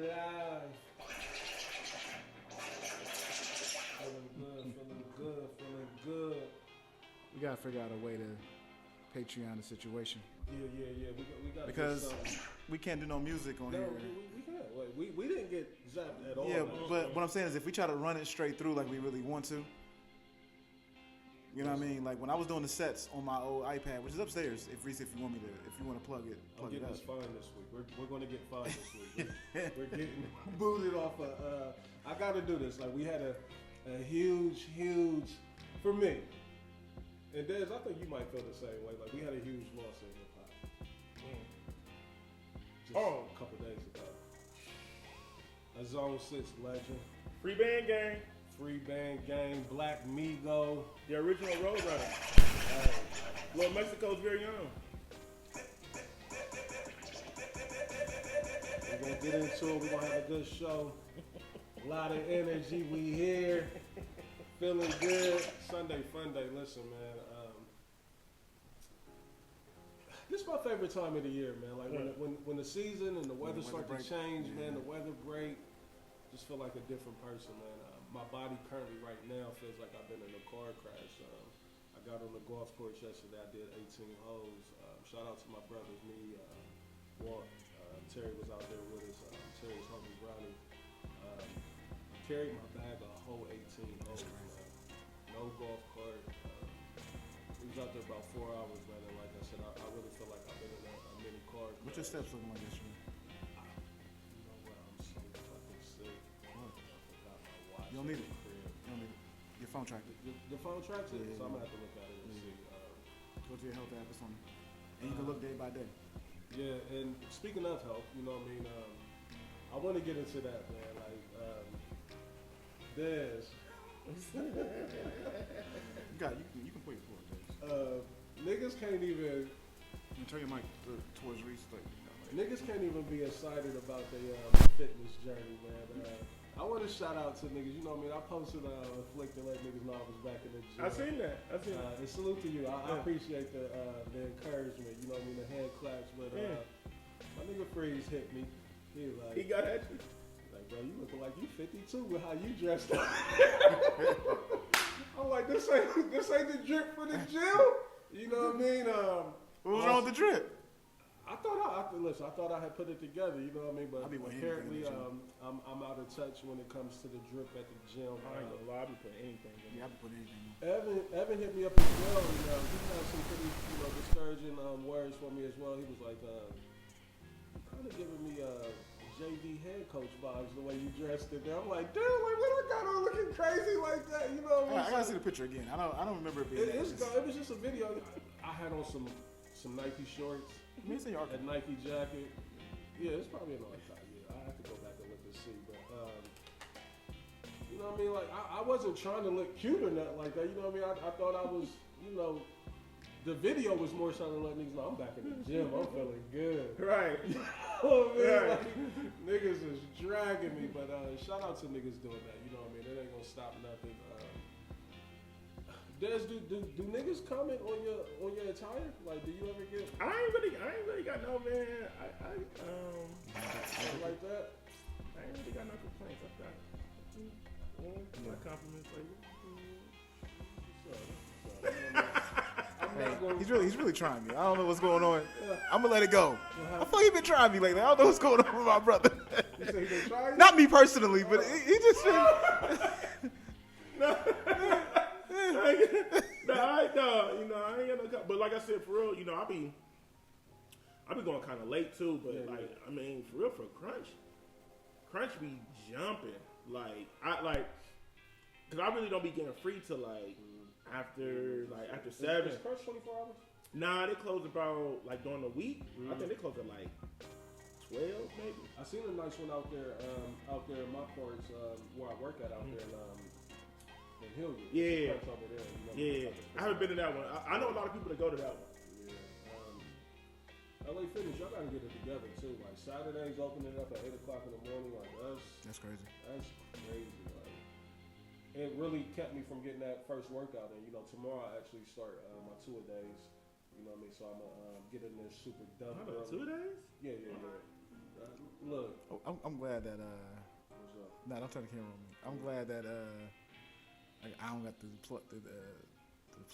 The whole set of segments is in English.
live. Feeling good. We gotta figure out a way to Patreon the situation. Yeah. We got because we can't do no music on here. We can't. Like, we didn't get zapped at all. Yeah, but what I'm saying is if we try to run it straight through like we really want to, you know what I mean? Like when I was doing the sets on my old iPad, which is upstairs, if Reese, if you want to plug it, I'm getting up. this fine this week. We're going to get fine this week. We're getting booted off. I got to do this. Like we had a huge for me. And Des, I think you might feel the same way. Like we had a huge loss in hip hop. Just a couple days ago. A Zone 6 legend. Free Band Gang. Free Band Gang, Black Migo. The original Roadrunner. Little Mexico's very young. We're going to get into it. We're going to have a good show. A lot of energy. We here. Feeling good. Sunday fun day. Listen, man. This is my favorite time of the year, man. Like when the season and the weather start to change, man. The weather break. Just feel like a different person, man. My body currently right now feels like I've been in a car crash. I got on the golf course yesterday. I did 18 holes. Shout out to my brothers, me, Walt. Terry was out there with us. Terry's homie Brownie. Carried my bag a whole 18 holes. No golf cart. We was out there about 4 hours, man. And like I said, I really feel like I've been in a mini car crash. What's your steps looking like this year? You know what? I'm so fucking sick. You don't need it. Your phone tracks it. The phone tracks it? Yeah. So I'm going to have to look at it and see. Go to your health app or something. And you can look day by day. Yeah, and speaking of health, you know what I mean? I want to get into that, man. Like, Des. You can put your foot, Des. Niggas can't even... You turn your mic towards Reese. Niggas can't even be excited about their fitness journey, man. I want to shout out to niggas. You know what I mean? I posted a flick to let niggas know I was back in the gym. I seen that. And salute to you. I appreciate the encouragement. You know what I mean? The hand claps. But my nigga Freeze hit me. He was like, he got at you. Like, bro, you looking like you 52 with how you dressed up. I'm like, this ain't the drip for the gym. You know what I mean? What was wrong with the drip? I thought I had put it together, you know what I mean? But apparently, I'm out of touch when it comes to the drip at the gym. I ain't gonna lie, I be putting anything in. Yeah, I be putting anything in. Evan hit me up as well. You know, he had some pretty, discouraging words for me as well. He was like, kind of giving me JV head coach vibes the way you dressed it. I'm like, dude, like, what I got on looking crazy like that? You know what I mean? I gotta see the picture again. I don't remember it being. It was just a video. I had on some Nike shorts. A Nike jacket. Yeah, it's probably an archive. Yeah, I have to go back and look to see. But you know what I mean? Like I wasn't trying to look cute or nothing like that. You know what I mean? I thought I was. The video was more trying to let niggas know I'm back in the gym. I'm feeling good. Right. You know what I mean? Like, niggas is dragging me. But shout out to niggas doing that. You know what I mean? It ain't gonna stop nothing. Des, do niggas comment on your attire? Like, do you ever get? I ain't really got no, man. I like that. I ain't really got no complaints. I've got my compliments like he's really trying me. I don't know what's going on. I'm gonna let it go. I feel like he been trying me lately. I don't know what's going on with my brother. You say he been trying? Not me personally, but he just. I ain't got no. But like I said, for real, I be going kind of late too. But I mean, for real, for Crunch be jumping. Cause I really don't be getting free till after 7. Is Crunch 24 hours? Nah, they close about during the week. I think they close at 12 maybe. I seen a nice one out there in my parts where I work at out there in Hilliard. Yeah. Over there, I haven't been to that one. I know a lot of people that go to that one. Yeah. LA Fitness, y'all gotta get it together too. Like Saturdays opening up at 8 o'clock in the morning. Like that's crazy. That's crazy. Like it really kept me from getting that first workout. And tomorrow I actually start my 2-a-days. You know what I mean? So I'm gonna get in there super dumb. How about 2 days? Yeah. Look. I'm glad that What's up? nah, don't turn the camera on me. I'm glad that like, I don't got the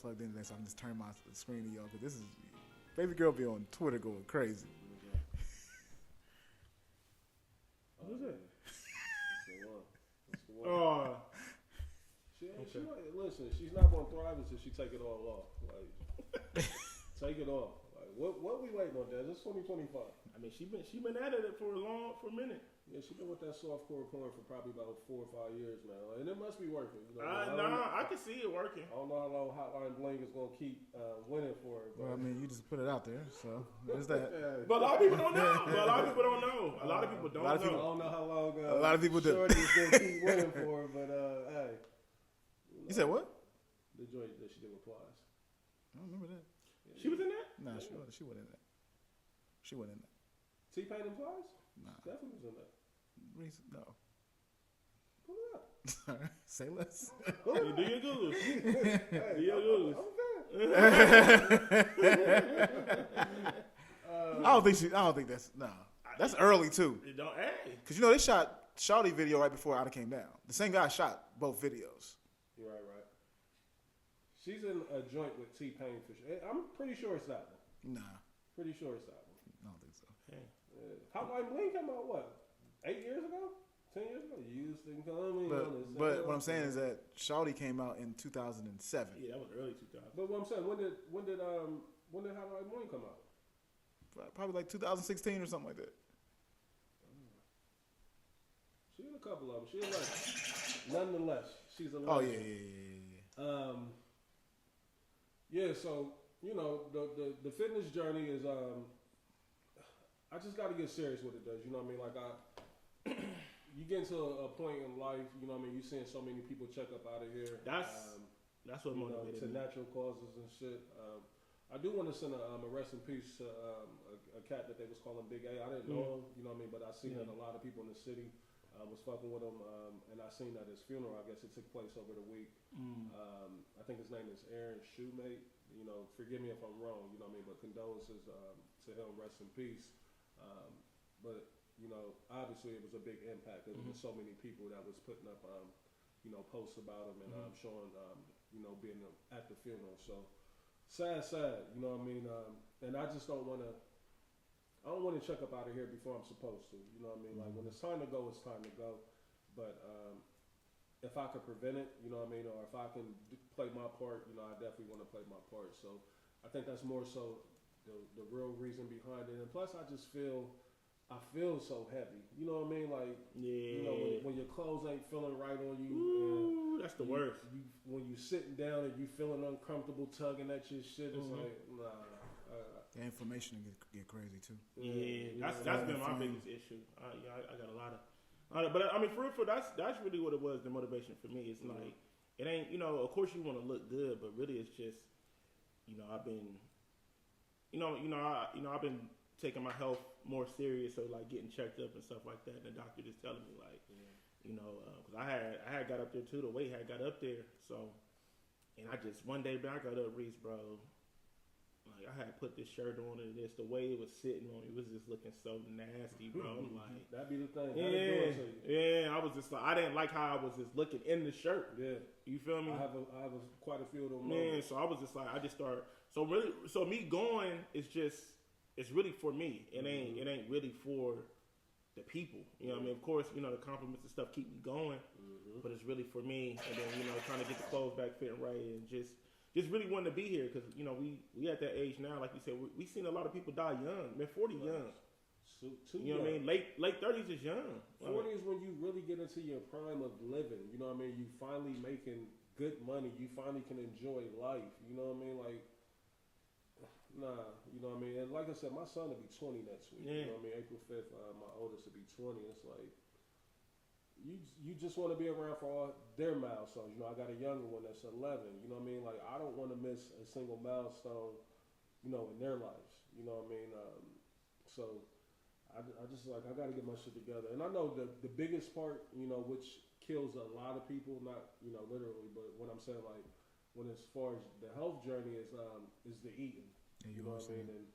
plugged in today, so I can just turn my screen to y'all. Cause this is baby girl be on Twitter going crazy. Who's that? That's the one. Oh, She might, listen, she's not gonna thrive until she take it all off. Like, take it off. Like, what we waiting on, Dad? It's 2025. I mean, she been at it for a minute. Yeah, she been with that softcore porn for probably about 4 or 5 years now, and it must be working. You know, I can see it working. I don't know how long Hotline Bling is gonna keep winning for her. Well, I mean, you just put it out there, so there's that. But a lot of people don't know. A lot of people don't know. A lot of people don't know. I don't know how long a lot of people do. Shorty is gonna keep winning for her, but hey. You said what? The joint that she did with Plies. I don't remember that. Yeah, She was in that? Nah, she wasn't in that. She wasn't in that. T-Pain and Plies? Nah. She definitely was in that. No. Pull it up. Say less. You do your Googles. Hey, Do your Googles. I'm a fan. I don't think that's that's early too. It don't. Hey. Cause you know they shot Shawty video right before Outta came down. The same guy shot both videos. You're right. She's in a joint with T-Pain for sure. I'm pretty sure it's that one. Nah, Pretty sure it's that one. I don't think so. Hotline Bling came out what? 8 years ago? 10 years ago? You used to call me on this. But what I'm saying is that Shawty came out in 2007. Yeah, that was early 2000. But what I'm saying, when did Hotline Bling come out? Probably like 2016 or something like that. She's in a couple of them. She's like, nonetheless, she's a. Oh legend. yeah. Yeah, so you know the fitness journey is I just got to get serious with it, does you know what I mean? Like you get into a point in life, you know what I mean? You seeing so many people check up out of here. That's what motivated to me. natural causes and shit. I do want to send a rest in peace to a cat that they was calling Big A. I didn't know him, you know what I mean? But I seen that a lot of people in the city was fucking with him, and I seen that his funeral. I guess it took place over the week. I think his name is Aaron Shoemate. You know, forgive me if I'm wrong. You know what I mean? But condolences to him. Rest in peace. But you know, obviously it was a big impact. There was so many people that was putting up, you know, posts about him and showing, you know, being at the funeral. So sad. You know what I mean? And I just don't want to. I don't want to check up out of here before I'm supposed to. You know what I mean? Like when it's time to go, it's time to go. But if I could prevent it, you know what I mean, or if I can play my part, you know, I definitely want to play my part. So I think that's more so the real reason behind it. And plus, I feel so heavy. You know what I mean? Like, you know, when your clothes ain't feeling right on you. Ooh, that's the worst. When you sitting down and you feeling uncomfortable, tugging at your shit, it's like, nah. The inflammation get crazy too. Yeah, that's been my biggest issue. I got a lot of, but I mean, for real, that's really what it was. The motivation for me, it's like it ain't, you know. Of course, you want to look good, but really, it's just, you know, I've been taking my health more serious, so like getting checked up and stuff like that. And the doctor just telling me like, you know, because I had got up there too. The weight had got up there, so, and I just one day, I got up, Reese, bro. Like I had put this shirt on and the way it was sitting on me was just looking so nasty, bro. I'm like, that'd be the thing. Yeah. I was just like, I didn't like how I was just looking in the shirt. Yeah, you feel me? I have quite a few of them. Man, so I was just like, I just started. So me going is just, it's really for me. It ain't really for the people. You know what I mean? Of course, you know the compliments and stuff keep me going, but it's really for me. And then, you know, trying to get the clothes back fitting right and just really wanting to be here because, you know, we at that age now, like you said, we seen a lot of people die young. Man, 40 young. Too you know young. what I mean? Late 30s is young. 40 is when you really get into your prime of living. You know what I mean? You finally making good money. You finally can enjoy life. You know what I mean? Like, nah, you know what I mean? And like I said, my son will be 20 next week. Yeah. You know what I mean? April 5th, my oldest will be 20. It's like, you just want to be around for all their milestones. You know, I got a younger one that's 11. You know what I mean? Like, I don't want to miss a single milestone, you know, in their lives. You know what I mean? So I just like, I got to get my shit together. And I know the biggest part, you know, which kills a lot of people, not, you know, literally, but what I'm saying, like, when as far as the health journey is the eating. Yeah, you know what I mean? And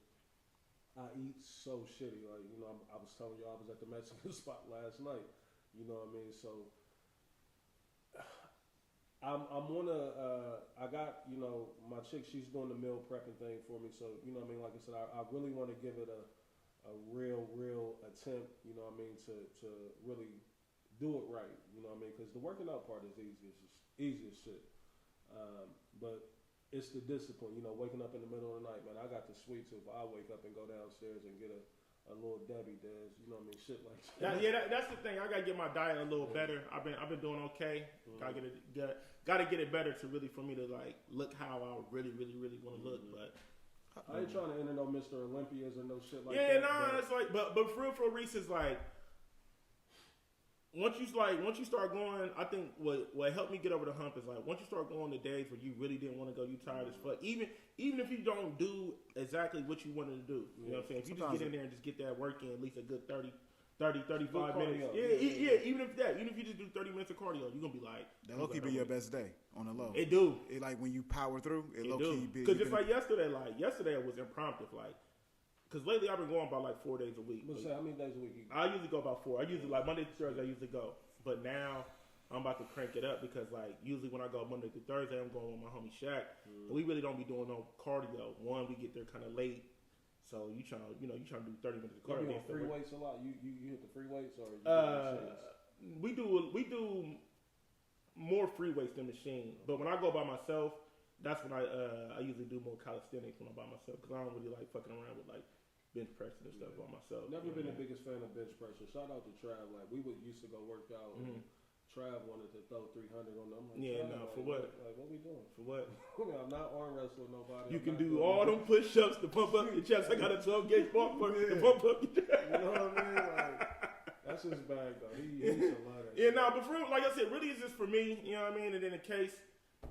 I eat so shitty. Like, you know, I was telling you I was at the Mexican spot last night. You know what I mean? So I'm on I got, you know, my chick, she's doing the meal prepping thing for me. So, you know what I mean? Like I said, I really want to give it a real attempt, you know what I mean, to really do it right. You know what I mean? Because the working out part is easy as shit. But it's the discipline, you know, waking up in the middle of the night, man. I got the sweet tooth. I wake up and go downstairs and get a little Debbie does, you know what I mean, shit like that. That's the thing. I gotta get my diet a little better. I've been doing okay. Gotta get it better to really, for me to like look how I really want to look. But I ain't trying to enter no Mr. Olympias or no shit like that. Yeah, nah, it's like, but for Reese is like. Once you start going, I think what helped me get over the hump is like once you start going the days where you really didn't want to go, you tired as fuck. Even if you don't do exactly what you wanted to do, you know what I'm saying? If you just get in there and just get that work in, at least a good 35 minutes. Yeah. Even if you just do 30 minutes of cardio, you're gonna be like that low key be your best day on the low. It do. It like when you power through, it low key be. Because just like yesterday it was impromptu, like. Because lately I've been going about like 4 days a week. How many days a week you go? I usually go about 4. I usually like Monday through Thursday I usually go. But now I'm about to crank it up because like usually when I go Monday through Thursday I'm going with my homie Shaq. And we really don't be doing no cardio. One, we get there kind of late. So you trying to do 30 minutes of cardio. You on free weights a lot? You hit the free weights or we do more free weights than machine. But when I go by myself, that's when I usually do more calisthenics when I'm by myself because I don't really like fucking around with like bench pressing and stuff by myself. Never been the biggest fan of bench pressing. Shout out to Trav. Like we used to go work out and Trav wanted to throw 300 on them. Like, for what? Like what we doing? For what? I'm not arm wrestling nobody. You can do all them push-ups to pump up your chest. I got a 12-gauge bar to pump up your chest. You know what I mean? Like that's his bag though. He used to love that. Yeah, but for real, like I said, really it's just for me. You know what I mean? And in the case.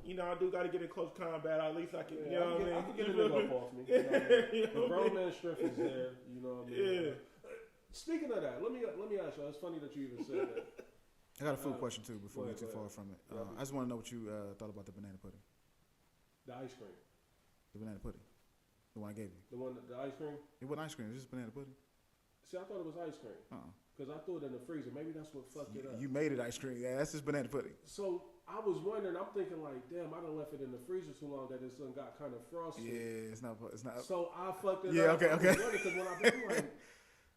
You know, I do got to get in close combat. At least I can, you know what I mean? I can get a nigga up off me. You know what I mean? The grown man strength is there. You know what I mean? Yeah. Speaking of that, let me ask you. It's funny that you even said that. I got a food question too before we get too far from it. I just want to know what you thought about the banana pudding. The ice cream. The banana pudding. The one I gave you. The ice cream? It wasn't ice cream. It was just banana pudding. See, I thought it was ice cream. Because I threw it in the freezer. Maybe that's what fucked it up. You made it ice cream. Yeah, that's just banana pudding. So I was wondering. I'm thinking like, damn, I done left it in the freezer too long that it's got kind of frosty. Yeah, it's not. So I fucked it up. Yeah, okay. Because when I'm like,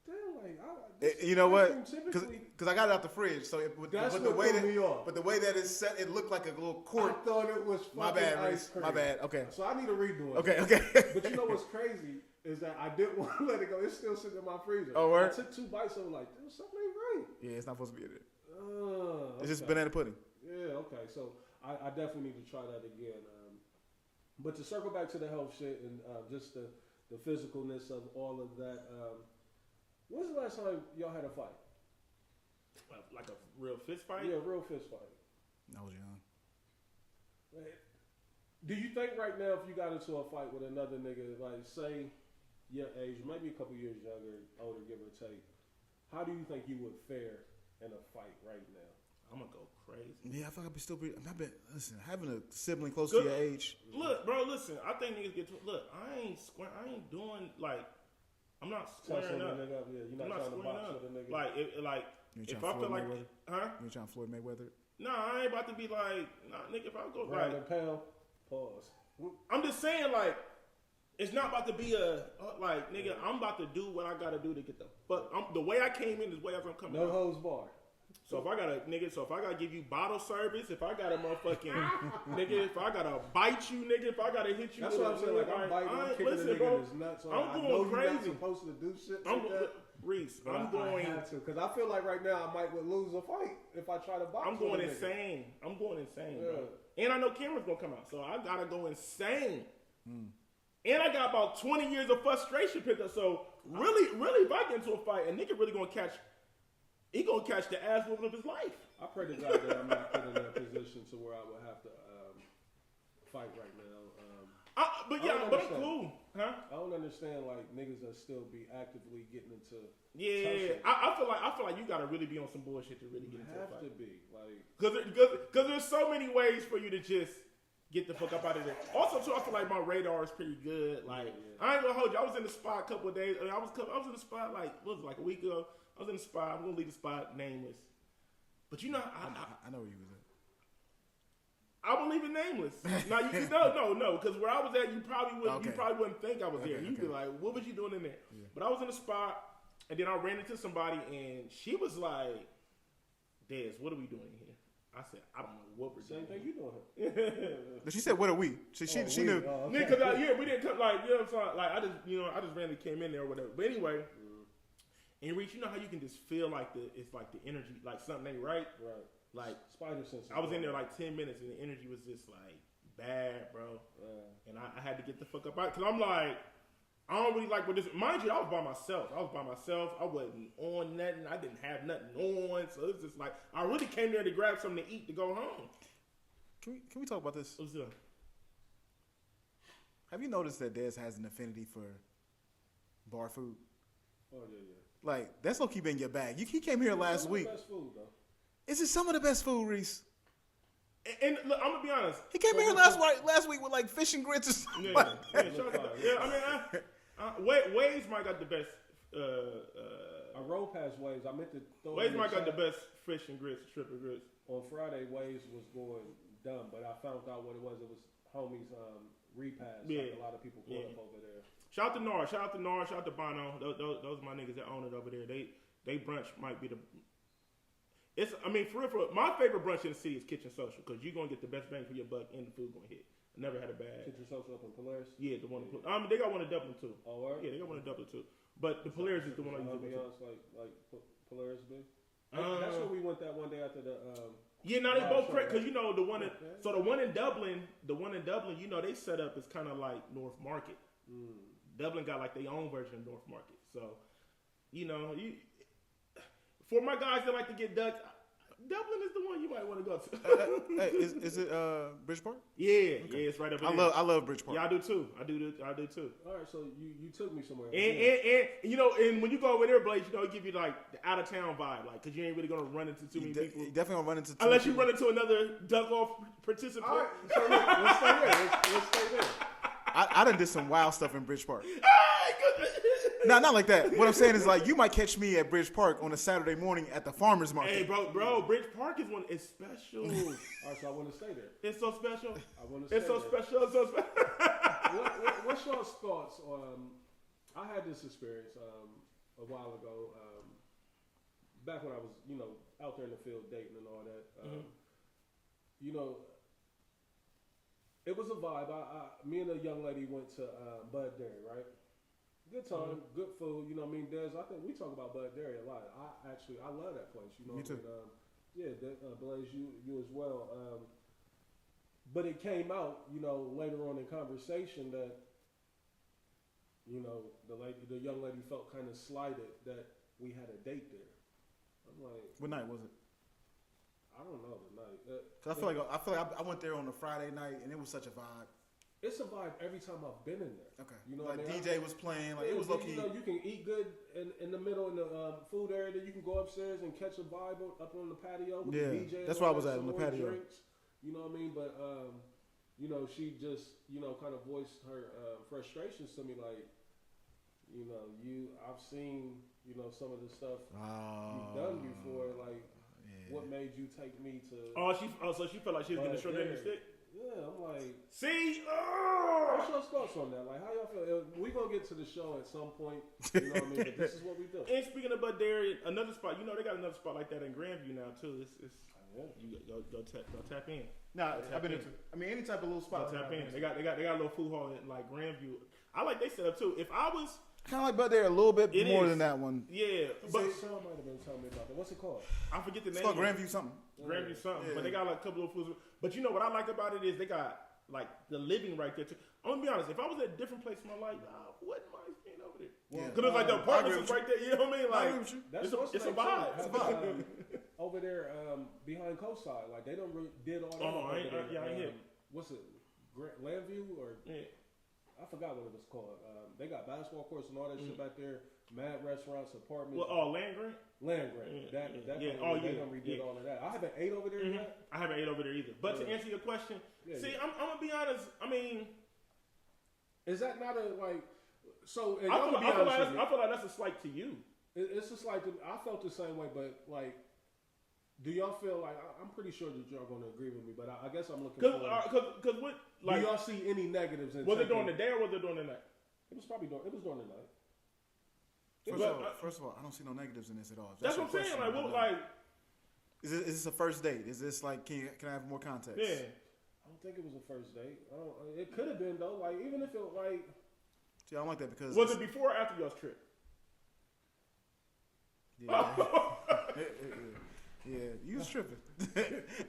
damn, like, you know what? Because I got it out the fridge. So, but the way that it's set, it looked like a little quart. I thought it was fucking my bad, ice cream. My bad. Okay. So I need to redo it. Okay. But you know what's crazy is that I didn't want to let it go. It's still sitting in my freezer. Oh, word? I took 2 bites. I was like, dude, something ain't right. Yeah, it's not supposed to be in it. Okay. It's just banana pudding. Yeah. Okay. So I definitely need to try that again. But to circle back to the health shit and just the physicalness of all of that. When's the last time y'all had a fight? Like a real fist fight? Yeah, real fist fight. I was young. Do you think right now if you got into a fight with another nigga, like say your age, maybe a couple years younger, older, give or take, how do you think you would fare in a fight right now? I'm gonna go crazy. Yeah, I feel like listen, having a sibling close to your age. Look, bro, listen. I think niggas get to look. I ain't doing like. I'm not squaring up. Yeah, you're not trying to box with a nigga. Like if I feel like, You trying Floyd Mayweather? No, I ain't about to be like, nigga. If I go Round and pound, pause. I'm just saying, like, it's not about to be like, nigga. I'm about to do what I gotta do to get the fuck. The way I came in is the way I'm coming. No holds barred. So if I gotta give you bottle service, if I gotta motherfucking nigga, if I gotta bite you, nigga, if I gotta hit you, that's what I'm saying. Like I'm biting, I'm kicking the nigga in his nuts. I'm going crazy. You're not supposed to do shit like that. Reese, but I have to because I feel like right now I might lose a fight if I try to box. I'm going insane. I'm going insane, bro. And I know camera's gonna come out, so I gotta go insane. And I got about 20 years of frustration picked up. So really, if I get into a fight, a nigga really gonna catch. He gonna catch the ass whooping of his life. I pray to God that I'm not put in that position to where I would have to fight right now. But I'm cool, huh? I don't understand like niggas that still be actively getting into. Yeah, I feel like you gotta really be on some bullshit to really get into a fight. Have to be like because there's so many ways for you to just get the fuck up out of there. Also, too, I feel like my radar is pretty good. Like, I ain't gonna hold you. I was in the spot a couple of days. I was in the spot like a week ago. I was in the spot. I'm gonna leave the spot nameless. But you know, I know where you was at. I won't leave it nameless. Now you no, because where I was at, you probably wouldn't think I was there. You'd be like, "What was you doing in there?" Yeah. But I was in the spot, and then I ran into somebody, and she was like, "Des, what are we doing here?" I said, "I don't know what we're doing." Same thing you doing. But she said, "What are we?" She knew. Oh, okay. Because we didn't come like you know what I'm saying. Like I just randomly came in there or whatever. But anyway, and Reach, you know how you can just feel like it's like the energy, like something ain't right. Right. Like spider sense. I was in there like 10 minutes and the energy was just like bad, bro. And I had to get the fuck up out because I'm like, I don't really like what this. Mind you, I was by myself. I wasn't on nothing. I didn't have nothing on, so it's just like I really came there to grab something to eat to go home. Can we talk about this? What's up? Have you noticed that Des has an affinity for bar food? Oh yeah. Like that's low key been in your bag. He came here last week. Best food though. Is it some of the best food, Reese? And look, I'm gonna be honest. He came here last week with like fish and grits or something. Wade's might got the best. I roll past Wade's. I meant to throw. Wade's might got the best fish and grits, triple grits. On Friday, Wade's was going dumb, but I found out what it was. It was homies repass. Yeah. Like a lot of people pulled up over there. Shout out to Nars. Shout out to Bono. Those are my niggas that own it over there. They brunch might be the. For real, my favorite brunch in the city is Kitchen Social because you're gonna get the best bang for your buck and the food gonna hit. I never had a bad. Kitchen Social up in Polaris. Yeah, the one. They got one in Dublin too. Oh, right? Yeah, they got one in Dublin too. But the Polaris is the one I usually go to. Like Polaris big. That's where we went that one day after the. Yeah, no, they both correct because you know the one in Dublin, you know they set up is kind of like North Market. Dublin got like their own version of North Market, so you know for my guys that like to get ducks, Dublin is the one you might want to go to. Hey, is it Bridge Park? Yeah, okay. Yeah, it's right up there. I love Bridge Park. Yeah, I do too. I do too. All right, so you took me somewhere. And you know, and when you go over there, Blaze, you know, it give you like the out of town vibe, like because you ain't really gonna run into too many people. You definitely gonna run into unless you run into another duck off participant. All right, so let's stay there. Let's stay there. I done did some wild stuff in Bridge Park. No, not like that. What I'm saying is like you might catch me at Bridge Park on a Saturday morning at the farmer's market. Hey, bro, Bridge Park is special. All right, so I want to stay there. It's so special. I want to stay there. It's so special. What's your thoughts on? I had this experience a while ago, back when I was, out there in the field dating and all that. It was a vibe. Me and a young lady went to Bud Dairy, right? Good time, good food. You know what I mean? Des, I think we talk about Bud Dairy a lot. I love that place. You know Me too. Blaze, you as well. But it came out, later on in conversation that, the young lady felt kind of slighted that we had a date there. I'm like, what night was it? I don't know the night. Cause I feel like I went there on a Friday night and it was such a vibe. It's a vibe every time I've been in there. Okay. Like what I mean? DJ was playing. Like it was low-key. You can eat good in the middle in the food area. Then you can go upstairs and catch a vibe up on the patio with the DJ. That's where I was at on the patio. Drinks, you know what I mean? But she just kind of voiced her frustrations to me, like, I've seen some of the stuff you've done before, like. Yeah. What made you take me to? So she felt like she was getting the short end of the stick. Yeah, I'm like, see, what's your thoughts on that? Like, how y'all feel? We gonna get to the show at some point, you know what I mean? But this is what we do. And speaking of Bud Dairy, another spot, they got another spot like that in Grandview now too. You go tap in. Nah, I've been into. Any type of little spot. Tap in. They got a little food hall in like Grandview. I like they set up too. If I was. Kind of like Bud Dairy a little bit more than that one. Yeah. But someone might have been telling me about that. What's it called? I forget the name. It's called Grandview something. Grandview something. Yeah. But they got like a couple of foods. But what I like about it is they got like the living right there too. I'm gonna be honest, if I was at a different place in my life, I wouldn't mind being over there. Because it's like the apartments is right there, you know what I mean? Like it's a vibe. It's a vibe. Over there, behind Coastside, like they don't did all that. I ain't here. What's it? Landview or? Yeah. I I forgot what it was called. They got basketball courts and all that shit back there. Mad restaurants, apartments. Well, land grant. Land grant. They done redid all of that. I haven't ate over there yet. I haven't ate over there either. But to answer your question, I'm gonna be honest. I mean, is that not a like? So I feel like that's a slight to you. It's a slight. I felt the same way, but like, do y'all feel like I'm pretty sure that y'all gonna agree with me? But I guess I'm looking for. Because what? Like, do y'all see any negatives? Was it during the day or was it during the night? It was probably during. It was during the night. First of all, I don't see no negatives in this at all. That's what I'm saying. Like, what? Like, is this a first date? Is this like? Can I have more context? Yeah. I don't think it was a first date. It could have been though. Like, even if it like. See, I don't like that because. Was it before or after y'all's trip? Yeah. Yeah, you was tripping.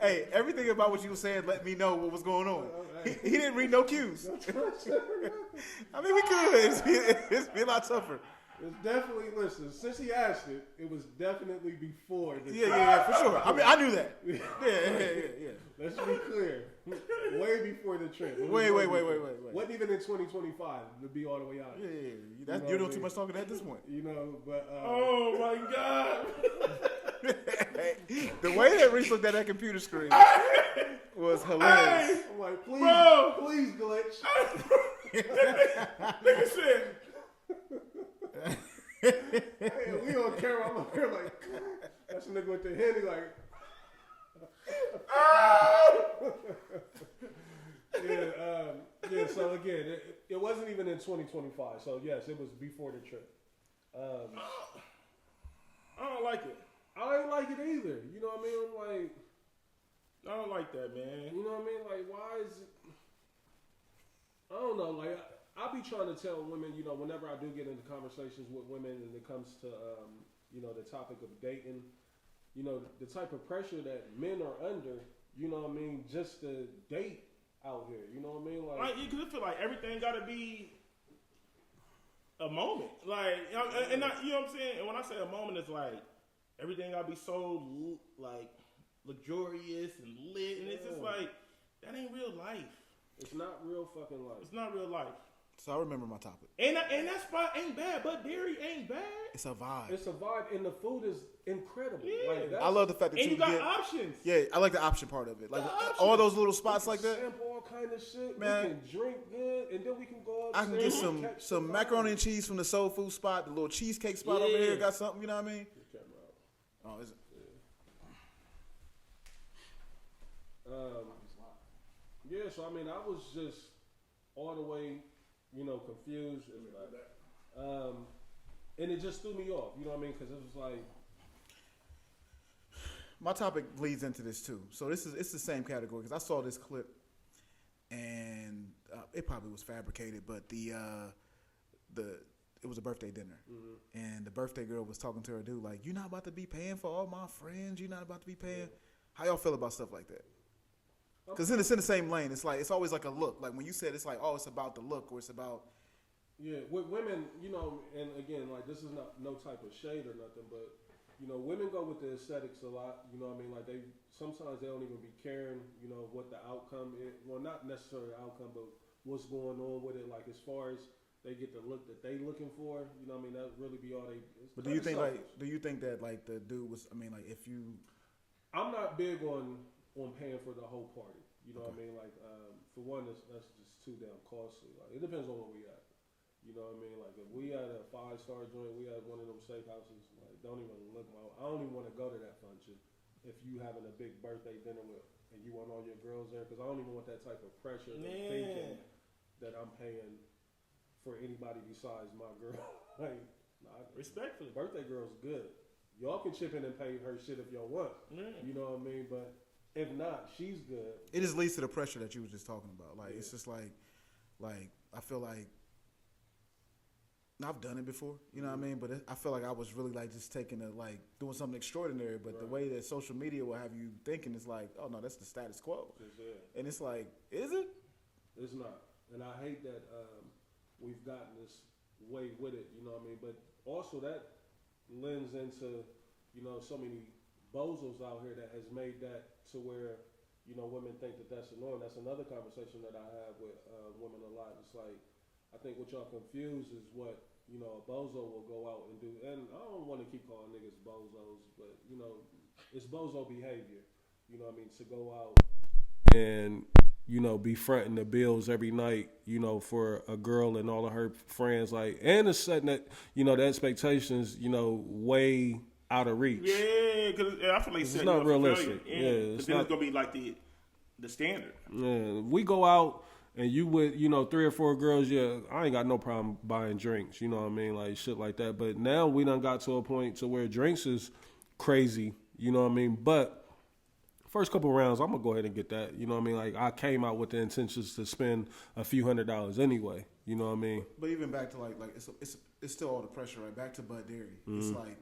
Hey, everything about what you were saying let me know what was going on. He didn't read no cues. I mean, we could. It's been a lot tougher. It's definitely, listen, since he asked it, it was definitely before the trip. Yeah, for sure. I mean, I knew that. Yeah. Let's be clear. Way before the trip. Wait. Wasn't even in 2025 to be all the way out. Yeah. You're doing too much talking at this point. You know, but... oh, my God. The way that Reese looked at that computer screen was hilarious. I'm like, please glitch. Nigga said... Hey, we on camera. I'm up here like, that's a nigga with the Henny like. Yeah. So again, it wasn't even in 2025. So yes, it was before the trip. I don't like it. I ain't like it either. You know what I mean? I'm like, I don't like that, man. You know what I mean? Like, why is it? I don't know. Like, I be trying to tell women, you know, whenever I do get into conversations with women and it comes to, you know, the topic of dating, you know, the type of pressure that men are under, you know what I mean, just to date out here, you know what I mean? Like, you could feel like everything got to be a moment. Like, you know what I'm saying? And when I say a moment, it's like everything got to be so, like, luxurious and lit. And it's just like, that ain't real life. It's not real fucking life. It's not real life. So I remember my topic. And that spot ain't bad, but dairy ain't bad. It's a vibe. It's a vibe, and the food is incredible. Yeah. Like, I love the fact that you got options. Yeah, I like the option part of it. Like all those little spots like that. Sample all kind of shit. Man, we can drink good, and then we can go I can get some macaroni and cheese from the soul food spot. The little cheesecake spot over here got something. You know what I mean? Oh, is it? Yeah, so I mean, I was just all the way, you know, confused, and it just threw me off. You know what I mean? Because it was like, my topic leads into this too. So it's the same category because I saw this clip, and it probably was fabricated, but it was a birthday dinner, and the birthday girl was talking to her dude like, "You're not about to be paying for all my friends. You're not about to be paying." Yeah. How y'all feel about stuff like that? Because it's in the same lane. It's like it's always like a look. Like when you said it's like, oh, it's about the look or it's about. Yeah, with women, you know, and again, like this is not no type of shade or nothing, but you know, women go with the aesthetics a lot. You know what I mean? Like sometimes they don't even be caring, you know, what the outcome is. Well, not necessarily the outcome, but what's going on with it. Like as far as they get the look that they looking for, you know what I mean? That really be all they. But do you think that like the dude was? I mean, like if you. I'm not big on paying for the whole party. You know what I mean? Like, for one, that's just too damn costly. Like, it depends on where we at. You know what I mean? Like, if we at a 5-star joint, we at one of them steakhouses, like, don't even look I don't even want to go to that function if you having a big birthday dinner with, and you want all your girls there, because I don't even want that type of pressure of thinking that I'm paying for anybody besides my girl. Like, respectfully. Birthday girl's good. Y'all can chip in and pay her shit if y'all want. You know what I mean? But if not, she's good. It just leads to the pressure that you were just talking about. Like it's just like I feel like I've done it before. You know what I mean? But I feel like I was really like just taking doing something extraordinary. But the way that social media will have you thinking is like, oh no, that's the status quo. And it's like, is it? It's not. And I hate that we've gotten this way with it. You know what I mean? But also that lends into, you know, so many bozos out here that has made that to where, you know, women think that that's the norm. That's another conversation that I have with women a lot. It's like, I think what y'all confuse is what, you know, a bozo will go out and do. And I don't want to keep calling niggas bozos, but, you know, it's bozo behavior. You know what I mean? To go out and, you know, be fronting the bills every night, you know, for a girl and all of her friends. Like, and it's setting that, you know, the expectations, you know, way out of reach. Yeah, because I feel like it's not realistic. Yeah, it's going to be like the standard. Yeah, we go out and you with, you know, 3 or 4 girls, yeah, I ain't got no problem buying drinks, you know what I mean, like shit like that. But now we done got to a point to where drinks is crazy, you know what I mean. But first couple rounds, I'm gonna go ahead and get that, you know what I mean. Like I came out with the intentions to spend a few $100s anyway, you know what I mean. But even back to like it's still all the pressure, right? Back to Bud Dairy, it's like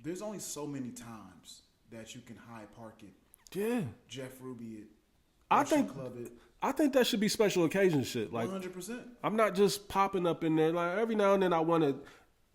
there's only so many times that you can Hyde Park it. Yeah, Jeff Ruby it. I think Club it. I think that should be special occasion shit. Like 100%. I'm not just popping up in there. Like every now and then I want to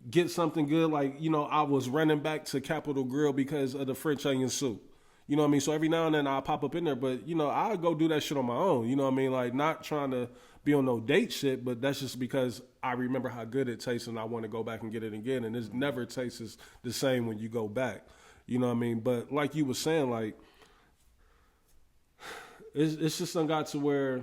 get something good. Like, you know, I was running back to Capitol Grill because of the French onion soup. You know what I mean? So every now and then I'll pop up in there. But, you know, I'll go do that shit on my own. You know what I mean? Like not trying to be on no date shit, but that's just because I remember how good it tastes and I want to go back and get it again. And it never tastes the same when you go back. You know what I mean? But like you were saying, like, it's just done got to where,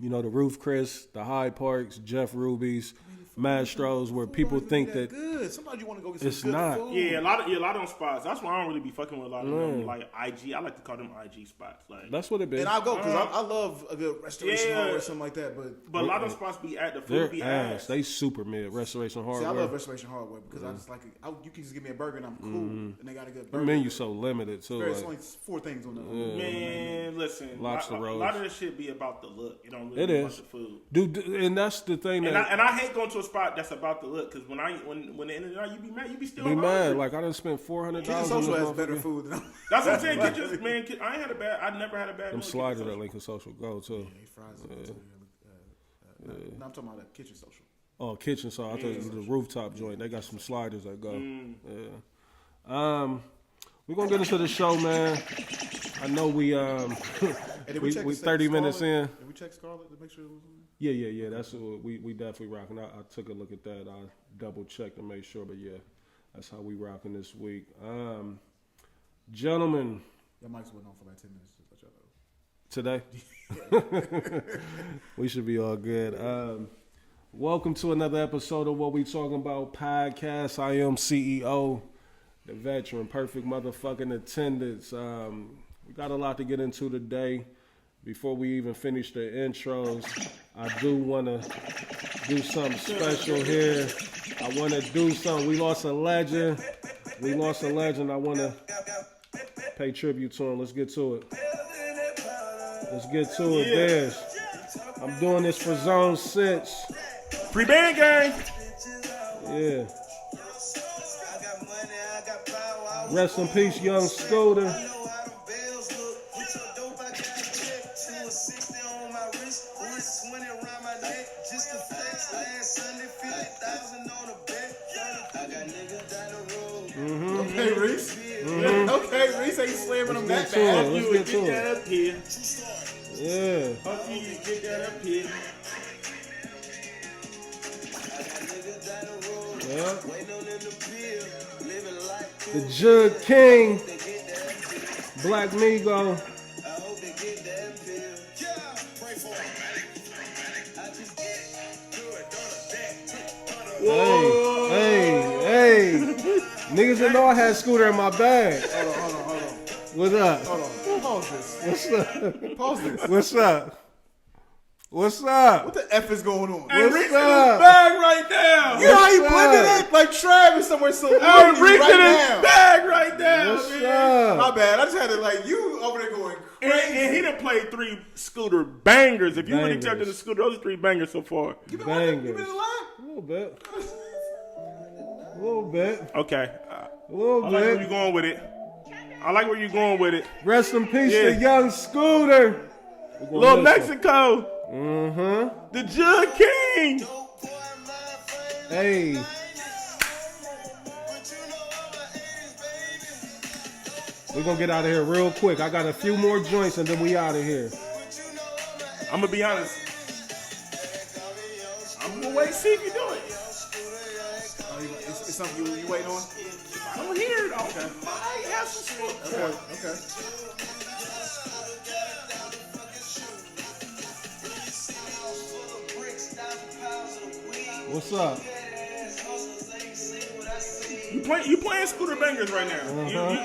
you know, the Roof Chris, the Hyde Parks, Jeff Ruby's, Mastros, where people think that good. Somebody you want to go get some it's good not. food. Yeah, a lot of them spots. That's why I don't really be fucking with a lot of them. Like IG, I like to call them IG spots. Like that's what it be. And I'll go because I love a good restoration hardware or something like that. But a lot of them spots be at the food they're be ass. They super mid restoration hardware. See, I love restoration hardware because I just like it. You can just give me a burger and I'm cool. And they got a good The burger. menu's so limited too. There's only 4 things on the Man, listen, Lobster a rolls. lot of this shit be about the look. It don't really It be is. about the food. Dude, and that's the thing And that I hate going to a spot that's about the look because when the end of the night you be mad, you be still be hungry. mad. Like I done spent $400. Kitchen Social has better food than That's what I'm saying. Kitchen, man, I never had a bad. Them sliders at Lincoln Social go too. They fries no, I'm talking about a Kitchen Social. Oh, kitchen. So I thought it was the rooftop joint. They got some sliders that go. Yeah. We're gonna get into the show, man. I know we we 30 minutes in. Did we check Scarlett to make sure it was on? Yeah. That's what we definitely rocking. I took a look at that. I double checked to make sure, but yeah, that's how we rocking this week. Gentlemen, Your mics went on for like 10 minutes. Just let y'all know. today we should be all good. Welcome to another episode of What We Talking About podcast. I am CEO, the veteran, perfect motherfucking attendance. We got a lot to get into today. Before we even finish the intros, I do want to do something special here. I want to do something. We lost a legend. I want to pay tribute to him. Let's get to it. There's. I'm doing this for Zone 6. Free band gang. Yeah. Rest in peace, young Scooter. Okay, Reese. Okay, Reese ain't slamming them that bad. Let's get to it. Up here. Yeah. Hope you get that up here. Yeah. The Jug King, Black Migo. Hey. Niggas didn't know I had Scooter in my bag. Hold on. What's up? Hold on. Pause this. Pause this. What's up? What the F is going on? Hey, What's Reese in up? his bag right now. You know how he What's blended up? it like Travis somewhere so Hey, lonely Reese right in his now. bag right now, What's man. up? My bad. I just had to like you over there going crazy. And he done played 3 Scooter bangers. If you really Bangers. checked in the Scooter, those are 3 bangers so far. You been Bangers. alive? A little bit. Okay. A little I like where bit. you going with it. Rest in peace Yeah. to young Scooter. Little Mexico. Mm-hmm. The Jug King. Hey. We're going to get out of here real quick. I got a few more joints and then we out of here. I'm going to be honest. wait, see if you do it. Oh, it's something you waiting on? I don't hear it. Okay. I have some smoke for it. Okay. What's up? You playing Scooter bangers right now.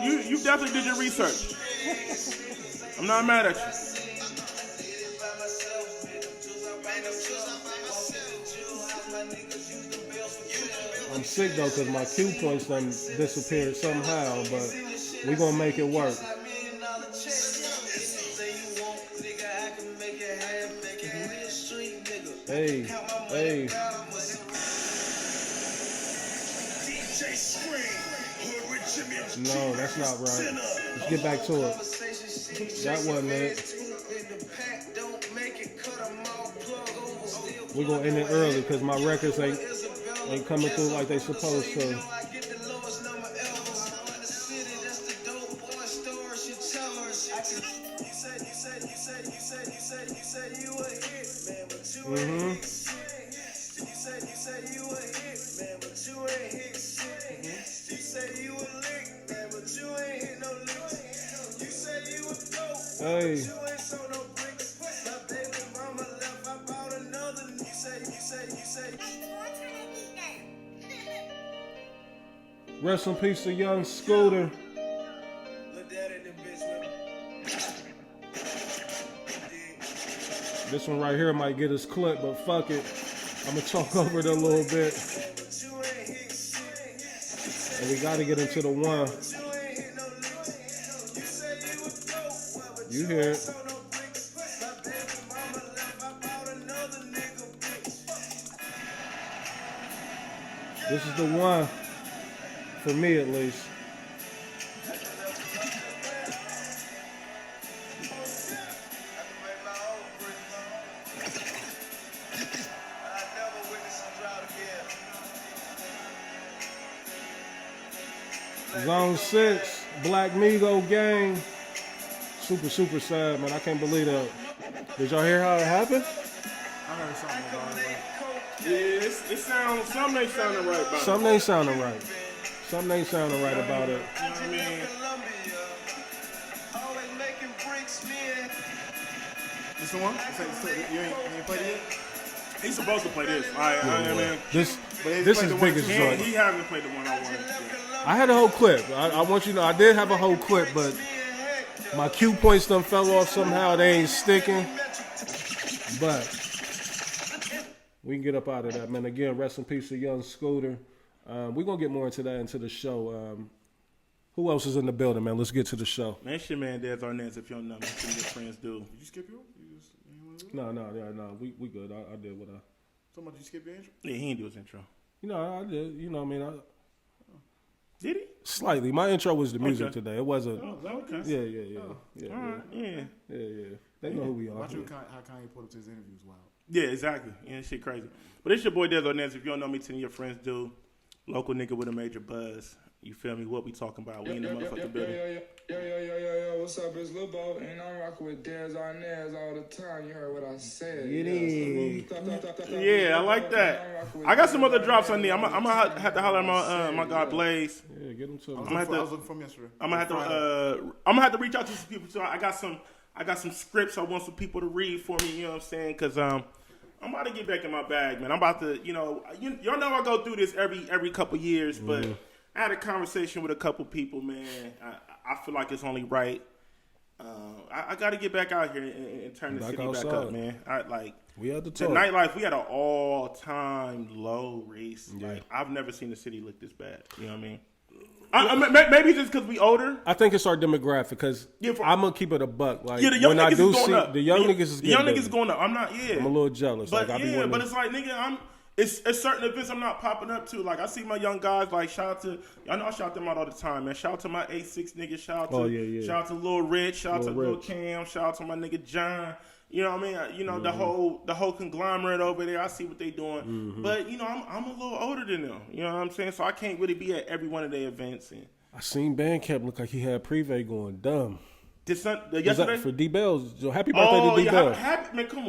You definitely did your research. I'm not mad at you. I'm sick though because my cue points done disappeared somehow, but we gonna make it work. Hey. No, that's not right. Let's get back to it. That wasn't it. We're gonna end it early because my records ain't coming through like they supposed to. Hey. Rest in peace to young Scooter. This one right here might get us clipped, but fuck it. I'm gonna talk over it a little bit. And we gotta get into the one. You hear it. This is the one, for me at least. Zone 6, Black Migo gang. Super sad, man. I can't believe that. Did y'all hear how it happened? I heard something about it. Yeah, it sounds. Something ain't sounding right about it. Something ain't sounding right. Something ain't sounding right about it. You know what I mean? This the one? You ain't played it yet? He's supposed to play this. I mean, This is biggest joint. he haven't played the one I wanted. I had a whole clip. I want you to know I did have a whole clip, but my cue points done fell off somehow. They ain't sticking. But we can get up out of that, man. Again, rest in peace to young Scooter. We're going to get more into that into the show. Who else is in the building, man? Let's get to the show. Man, it's your man, Dez Arnaz, if you don't know me. Some good friends do. Did you skip your? No. We good. I did what I... Somebody, did you skip your intro? Yeah, he didn't do his intro. You know, I did. You know what I mean? Did he? Slightly. My intro was the music today. It wasn't... Oh, okay. Yeah. All right, yeah. They know who we are. Watch how Kanye pulled up to his interviews. Wow. Yeah, exactly. Yeah, shit crazy. But it's your boy Dez Arnaz. If you don't know me, 10 of your friends do. Local nigga with a major buzz. You feel me? What we talking about? We in the motherfucking building. Yo, what's up? It's Lil Bo, and I'm rocking with Dez Arnaz all the time. You heard what I said. Yeah, I like that. I got some other drops I need. I'm gonna have to holler at my guy Blaze. Yeah, get him to him. I was looking for him yesterday. I'm gonna have to reach out to some people. So I got some scripts I want some people to read for me. You know what I'm saying? Because I'm about to get back in my bag, man. I'm about to, y'all know I go through this every couple years, but I had a conversation with a couple people, man. I feel like it's only right. I got to get back out here and turn the city back up, man. We had to the talk. nightlife. We had an all-time low, Reese. Yeah. Like, I've never seen the city look this bad. You know what I mean? Maybe just because we older. I think it's our demographic because I'm gonna keep it a buck. Like the young when niggas I do is going see up. The young niggas is getting the young niggas going up. I'm not. Yeah, I'm a little jealous. But like, but it's like nigga, it's certain events I'm not popping up to. Like I see my young guys. Like shout out to I know I shout them out all the time, man. Shout out to my A6 niggas. Shout out to shout out to Lil Rich. Shout out to Lil Cam. Shout out to my nigga John. You know what I mean? The whole conglomerate over there. I see what they doing. But I'm a little older than them. You know what I'm saying? So I can't really be at every one of their events. And I seen Bandcamp look like he had Privé going dumb. Yesterday for D Bells. So happy birthday to D Bells. Man, come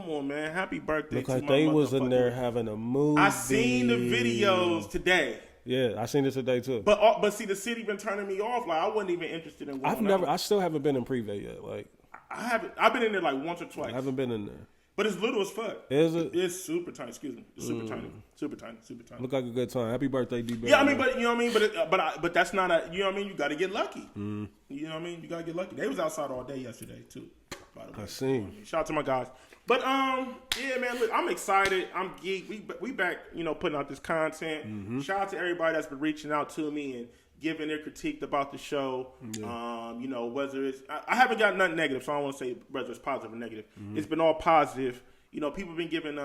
on, man. Happy birthday. Look to like my they was in there motherfucker. having a movie. I seen the videos today. Yeah, I seen it today too. But see, the city been turning me off. Like I wasn't even interested in. I still haven't been in Privé yet. Like I haven't. I've been in there like once or twice. I haven't been in there. But it's little as fuck. Is it? It's super tiny. Excuse me. It's super tiny. Super tiny. Look like a good time. Happy birthday, D. Yeah, I mean, but you know what I mean. But that's not a. You know what I mean. You got to get lucky. You know what I mean. You got to get lucky. They was outside all day yesterday too. By the way, I seen. Shout out to my guys. But yeah, man. Look, I'm excited. I'm geeked. We back. You know, putting out this content. Shout out to everybody that's been reaching out to me and giving their critique about the show. Yeah. You know, whether it's I haven't got nothing negative, so I don't want to say whether it's positive or negative. It's been all positive. You know, people been giving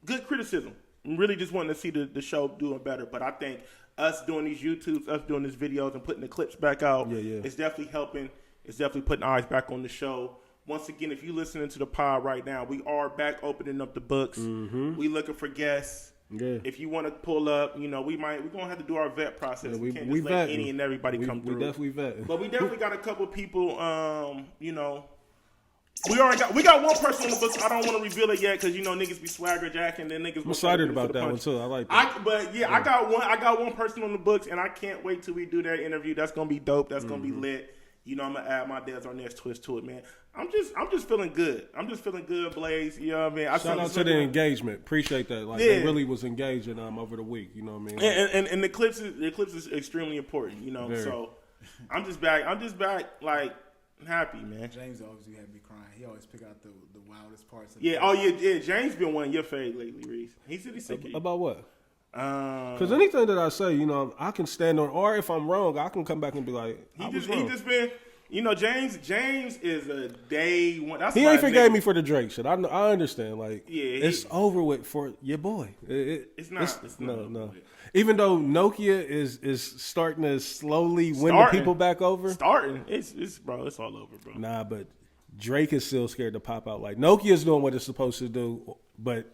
good criticism. I'm really just wanting to see the show doing better. But I think us doing these YouTubes, us doing these videos and putting the clips back out, it's definitely helping. It's definitely putting eyes back on the show. Once again, if you're listening to the pod right now, we are back opening up the books. We looking for guests. Yeah. If you want to pull up, you know, we're gonna have to do our vet process. Yeah, we can't just let any and everybody come through. We definitely vet. But we definitely got a couple people. You know, we got one person on the books. I don't want to reveal it yet because you know niggas be swagger jacking. Then niggas. I'm excited about that one too. I like that. I got one person on the books, and I can't wait till we do that interview. That's gonna be dope. That's gonna be lit. You know, I'm gonna add my Dad's on next twist to it, man. I'm just feeling good. I'm just feeling good, Blaze. You know what I mean? Shout out to the engagement. Appreciate that. Like they really was engaging over the week. You know what I mean? And the clips is extremely important. You know, very. So I'm just back like happy, man. James always had me crying. He always pick out the wildest parts. Of yeah. James been one of your fave lately, Reese. He said he's sick about what? Because anything that I say, you know, I can stand on, or if I'm wrong, I can come back and be like, he just been. You know, James is a day one. That's he ain't forgave me for the Drake shit. I understand. Like, it's over with for your boy. It's not. No. Even though Nokia is starting to slowly win the people back over. It's all over, bro. Nah, but Drake is still scared to pop out. Like Nokia's doing what it's supposed to do, but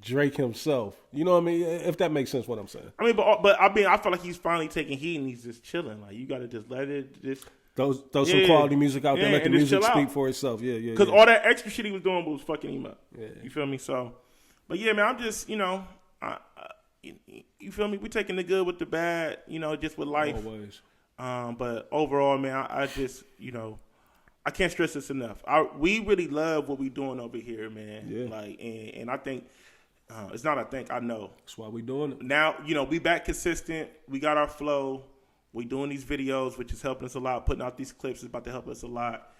Drake himself, you know what I mean? If that makes sense, what I'm saying. I mean, but I feel like he's finally taking heat and he's just chilling. Like you got to just let it just. Throw some quality music out there. Let the music speak for itself. Yeah. Because all that extra shit he was doing was fucking him up. Yeah. You feel me? So, but yeah, man, I'm just, you know, you feel me? We taking the good with the bad, you know, just with life. Always. But overall, man, I just, you know, I can't stress this enough. We really love what we doing over here, man. Yeah. Like, and I think, it's not I think, I know. That's why we doing it. Now, you know, we back consistent. We got our flow. We doing these videos, which is helping us a lot. Putting out these clips is about to help us a lot.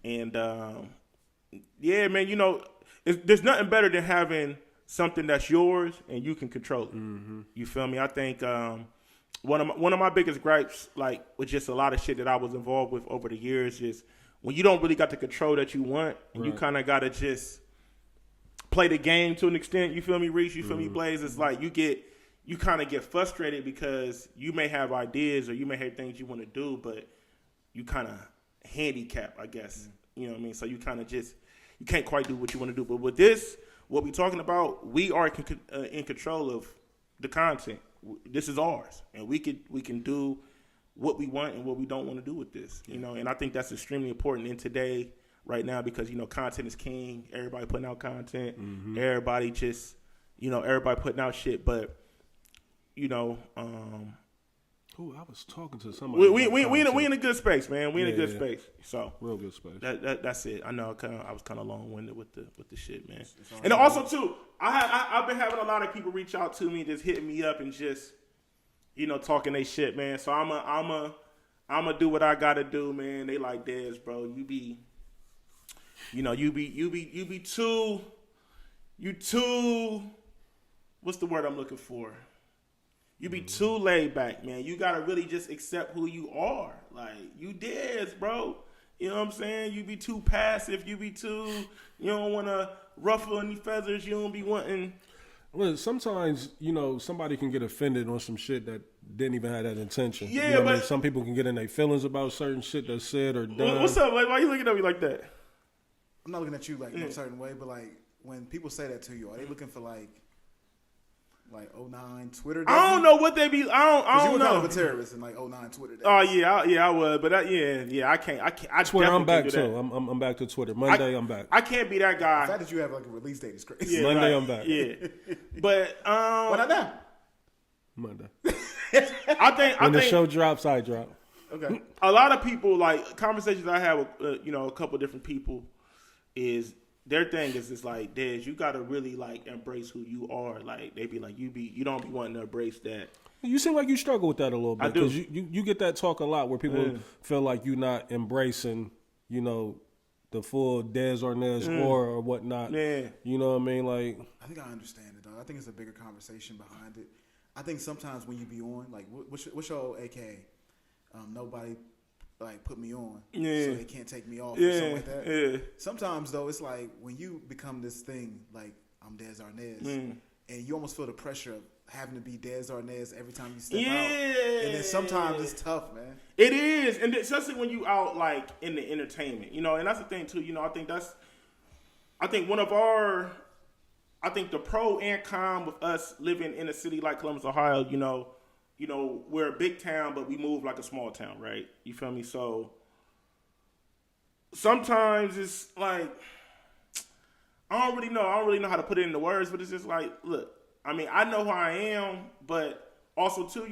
And, yeah, man, you know, there's nothing better than having something that's yours and you can control it. You feel me? I think one of my biggest gripes, like, with just a lot of shit that I was involved with over the years is when you don't really got the control that you want and you kind of got to just play the game to an extent. You feel me, Reese? You feel me, Blaze? It's like you kind of get frustrated because you may have ideas or you may have things you want to do, but you kind of handicap, I guess. You know what I mean? So you kind of you can't quite do what you want to do. But with this, what we're talking about, we are in control of the content. This is ours, and we can do what we want and what we don't want to do with this. You know, and I think that's extremely important in today, right now, because you know, content is king. Everybody putting out content. Everybody just, you know, everybody putting out shit, but. You know, I was talking to somebody. We in a good space, man. We in a good space. So real good space. That's it. I know. I was kind of long winded with the shit, man. And also too, I've been having a lot of people reach out to me, just hitting me up and just, you know, talking they shit, man. So I'm do what I gotta do, man. They like Dez, bro. You be too. What's the word I'm looking for? You be too laid back, man. You gotta really just accept who you are. Like, you Dez, bro. You know what I'm saying? You be too passive. You be too, you don't want to ruffle any feathers. You don't be wanting. Well, sometimes, you know, somebody can get offended on some shit that didn't even have that intention. Yeah, you know but. I mean? Some people can get in their feelings about certain shit that's said or done. What's up? Like, why you looking at me like that? I'm not looking at you like in a certain way, but like when people say that to you, are they looking for like like 09 Twitter days? I don't know what they be. I don't you were know. kind of a terrorist in like 09 Twitter days. Oh yeah, I was, but I can't. I Twitter, I'm back too. I'm back to Twitter. Monday, I'm back. I can't be that guy. The fact that you have like a release date is crazy. Yeah, Monday, right. I'm back. Yeah, but Why not now? Monday. I think When the show drops, I drop. Okay. a lot of people, like conversations I have with a couple different people, is their thing is just like, Dez, you gotta really like embrace who you are. Like they be like, you don't be wanting to embrace that. You seem like you struggle with that a little bit. I do. Because you get that talk a lot where people feel like you're not embracing, the full Dez or Nez or whatnot. Yeah. You know what I mean? Like, I think I understand it, though. I think it's a bigger conversation behind it. I think sometimes when you be on, like, what's your AKA? Nobody, like, put me on, so they can't take me off or something like that. Yeah. Sometimes, though, it's like when you become this thing, like, I'm Dez Arnaz, and you almost feel the pressure of having to be Dez Arnaz every time you step out. And then sometimes it's tough, man. It is, and especially when you out like in the entertainment, and that's the thing too. I think the pro and con with us living in a city like Columbus, Ohio. We're a big town, but we move like a small town, right? You feel me? So sometimes it's like I don't really know how to put it into words, but it's just like, look, I mean, I know who I am, but also too,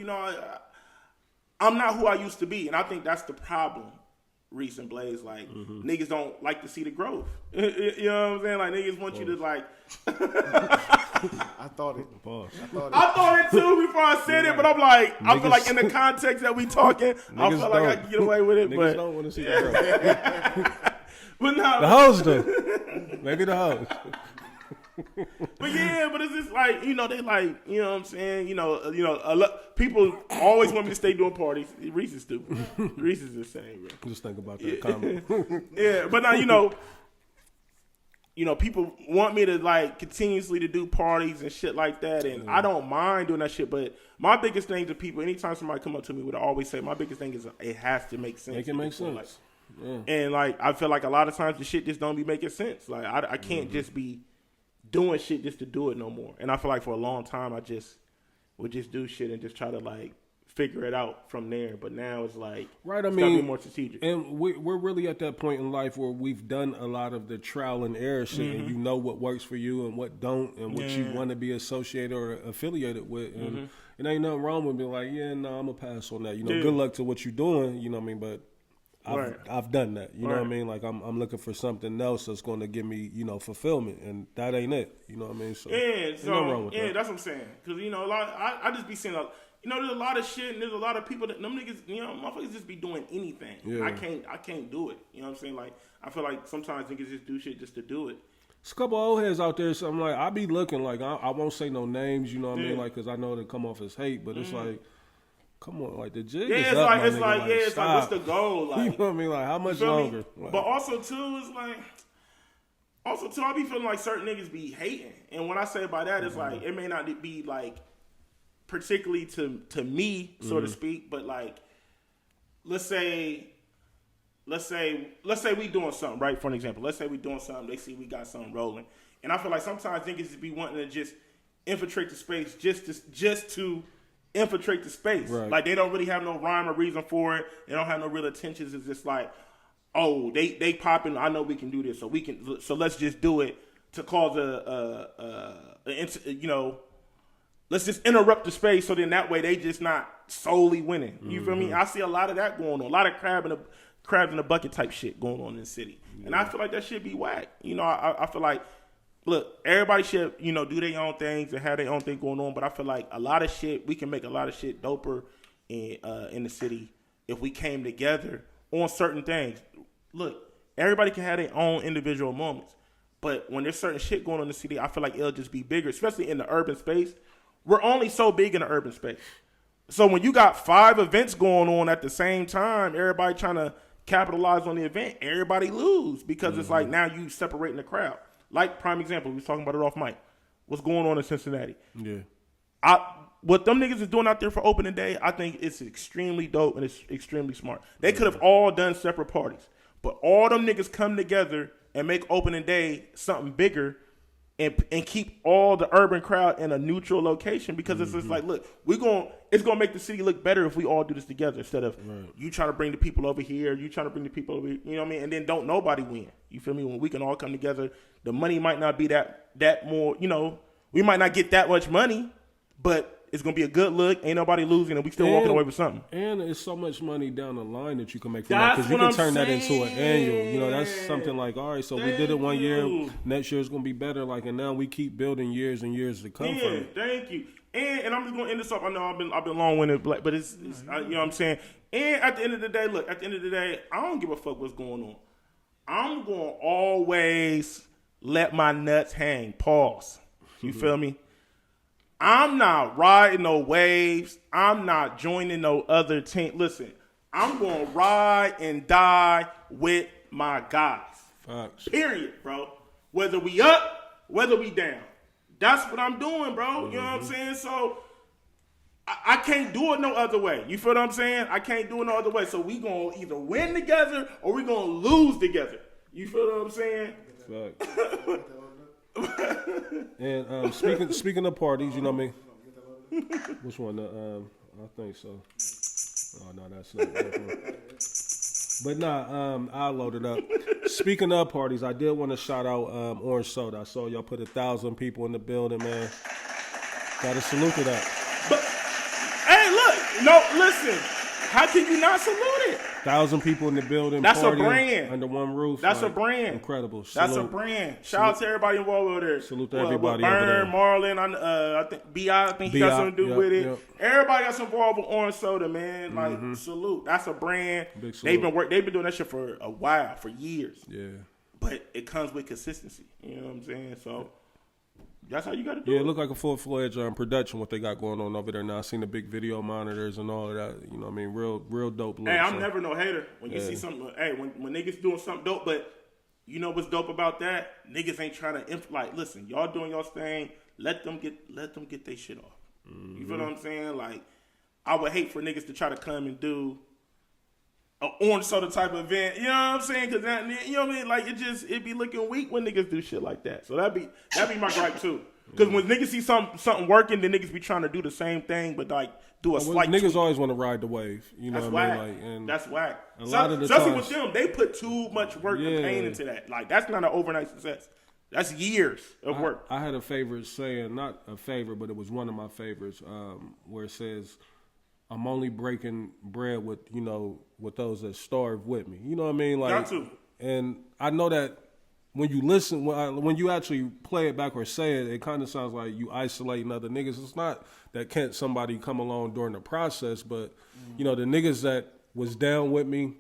I'm not who I used to be, and I think that's the problem. Reese and Blaze, like niggas don't like to see the growth. You know what I'm saying? Like niggas want you to like. I thought it. I thought it too before I said it, but I'm like, I feel like in the context that we talking, I feel like I can get away with it. Niggas But don't want to see the growth. but no, The hoes do. Maybe the hoes. but it's just like, they like, you know what I'm saying? A lot people always want me to stay doing parties. Reese is stupid. Reese is the same, bro. Just think about that comment. Yeah, but now people want me to like continuously to do parties and shit like that, and I don't mind doing that shit. But my biggest thing to people, anytime somebody come up to me, what I always say, my biggest thing is it has to make sense. Make it make sense. Like, and like I feel like a lot of times the shit just don't be making sense. Like I can't just be doing shit just to do it no more. And I feel like for a long time I just would just do shit and just try to like figure it out from there. But now it's like, right, I it's mean, gotta be more strategic. And we're really at that point in life where we've done a lot of the trial and error shit, and you know what works for you and what don't, and what you want to be associated or affiliated with. And it ain't nothing wrong with being like, I'm gonna pass on that. Good luck to what you're doing. You know what I mean? But I've done that. You know what I mean? Like I'm looking for something else that's going to give me, fulfillment, and that ain't it. You know what I mean? So nothing wrong with that. That's what I'm saying. Because a lot. I just be seeing there's a lot of shit, and there's a lot of people that them niggas, motherfuckers just be doing anything. Yeah. I can't do it. You know what I'm saying? Like I feel like sometimes niggas just do shit just to do it. There's a couple old heads out there. So I'm like, I be looking like I won't say no names. You know what I mean? Like, because I know they come off as hate, but it's like. Come on, like the jig is up, it's like stop. what's the goal? Like, you know what I mean? Like how much longer? Like, but also too, it's like, I be feeling like certain niggas be hating, and when I say by that, it's like it may not be like particularly to me, so to speak, but like let's say we doing something, right? For an example, let's say we doing something, they see we got something rolling, and I feel like sometimes niggas just be wanting to just infiltrate the space just to infiltrate the space. Right. Like they don't really have no rhyme or reason for it. They don't have no real intentions. It's just like, oh, they popping. I know we can do this, so let's just do it to cause let's just interrupt the space. So then that way they just not solely winning. You feel me? I see a lot of that going on. A lot of crab in a bucket type shit going on in the city, and I feel like that shit be whack. I feel like. Look, everybody should, do their own things and have their own thing going on. But I feel like a lot of shit, we can make a lot of shit doper in the city if we came together on certain things. Look, everybody can have their own individual moments. But when there's certain shit going on in the city, I feel like it'll just be bigger, especially in the urban space. We're only so big in the urban space. So when you got 5 events going on at the same time, everybody trying to capitalize on the event, everybody lose because it's like now you separating the crowd. Like, prime example, we was talking about it off mic. What's going on in Cincinnati? Yeah. What them niggas is doing out there for opening day, I think it's extremely dope and it's extremely smart. They could have all done separate parties. But all them niggas come together and make opening day something bigger. and keep all the urban crowd in a neutral location, because it's just like, look, it's gonna make the city look better if we all do this together, instead of you trying to bring the people over here, you trying to bring the people over here, you know what I mean? And then don't nobody win. You feel me? When we can all come together, the money might not be that more, you know, we might not get that much money, but it's going to be a good look. Ain't nobody losing, and we still walking away with something. And it's so much money down the line that you can make from that, because you can turn that into an annual. You know, that's something like, all right, so we did it one year. Next year is going to be better. Like, and now we keep building years and years to come from it. Thank you. And I'm just going to end this up. I know I've been long-winded, but it's you know what I'm saying? And at the end of the day, look, I don't give a fuck what's going on. I'm going to always let my nuts hang. Pause. You feel me? I'm not riding no waves. I'm not joining no other team. Listen, I'm going to ride and die with my guys. Facts. Period, bro. Whether we up, whether we down. That's what I'm doing, bro. You know what I'm saying? So I can't do it no other way. You feel what I'm saying? I can't do it no other way. So we going to either win together or we going to lose together. You feel what I'm saying? Facts. And speaking of parties, you know what I mean? Which one? I think so. Oh no, that's not that one. But nah, I'll load it up. Speaking of parties, I did want to shout out Orange Soda. I saw y'all put 1,000 people in the building, man. Gotta salute to that. But hey, look, no, listen. How can you not salute it? 1,000 people in the building. That's a brand. Under one roof. That's a brand. Incredible. That's a brand. Shout out to everybody involved over there. Salute to everybody over Burn, there. Marlon, I think B.I. I think he got something to do with it. Yep. Everybody got involved with Orange Soda, man. Like, salute. That's a brand. Big salute. They've been doing that shit for a while, for years. Yeah. But it comes with consistency. You know what I'm saying? So that's how you got to do it. Yeah, it looked like a full-fledged production, what they got going on over there now. I seen the big video monitors and all of that. You know what I mean? Real dope look. Hey, I'm never no hater. When you see something, hey, when niggas doing something dope, but you know what's dope about that? Niggas ain't trying to, like, listen, y'all doing y'all thing. Let them get their shit off. You feel what I'm saying? Like, I would hate for niggas to try to come and do an Orange Soda type of event. You know what I'm saying? Because that, you know what I mean? Like, it be looking weak when niggas do shit like that. So that'd be my gripe too. Because when niggas see something working, then niggas be trying to do the same thing, but like do a slight niggas tweak. Always want to ride the wave. You know what I mean? Like, and that's whack. A lot of the especially times, with them, they put too much work and pain into that. Like, that's not an overnight success. That's years of work. I had a favorite saying, not a favorite, but it was one of my favorites, where it says, I'm only breaking bread with those that starve with me. You know what I mean? Like, Got to. And I know that when you listen, when you actually play it back or say it, it kind of sounds like you isolating other niggas. It's not that can't somebody come along during the process, but the niggas that was down with me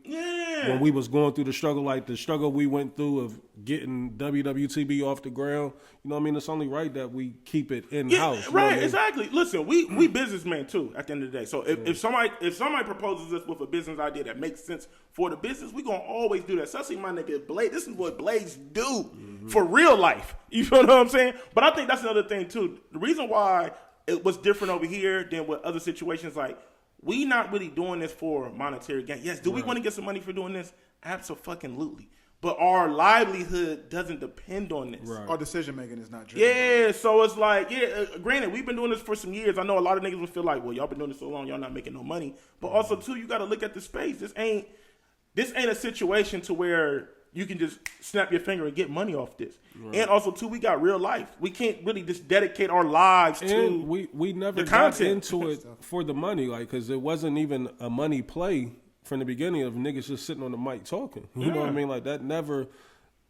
when we was going through the struggle, like the struggle we went through of getting WWTB off the ground. You know what I mean? It's only right that we keep it in house. Right, exactly. Listen, we businessmen too. At the end of the day, so if somebody proposes us with a business idea that makes sense for the business, we gonna always do that. Especially my nigga Blade. This is what Blades do for real life. You feel what I'm saying? But I think that's another thing too. The reason why it was different over here than with other situations, like, we not really doing this for monetary gain. Yes, do we want to get some money for doing this? Absolutely. But our livelihood doesn't depend on this. Right. Our decision making is not driven. Yeah, so it's like, granted, we've been doing this for some years. I know a lot of niggas would feel like, well, y'all been doing this so long, y'all not making no money. But also too, you got to look at the space. This ain't a situation to where you can just snap your finger and get money off this. Right. And also too, we got real life. We can't really just dedicate our lives to we never the got content. into it for the money, like, because it wasn't even a money play from the beginning of niggas just sitting on the mic talking. You know what I mean? Like, that never,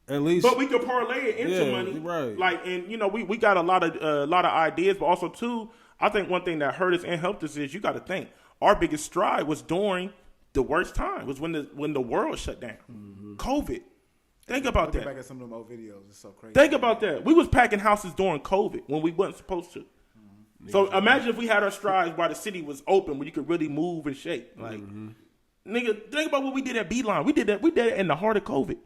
at least. But we could parlay it into money, right? Like, and we got a lot of ideas, but also too, I think one thing that hurt us and helped us is, you got to think, our biggest stride was during the worst time, was when the world shut down, COVID. Think about that. Back at some of them old videos, it's so crazy. Think about that. We was packing houses during COVID when we wasn't supposed to. So imagine if we had our strides while the city was open, where you could really move and shake. Like, nigga, think about what we did at Beeline. We did that in the heart of COVID.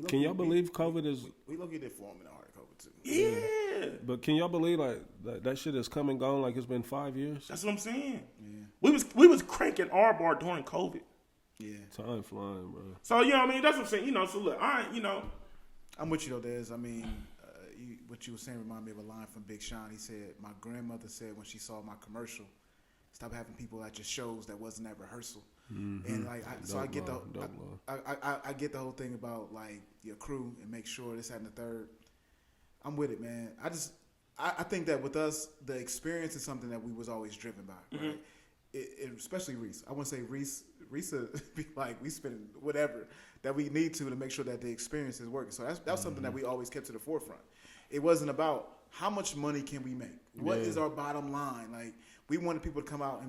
Can y'all believe COVID is? We look at it for in the heart of COVID too. Yeah. But can y'all believe like that shit has come and gone? Like, it's been 5 years. That's what I'm saying. Yeah. We was cranking our bar during COVID. Yeah. Time flying, bro. So, you know what I mean? That's what I'm saying. So look, I'm with you though, Dez. I mean, what you were saying reminded me of a line from Big Sean. He said, "My grandmother said when she saw my commercial, stop having people at your shows that wasn't at rehearsal." Mm-hmm. And like, I get I get the whole thing about like your crew and make sure this, that, and the third. I'm with it, man. I think that with us, the experience is something that we was always driven by, right? Especially Reese. I want to say Reese would be like, we spend whatever that we need to make sure that the experience is working. So that's something that we always kept to the forefront. It wasn't about how much money can we make? What is our bottom line? Like, we wanted people to come out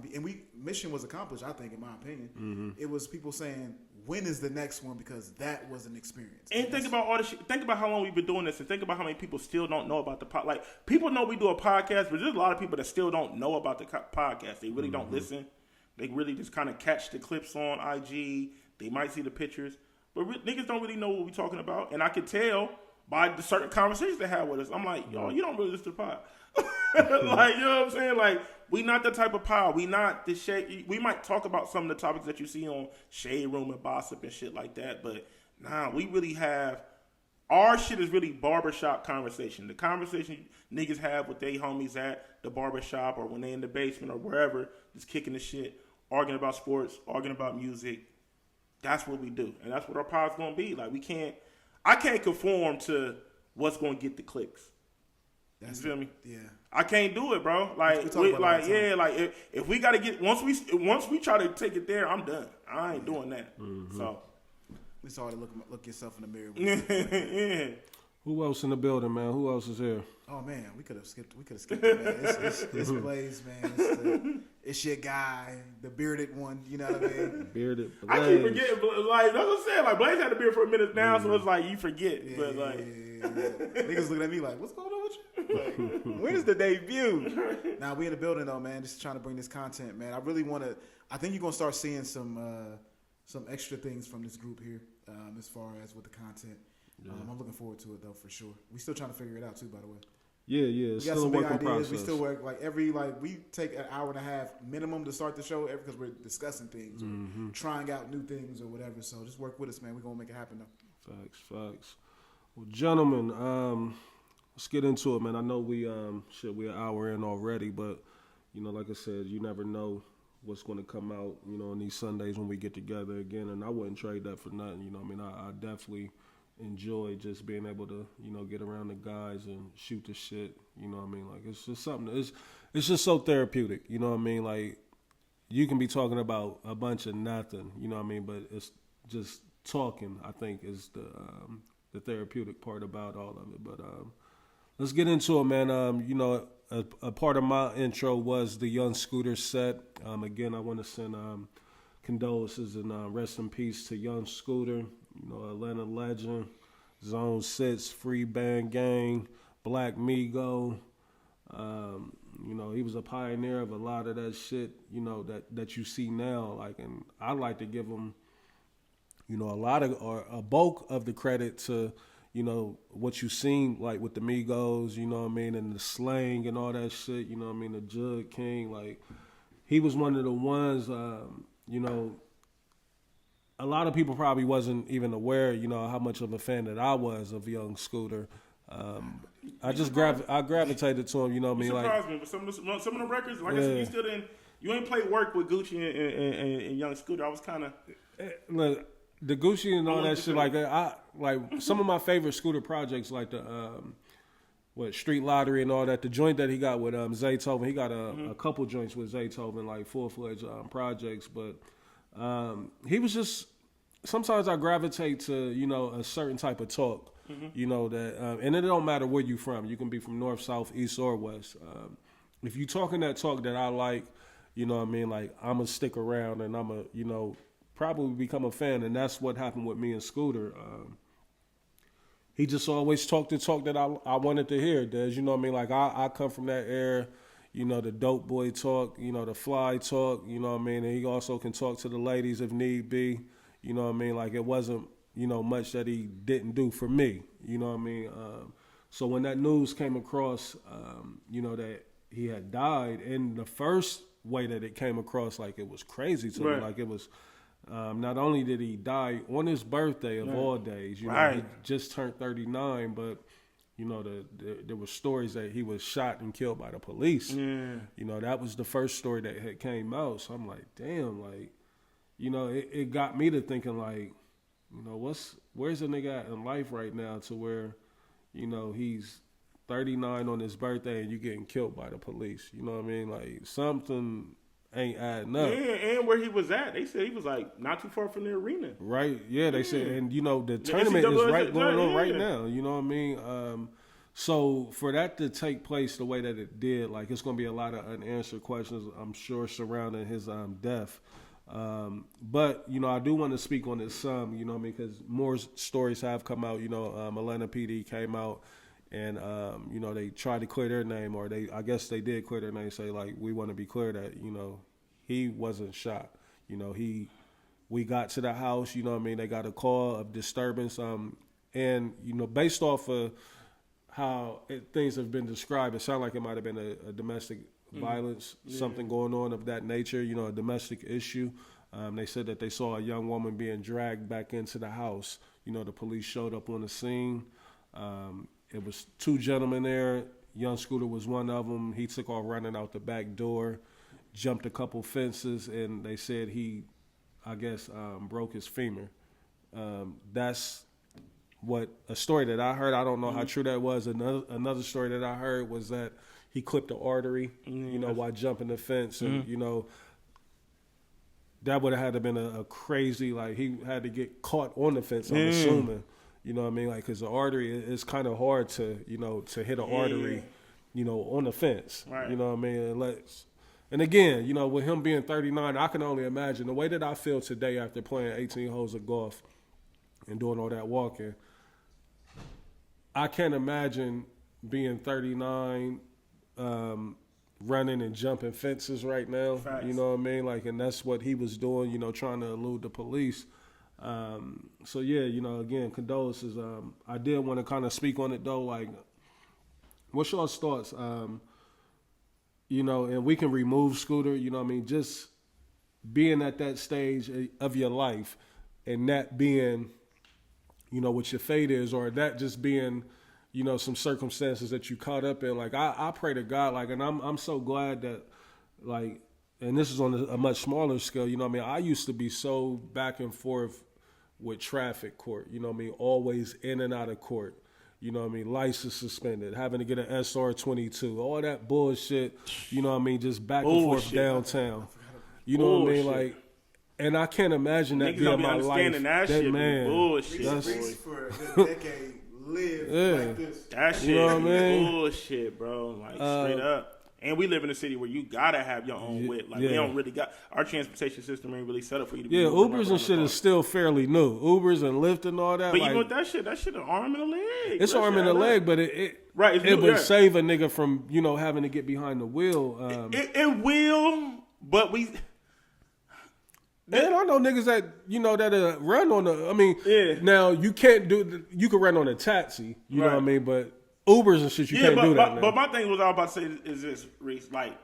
mission was accomplished, I think, in my opinion. Mm-hmm. It was people saying, when is the next one? Because that was an experience. And think about all the shit. Think about how long we've been doing this, and think about how many people still don't know about the podcast. Like, people know we do a podcast, but there's a lot of people that still don't know about the podcast. They really don't listen. They really just kind of catch the clips on IG. They might see the pictures, but niggas don't really know what we're talking about. And I can tell by the certain conversations they have with us. I'm like, yo, you don't really listen to the pod. Like, you know what I'm saying? Like, we not the type of pod. We not the shade. We might talk about some of the topics that you see on Shade Room and Gossip and shit like that, but nah, we really have, our shit is really barbershop conversation. The conversation niggas have with they homies at the barbershop or when they in the basement or wherever, just kicking the shit, arguing about sports, arguing about music. That's what we do. And that's what our pod's going to be. Like, I can't conform to what's going to get the clicks. You feel me? Yeah. I can't do it, bro. Like, if we got to get, once we try to take it there, I'm done. I ain't doing that. Mm-hmm. So. It's hard to look yourself in the mirror. Yeah. Who else in the building, man? Who else is here? Oh man, we could have skipped it, man. It's Blaze, man. It's your guy, the bearded one. You know what I mean? Bearded Blaze. I keep forgetting. Like, that's what I'm saying. Like, Blaze had a beard for a minute now, so it's like you forget. Yeah, but like, niggas looking at me like, what's going on with you? Like, when is the debut? Now we in the building though, man. Just trying to bring this content, man. I think you're gonna start seeing some extra things from this group here, as far as with the content. Yeah. I'm looking forward to it though, for sure. We still trying to figure it out too, by the way. Yeah. It's still a work in process. We still work we take an hour and a half minimum to start the show because we're discussing things or trying out new things or whatever. So just work with us, man. We're gonna make it happen though. Facts. Well, gentlemen, let's get into it, man. I know we're an hour in already, but you know, like I said, you never know what's going to come out, you know, on these Sundays when we get together again. And I wouldn't trade that for nothing. You know what I mean? I definitely enjoy just being able to, you know, get around the guys and shoot the shit. You know what I mean? Like, it's just something, it's just so therapeutic. You know what I mean? Like, you can be talking about a bunch of nothing, you know what I mean? But it's just talking, I think, is the therapeutic part about all of it. But let's get into it, man. You know, a part of my intro was the Young Scooter set. Again, I want to send condolences and rest in peace to Young Scooter, you know, Atlanta legend, Zone 6, Free Band Gang, Black Migo. You know, he was a pioneer of a lot of that shit, you know, that you see now. Like, and I'd like to give him, you know, a bulk of the credit to, you know, what you seen, like, with the Migos, you know what I mean, and the slang and all that shit, you know what I mean, the Jug King, like, he was one of the ones, you know, a lot of people probably wasn't even aware, you know, how much of a fan that I was of Young Scooter. I just gravitated to him, you know what I mean, like. Surprised me, but some of the records, like I said, you ain't played work with Gucci and Young Scooter. I was kind of. Look, the Gucci and all that shit, like some of my favorite Scooter projects, like the Street Lottery and all that. The joint that he got with Zaytoven, he got a couple joints with Zaytoven, like full-fledged projects. But he was just, sometimes I gravitate to, you know, a certain type of talk, you know, that, and it don't matter where you from. You can be from north, south, east, or west. If you talking that talk that I like, you know what I mean, like, I'm going to stick around and I'm going to, you know, probably become a fan, and that's what happened with me and Scooter. He just always talked the talk that I wanted to hear, Des. You know what I mean? Like, I come from that era, you know, the dope boy talk, you know, the fly talk, you know what I mean? And he also can talk to the ladies if need be, you know what I mean? Like, it wasn't, you know, much that he didn't do for me, you know what I mean? So when that news came across, you know, that he had died, in the first way that it came across, like, it was crazy to me. Like, it was... not only did he die on his birthday of all days, you know, he just turned 39, but, you know, there were stories that he was shot and killed by the police. Yeah. You know, that was the first story that had came out. So I'm like, damn, like, you know, it got me to thinking like, you know, where's the nigga at in life right now to where, you know, he's 39 on his birthday and you getting killed by the police. You know what I mean? Like something ain't adding up. Yeah, and where he was at, they said he was like not too far from the arena. Right? Yeah, they said, and you know the tournament is going on right now. You know what I mean? So for that to take place the way that it did, like it's going to be a lot of unanswered questions, I'm sure, surrounding his death. But you know, I do want to speak on this some. You know what I mean? Because more stories have come out. You know, Atlanta PD came out. And, you know, they tried to clear their name, or I guess they did clear their name, say, like, we want to be clear that, you know, he wasn't shot. You know, we got to the house, you know what I mean? They got a call of disturbance. And, you know, based off of how things have been described, it sounded like it might have been a domestic violence, something going on of that nature, you know, a domestic issue. They said that they saw a young woman being dragged back into the house. You know, the police showed up on the scene. It was two gentlemen there. Young Scooter was one of them. He took off running out the back door, jumped a couple fences, and they said he, I guess, broke his femur. That's what a story that I heard. I don't know how true that was. Another story that I heard was that he clipped the artery, you know, while jumping the fence, and you know, that would have had to been a crazy, like he had to get caught on the fence. I'm assuming. You know what I mean? Like, because the artery is kind of hard to, you know, to hit an artery, you know, on the fence. Right. You know what I mean? And again, you know, with him being 39, I can only imagine the way that I feel today after playing 18 holes of golf and doing all that walking. I can't imagine being 39, running and jumping fences right now. Facts. You know what I mean? Like, and that's what he was doing, you know, trying to elude the police. So yeah, you know, again, condolences. I did want to kind of speak on it though. Like, what's y'all's thoughts? You know, and we can remove Scooter. You know what I mean? Just being at that stage of your life, and that being, you know, what your fate is, or that just being, you know, some circumstances that you caught up in. Like, I pray to God, like, and I'm so glad that, like, and this is on a much smaller scale. You know what I mean? I used to be so back and forth with traffic court, you know what I mean? Always in and out of court, you know what I mean? License suspended, having to get an SR22, all that bullshit, you know what I mean? Just back and forth downtown. You know what I mean? Like, and I can't imagine that being my life. That shit, man. Bullshit. That's for a decade live like this. That shit, you know what I mean? Bullshit, bro. Like, straight up. And we live in a city where you gotta have your own wit. Like, we don't really got, our transportation system ain't really set up for you to be. Yeah, Ubers and shit is still fairly new. Ubers and Lyft and all that. But like, even with that shit an arm and a leg. It's an arm and a leg, but it would save a nigga from, you know, having to get behind the wheel. It will, but we. And I know niggas that, you know, that run on the, I mean, now you can't you can run on a taxi, you know what I mean, but Ubers and shit, you can't do that. But my thing was I was about to say is this, Reese. Like,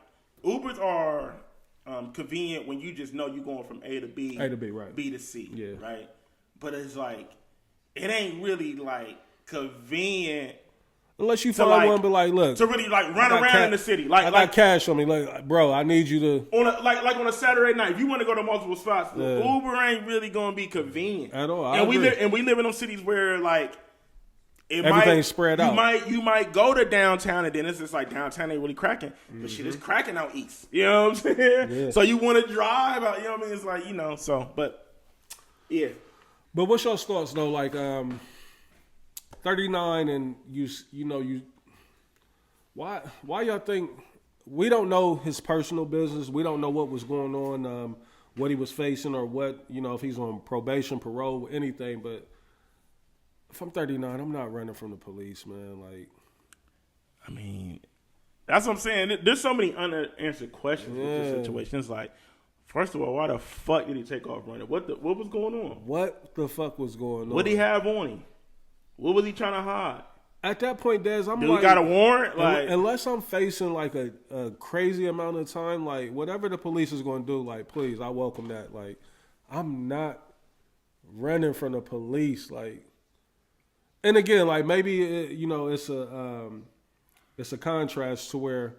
Ubers are convenient when you just know you're going from A to B, right? B to C, yeah, right. But it's like, it ain't really like convenient unless you find one. But like, look, to really like run around in the city. Like, I got cash on me. Like, bro, I need you to like on a Saturday night. If you want to go to multiple spots, Uber ain't really gonna be convenient at all. And we live in those cities where like. Everything's spread out. You might go to downtown and then it's just like downtown ain't really cracking, but shit is cracking out east. You know what I'm saying? Yeah. So you want to drive out. You know what I mean? It's like, you know. So, but yeah. But what's your thoughts though? Like, 39 and you know why y'all think we don't know his personal business? We don't know what was going on, what he was facing, or what, you know, if he's on probation, parole, anything, but. If I'm 39, I'm not running from the police, man. Like, I mean, that's what I'm saying. There's so many unanswered questions with this situation. It's like, first of all, why the fuck did he take off running? What was going on? What the fuck was going on? What did he have on him? What was he trying to hide? At that point, Dez, I'm like, like, we got a warrant? Like, unless I'm facing like a crazy amount of time, like whatever the police is going to do, like, please, I welcome that. Like, I'm not running from the police, like. And again, like maybe it's a contrast to where,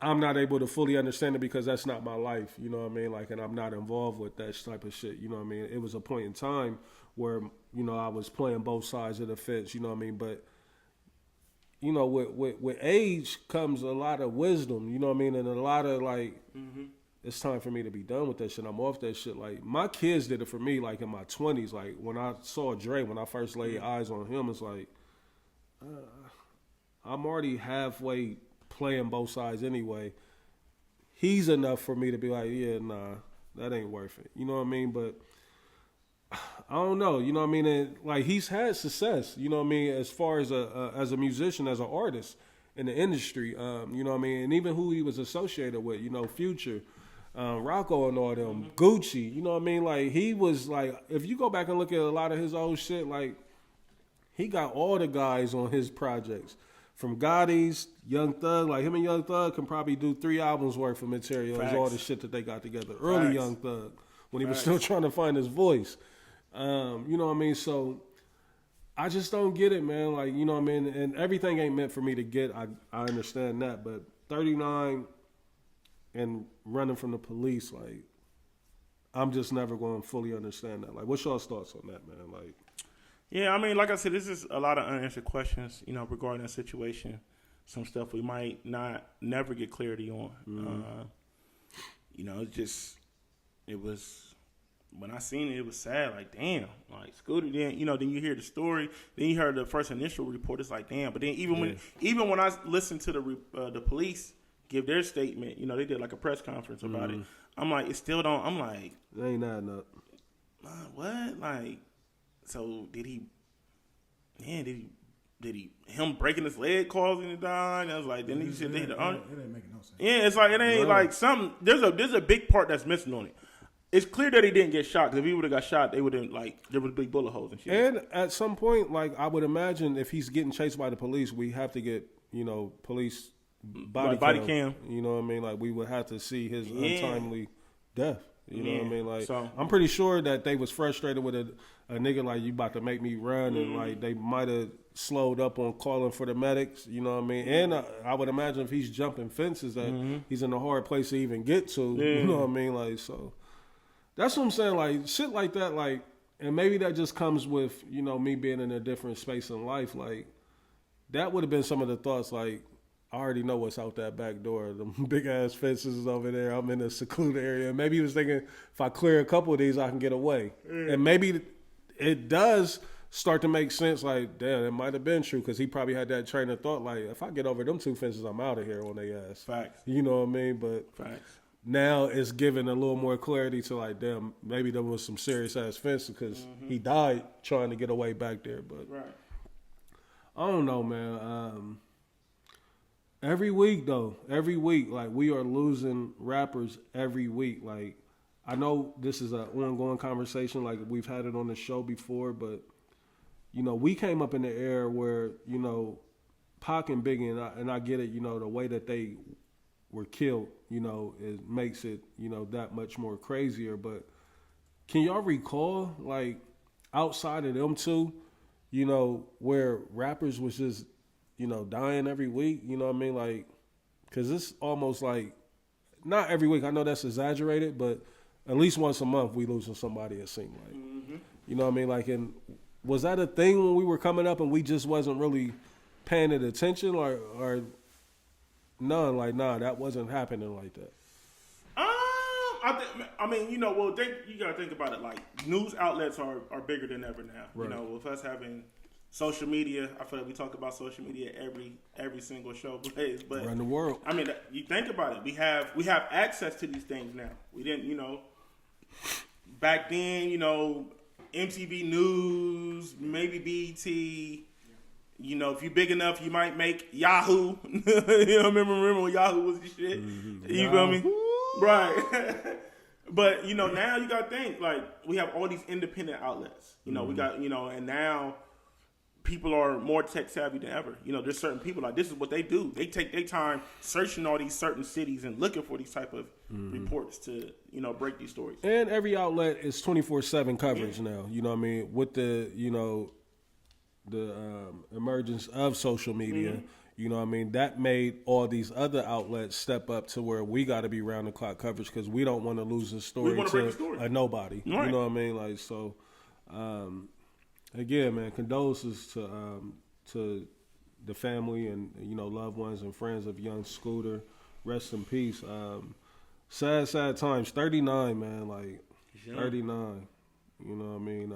I'm not able to fully understand it because that's not my life. You know what I mean? Like, and I'm not involved with that type of shit. You know what I mean? It was a point in time where I was playing both sides of the fence. You know what I mean? But with age comes a lot of wisdom. You know what I mean? And a lot of like. Mm-hmm. It's time for me to be done with that shit. I'm off that shit. Like, my kids did it for me, like, in my 20s. Like, when I saw Dre, when I first laid eyes on him, it's like, I'm already halfway playing both sides anyway. He's enough for me to be like, yeah, nah, that ain't worth it. You know what I mean? But I don't know. You know what I mean? And, like, he's had success, you know what I mean, as far as a musician, as an artist in the industry. You know what I mean? And even who he was associated with, Future. Rocco and all them, Gucci, you know what I mean? Like, he was like, if you go back and look at a lot of his old shit, like, he got all the guys on his projects. From Gotti's, Young Thug, like him and Young Thug can probably do 3 albums worth of material. Is all the shit that they got together. Early Young Thug, when he was still trying to find his voice. You know what I mean? So, I just don't get it, man. Like, you know what I mean? And everything ain't meant for me to get. I understand that. But 39... and running from the police, like, I'm just never going to fully understand that. Like, what's y'all's thoughts on that, man? Like, yeah, I mean, like I said, this is a lot of unanswered questions, regarding that situation. Some stuff we might never get clarity on. Mm-hmm. It was, when I seen it, it was sad. Like, damn, like Scooter. Then you hear the story. Then you heard the first initial report. It's like, damn. But then even when I listened to the police give their statement, they did like a press conference about it. I'm like, it still don't. I'm like, it ain't adding up. What? Like, so did he? Him breaking his leg causing it to die? And I was like, then he said they hit the arm. It ain't making no sense. Yeah, it's like it ain't like something. There's a big part that's missing on it. It's clear that he didn't get shot. Because if he would have got shot, they would have there would be bullet holes and shit. And at some point, like, I would imagine if he's getting chased by the police, we have to get police. Body cam. You know what I mean? Like, we would have to see his untimely death. You know what I mean? Like, so, I'm pretty sure that they was frustrated with a nigga like, you about to make me run, and like they might have slowed up on calling for the medics. You know what I mean? And I would imagine if he's jumping fences, that he's in a hard place to even get to. You know what I mean? Like, so that's what I'm saying. Like, shit like that. Like, and maybe that just comes with me being in a different space in life. Like, that would have been some of the thoughts. Like, I already know what's out that back door. The big ass fences is over there. I'm in a secluded area. Maybe he was thinking, if I clear a couple of these, I can get away. And maybe it does start to make sense. Like, damn, it might have been true, because he probably had that train of thought. Like, if I get over them 2 fences, I'm out of here on their ass. Facts. You know what I mean? But now it's giving a little more clarity to, like, damn, maybe there was some serious ass fences, because he died trying to get away back there. But I don't know, man. Every week, like, we are losing rappers every week. Like, I know this is an ongoing conversation, like, we've had it on the show before, but, we came up in the era where, Pac and Biggie, and I get it, the way that they were killed, it makes it, that much more crazier. But can y'all recall, like, outside of them two, where rappers was just, dying every week, you know what I mean? Like, because it's almost like, not every week, I know that's exaggerated, but at least once a month we losing somebody, it seemed like. You know what I mean? Like, and was that a thing when we were coming up and we just wasn't really paying it attention, or none? Like, nah, that wasn't happening like that. You gotta think about it. Like, news outlets are bigger than ever now. Right. With us having social media, I feel like we talk about social media every single show, but around the world. I mean, you think about it. We have access to these things now. We didn't, back then. MTV News, maybe BET. If you're big enough, you might make Yahoo. Remember when Yahoo was the shit? You feel me? Right. But now you gotta think, like, we have all these independent outlets. We got and now people are more tech savvy than ever. There's certain people, like, this is what they do. They take their time searching all these certain cities and looking for these type of reports to, break these stories. And every outlet is 24/7 coverage now. You know what I mean? With the, emergence of social media, you know what I mean, that made all these other outlets step up to where we got to be round the clock coverage because we don't want to lose the story to a nobody. Right. You know what I mean? Like, so, again, man, condolences to the family and, you know, loved ones and friends of young Scooter. Rest in peace. Sad times. 39, man. Like, 39. You know what I mean?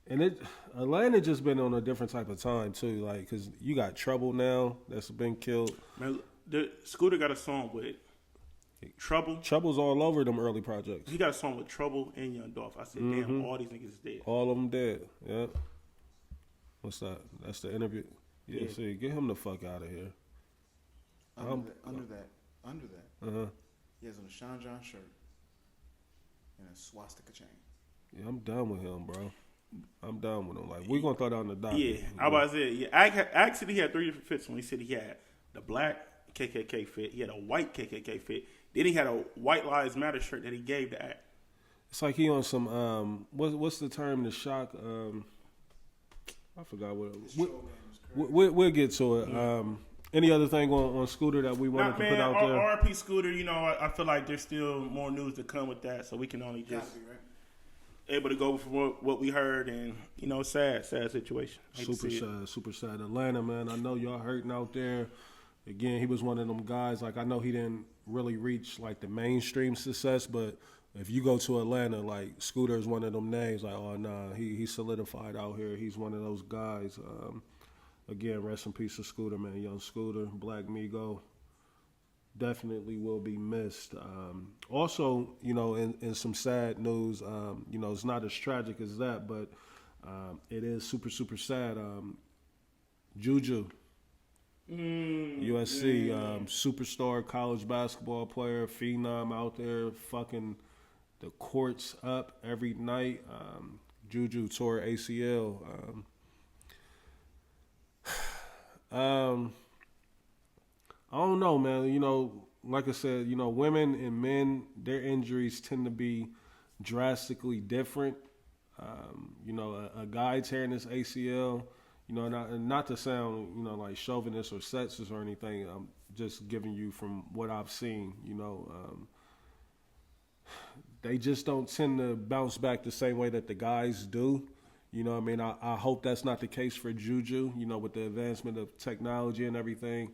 And Atlanta just been on a different type of time, too. Like, because you got Trouble now that's been killed. Man, Scooter got a song with Trouble. Trouble's all over them early projects. He got a song with Trouble and Young Dolph. I said, damn, all these niggas is dead. All of them dead. Yeah. What's that? That's the interview. Yeah. See, get him the fuck out of here. Under that. He has on a Sean John shirt and a swastika chain. Yeah, I'm done with him, bro. I'm done with him. Like, we're gonna throw that on the docket. Yeah, I was about to say. Yeah, actually, he had 3 different fits when he said he had the black KKK fit, he had a white KKK fit, then he had a White Lives Matter shirt that he gave to Act. It's like he on some what's the term? The shock. I forgot what. We'll get to it. Any other thing on Scooter that we wanted to put out there? RP Scooter, you know, I feel like there's still more news to come with that, so we can only just able to go from what we heard, and, you know, sad situation. Super sad. Atlanta, man, I know y'all hurting out there. Again, he was one of them guys, like, I know he didn't really reach, like, the mainstream success, but if you go to Atlanta, like, Scooter is one of them names, like, oh, nah, he solidified out here. He's one of those guys. Again, rest in peace to Scooter, man. Young Scooter, Black Migo, definitely will be missed. Also, you know, in some sad news, you know, it's not as tragic as that, but it is super sad. Juju, USC, superstar college basketball player, phenom out there, fucking the courts up every night. Juju tore ACL. I don't know, man. You know, like I said, you know, women and men, their injuries tend to be drastically different. You know, a guy tearing his ACL, you know, not to sound, you know, like chauvinist or sexist or anything. I'm just giving you from what I've seen, you know. They just don't tend to bounce back the same way that the guys do. You know what I mean? I hope that's not the case for Juju, you know, with the advancement of technology and everything.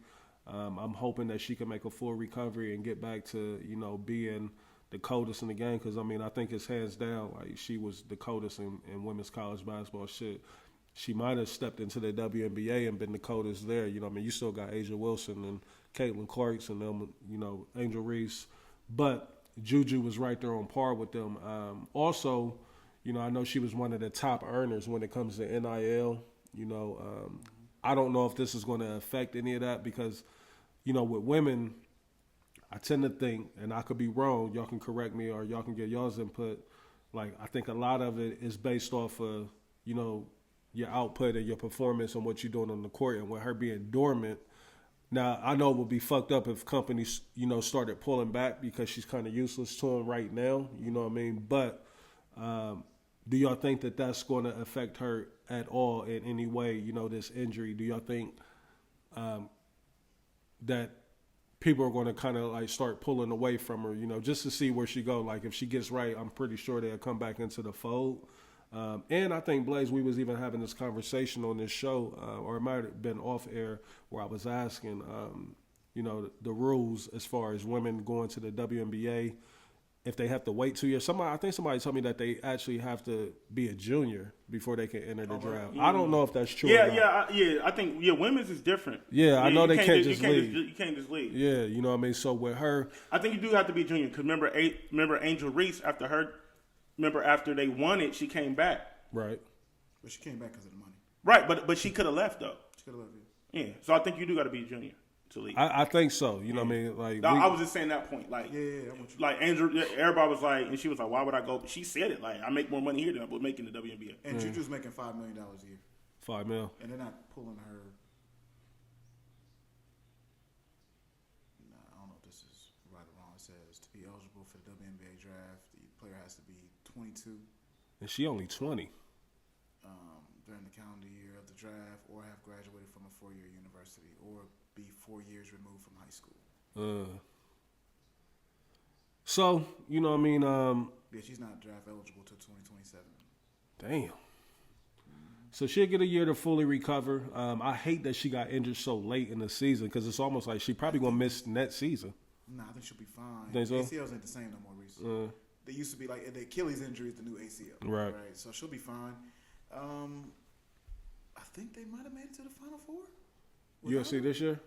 I'm hoping that she can make a full recovery and get back to, you know, being the coldest in the game. Because, I mean, I think it's hands down. Like, she was the coldest in women's college basketball. Shit, she might have stepped into the WNBA and been the coldest there. You know what I mean? You still got Asia Wilson and Caitlin Clarkson and them, you know, Angel Reese. But Juju was right there on par with them. Also, you know, I know she was one of the top earners when it comes to NIL. You know, I don't know if this is going to affect any of that because, you know, with women, I tend to think, and I could be wrong, y'all can correct me or y'all can get y'all's input, like, I think a lot of it is based off of, you know, your output and your performance and what you're doing on the court. And with her being dormant, now, I know it would be fucked up if companies, you know, started pulling back because she's kind of useless to them right now. You know what I mean? But do y'all think that that's going to affect her at all in any way, you know, this injury? Do y'all think that people are going to kind of like start pulling away from her, you know, just to see where she go? Like, if she gets right, I'm pretty sure they'll come back into the fold. And I think, Blaze, we was even having this conversation on this show, or it might have been off air, where I was asking, you know, the rules as far as women going to the WNBA, if they have to wait 2 years. I think somebody told me that they actually have to be a junior before they can enter the draft. I don't know if that's true. I think women's is different. I know they can't just leave. You can't just leave. Yeah, you know what I mean. So with her, I think you do have to be a junior because remember Angel Reese after they won it, she came back. Right. But she came back because of the money. Right, but she could have left though. She could have left. Yeah. So I think you do got to be a junior to leave. I think so. You know what I mean? Like, I was just saying that point. Like, I want you. Like Andrew, everybody was like, and she was like, "Why would I go?" But she said it like, "I make more money here than I would make in the WNBA." And Juju's making $5 million a year. $5 million. And they're not pulling her. I don't know if this is right or wrong. It says to be eligible for the WNBA draft, the player has to be 22. And she only 20. during the calendar year of the draft or have graduated from a 4-year university or be 4 years removed from high school. So, you know what I mean? Yeah, she's not draft eligible till 2027. Damn. So she'll get a year to fully recover. I hate that she got injured so late in the season because it's almost like she probably going to miss next season. Nah, I think she'll be fine. Think so? ACLs ain't the same no more recently. They used to be like the Achilles injury is the new ACL. Right. So she'll be fine. I think they might have made it to the Final Four. UFC this year?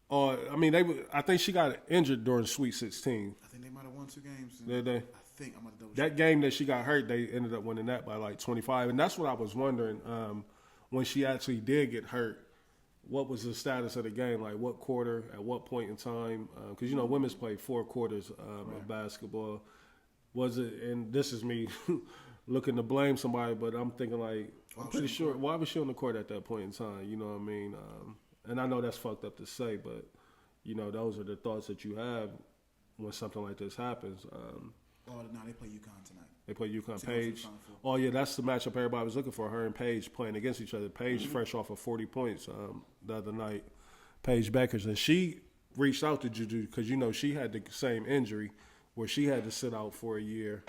I mean, I think she got injured during Sweet 16. I think they might have won 2 games. Did they? I think I'm gonna double check. That game that she got hurt, they ended up winning that by like 25. And that's what I was wondering when she actually did get hurt. What was the status of the game? Like what quarter, at what point in time? Because, you know, women's play 4 quarters of basketball. Was it, and this is me looking to blame somebody, but I'm thinking like, I'm pretty sure, why was she on the court at that point in time? You know what I mean? And I know that's fucked up to say, but, you know, those are the thoughts that you have when something like this happens. No, they play UConn tonight. They play UConn. Paige. Oh, yeah, that's the matchup everybody was looking for. Her and Paige playing against each other. Paige fresh off of 40 points the other night. Paige Beckers. And she reached out to Juju because, you know, she had the same injury where she had to sit out for a year.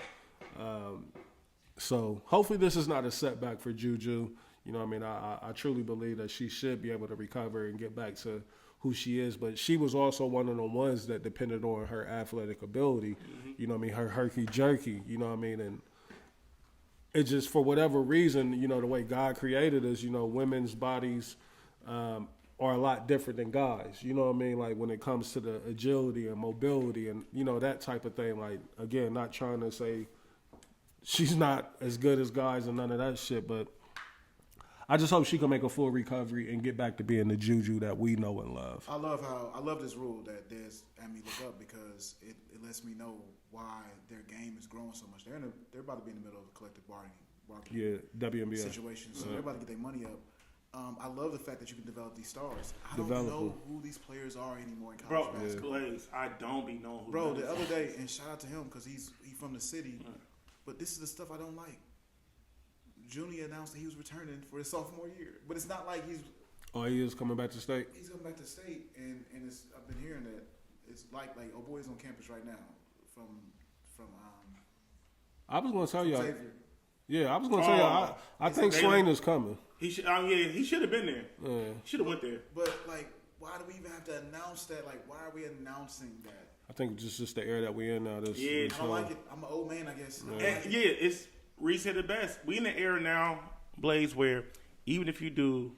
So hopefully this is not a setback for Juju. You know what I mean? I truly believe that she should be able to recover and get back to who she is. But she was also one of the ones that depended on her athletic ability. You know what I mean? Her herky-jerky, you know what I mean? And it just, for whatever reason, you know, the way God created us, you know, women's bodies are a lot different than guys. You know what I mean? Like when it comes to the agility and mobility and, you know, that type of thing. Like, again, not trying to say she's not as good as guys and none of that shit, but I just hope she can make a full recovery and get back to being the Juju that we know and love. I love this rule that Des had me look up because it lets me know why their game is growing so much. They're about to be in the middle of a collective bargaining WNBA situation, so they're about to get their money up. I love the fact that you can develop these stars. I don't know who these players are anymore in college basketball. Glaze, I don't be knowing who. Bro, the other day, and shout out to him because he's from the city, but this is the stuff I don't like. Junie announced that he was returning for his sophomore year, but it's not like he's. Oh, he is coming back to state. He's coming back to state, and I've been hearing that it's like oh boy's on campus right now from. I was going to tell y'all. Xavier. Yeah, I was going to tell y'all. I think Swain is coming. He should. He should have been there. Yeah. Should have went there. But like, why do we even have to announce that? Like, why are we announcing that? I think just the era that we're in now. I don't like it. I'm an old man, I guess. It's Reese said it best. We in the era now, Blaze, where even if you do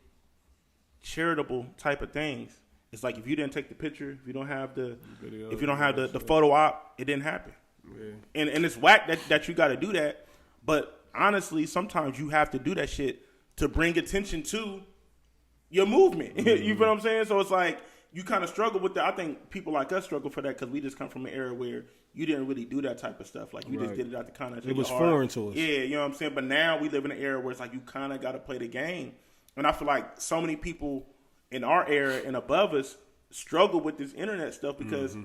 charitable type of things, it's like if you didn't take the picture, if you don't have the video, if you don't have the photo op, it didn't happen. Yeah. And it's whack that you got to do that. But honestly, sometimes you have to do that shit to bring attention to your movement. You feel what I'm saying? So it's like you kind of struggle with that. I think people like us struggle for that because we just come from an era where you didn't really do that type of stuff. Like you just did it out the kind of. It was foreign to us. Yeah, you know what I'm saying? But now we live in an era where it's like you kind of got to play the game. And I feel like so many people in our era and above us struggle with this internet stuff because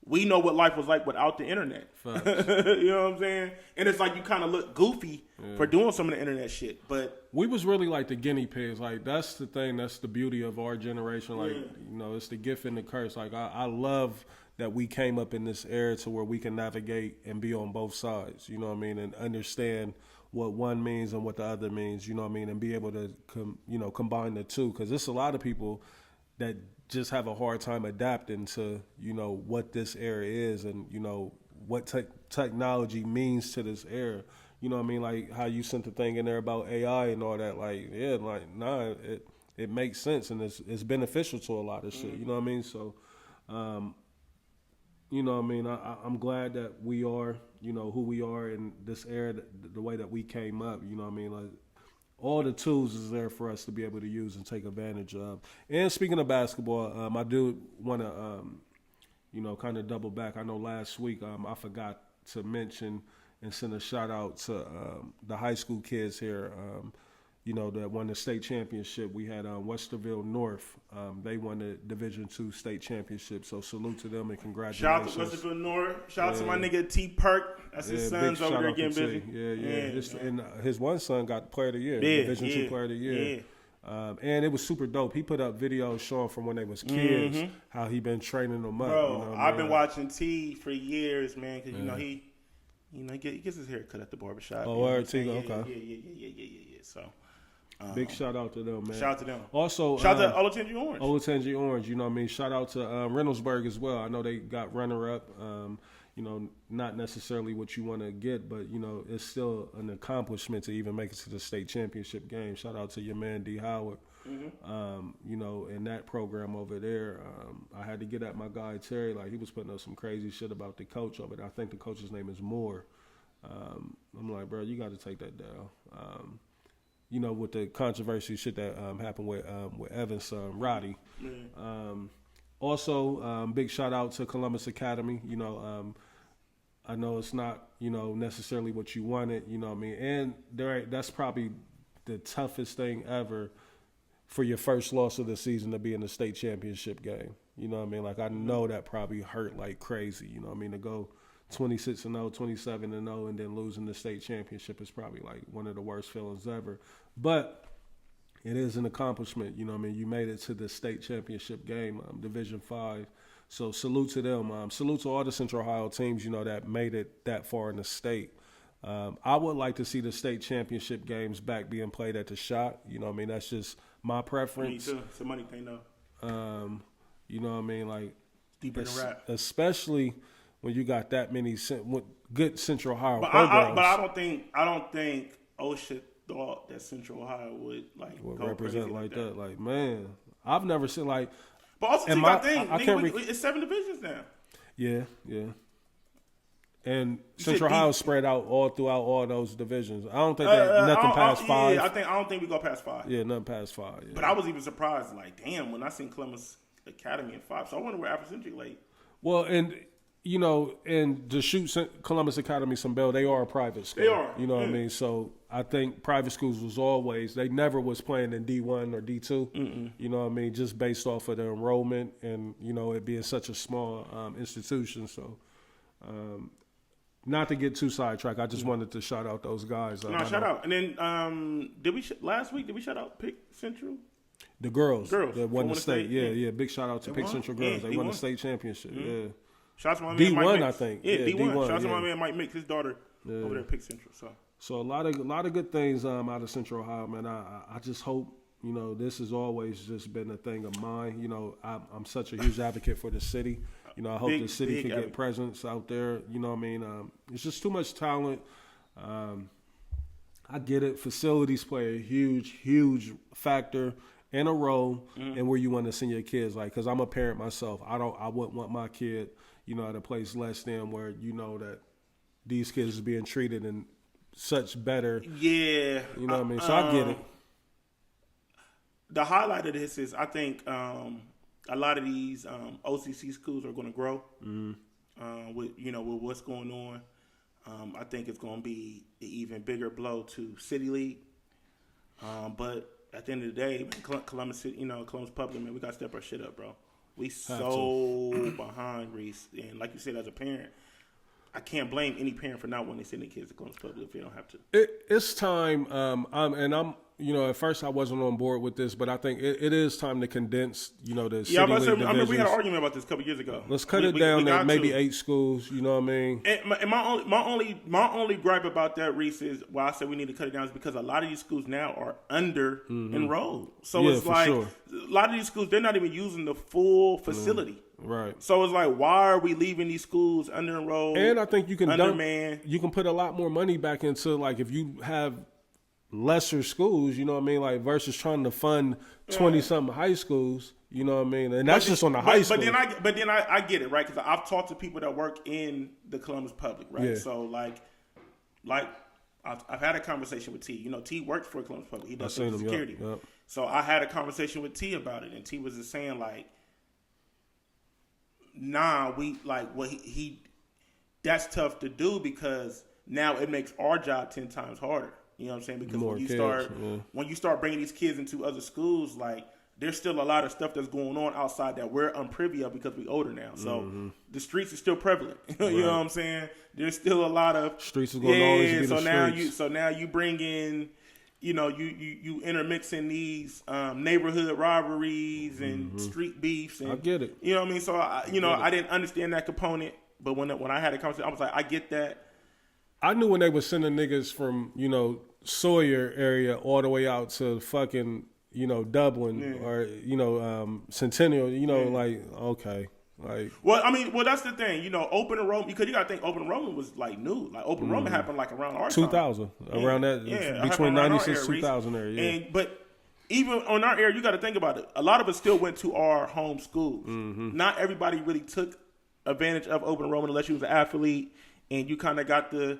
we know what life was like without the internet. You know what I'm saying? And it's like you kind of look goofy for doing some of the internet shit. But we was really like the guinea pigs. Like that's the thing. That's the beauty of our generation. Like you know, it's the gift and the curse. Like I love that we came up in this era to where we can navigate and be on both sides. You know what I mean? And understand what one means and what the other means. You know what I mean? And be able to combine the two. Because there's a lot of people that just have a hard time adapting to, you know, what this era is and, you know, what technology means to this era. You know what I mean? Like how you sent the thing in there about AI and all that. Like, yeah, like, nah, it makes sense and it's beneficial to a lot of shit. You know what I mean? So, you know what I mean? I'm glad that we are, you know, who we are in this era, the way that we came up. You know what I mean? Like, all the tools is there for us to be able to use and take advantage of. And speaking of basketball, I do want to, you know, kind of double back. I know last week I forgot to mention and send a shout out to the high school kids here that won the state championship. We had Westerville North. They won the Division II state championship. So salute to them and congratulations. Shout out to Westerville North. Shout out to my nigga T Perk. That's his son's over there getting busy. And his one son got Player of the Year, Division II Player of the Year. And it was super dope. He put up videos showing from when they was kids how he been training them up. Bro, I've been watching T for years, man, because he gets his hair cut at the barbershop. Oh, T, okay. Yeah. So. Big shout out to them, man. Shout out to them. Also, shout out to Olatunji Orange. Olatunji Orange, you know what I mean? Shout out to Reynoldsburg as well. I know they got runner-up. Not necessarily what you want to get, but, it's still an accomplishment to even make it to the state championship game. Shout out to your man, D. Howard. In that program over there. I had to get at my guy, Terry. Like, he was putting up some crazy shit about the coach over there. I think the coach's name is Moore. I'm like, bro, you got to take that down. With the controversy shit that happened with Evan's son, Roddy. Also, big shout out to Columbus Academy. I know it's not, necessarily what you wanted, you know what I mean? And that's probably the toughest thing ever for your first loss of the season to be in the state championship game. You know what I mean? Like, I know that probably hurt like crazy, you know what I mean? To go 26-0, 27-0, and then losing the state championship is probably like one of the worst feelings ever. But it is an accomplishment, you know what I mean? You made it to the state championship game, Division 5. So salute to them. Salute to all the Central Ohio teams, that made it that far in the state. I would like to see the state championship games back being played at the Shot. You know what I mean? That's just my preference. Me too. It's a money thing, though. You know what I mean? Like, deeper than rap. Especially when you got that many good Central Ohio programs. But I don't think OSHA thought that Central Ohio would go represent like that. Like, man, I've never seen like. But also, it's 7 divisions now. Yeah. And Central Ohio spread out all throughout all those divisions. I don't think that nothing past 5. Yeah, I don't think we go past 5. Yeah, nothing past 5. Yeah. But I was even surprised, like, damn, when I seen Columbus Academy in 5. So I wonder where Apple Century like. Well, and and to shoot Columbus Academy some bell, they are a private school. They are. You know what I mean? So I think private schools was always, they never was playing in D1 or D2. You know what I mean? Just based off of the enrollment and, it being such a small institution. So not to get too sidetracked, I just wanted to shout out those guys. Shout out. And then last week, did we shout out Pick Central? The girls that won the state. Yeah. Yeah. Big shout out to Pick Central girls. They won the state championship. Yeah. Shout out to my man Mike D1, Mix. I think. Yeah, D1. Shout out to my man Mike Mix, his daughter over there at Pick Central. So a lot of good things out of Central Ohio, man. I just hope, this has always just been a thing of mine. I'm such a huge advocate for the city. I hope the city can get presence out there. You know what I mean? It's just too much talent. I get it. Facilities play a huge factor and a role in where you want to send your kids. Like, because I'm a parent myself. I wouldn't want my kid, at a place less than where that these kids are being treated in such better. Yeah. You know what I mean? So I get it. The highlight of this is I think a lot of these OCC schools are going to grow with what's going on. I think it's going to be an even bigger blow to City League. But at the end of the day, Columbus Public, man, we got to step our shit up, bro. We so behind, Reese. And like you said, as a parent, I can't blame any parent for not wanting to send their kids to Columbus Public if they don't have to. It's time. I'm at first I wasn't on board with this, but I think it is time to condense, the city league divisions. I remember we had an argument about this a couple years ago. Let's cut it down to maybe 8 schools. You know what I mean? And my only gripe about that, Reese, is why I said we need to cut it down is because a lot of these schools now are under enrolled. So it's like a lot of these schools, they're not even using the full facility. Right. So it's like, why are we leaving these schools under enrolled? And I think you can you can put a lot more money back into, like, if you have lesser schools, you know what I mean, like, versus trying to fund 20-something high schools, you know what I mean, and that's just on the high school. But then I get it, right? Because I've talked to people that work in the Columbus Public, right? Yeah. So like I've had a conversation with T. T works for Columbus Public. He does security. Yep. So I had a conversation with T about it, and T was just saying like, nah, we like what he that's tough to do because now it makes our job 10 times harder. You know what I'm saying? Because More when you start bringing these kids into other schools, like there's still a lot of stuff that's going on outside that we're unprivy of because we're older now. So the streets are still prevalent. You know what I'm saying? There's still a lot of streets is going to always be the streets. So now you bring in, you know, you intermixing these neighborhood rivalries and street beefs. And, I get it. You know what I mean? So I didn't understand that component, but when I had a conversation, I was like, I get that. I knew when they were sending niggas from, you know, Sawyer area all the way out to fucking, you know, Dublin or, you know, Centennial, you know, like, okay. Like, well, I mean, that's the thing, you know, Open Enrollment, because you got to think Open Enrollment was like new. Like Open Enrollment happened like around our 2000, time. around that, between 96 2000 area. But even on our area, you got to think about it. A lot of us still went to our home schools. Not everybody really took advantage of Open Enrollment unless you was an athlete and you kind of got the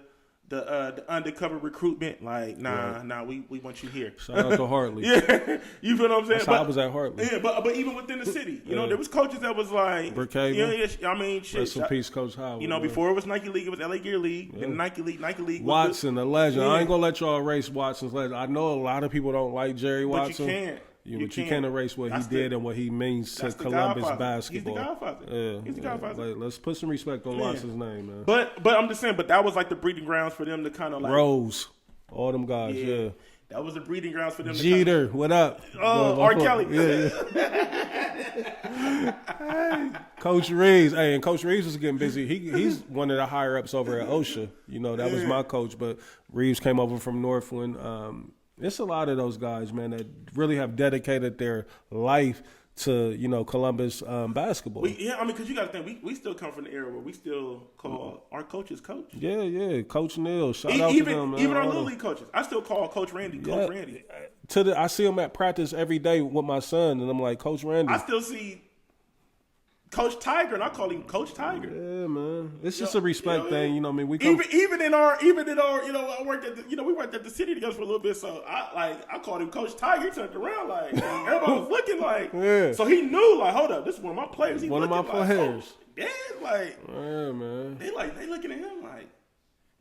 undercover recruitment, like we want you here. Shout out to Hartley. You feel what I'm saying? That's how I was at Hartley. Yeah, but even within the city, you know, there was coaches that was like, Brookhaven. I mean, shit. Rest in peace, Coach Howard. You know, before it was Nike League, it was LA Gear League, and Nike League. Watson, a legend. I ain't gonna let y'all erase Watson's legend. I know a lot of people don't like Jerry Watson. But you can't. You can't erase what he did and what he means to Columbus basketball. He's the Godfather. He's the Godfather. Like, let's put some respect on Watson's name, man. But I'm just saying, but that was like the breeding grounds for them to kind of like Rose, all them guys. Yeah. That was the breeding grounds for them. Jeter, what up? R. Kelly. Coach Reeves. Hey, and Coach Reeves was getting busy. He's one of the higher ups over at OSHA. You know, that was my coach, but Reeves came over from Northland. It's a lot of those guys, man, that really have dedicated their life to, you know, Columbus basketball. I mean, because you got to think, we still come from the era where we still call our coaches coach. Yeah, Coach Neal. Shout out to them, man. Even our Little League coaches. I still call Coach Randy Coach Randy. I see him at practice every day with my son, and I'm like, Coach Randy. I still see Coach Tiger, and I call him Coach Tiger. Yeah, man. It's just a respect thing, you know what I mean? Even in our, you know, I worked at we worked at the city together for a little bit, so I called him Coach Tiger. He turned around like everybody was looking like, so he knew like, hold up, this is one of my players. One of my players. Yeah, like, yeah, man. They looking at him like,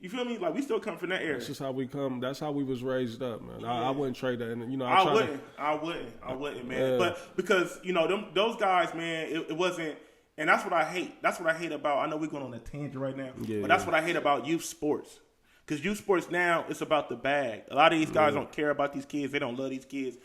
you feel me? Like we still come from that era. That's just how we come. That's how we was raised up, man. Yeah. I wouldn't trade that. And you know, I wouldn't, man. Yeah. But because you know those guys, man, it wasn't. And that's what I hate. That's what I hate about. I know we're going on a tangent right now, but that's what I hate about youth sports. Because youth sports now, it's about the bag. A lot of these guys don't care about these kids. They don't love these kids.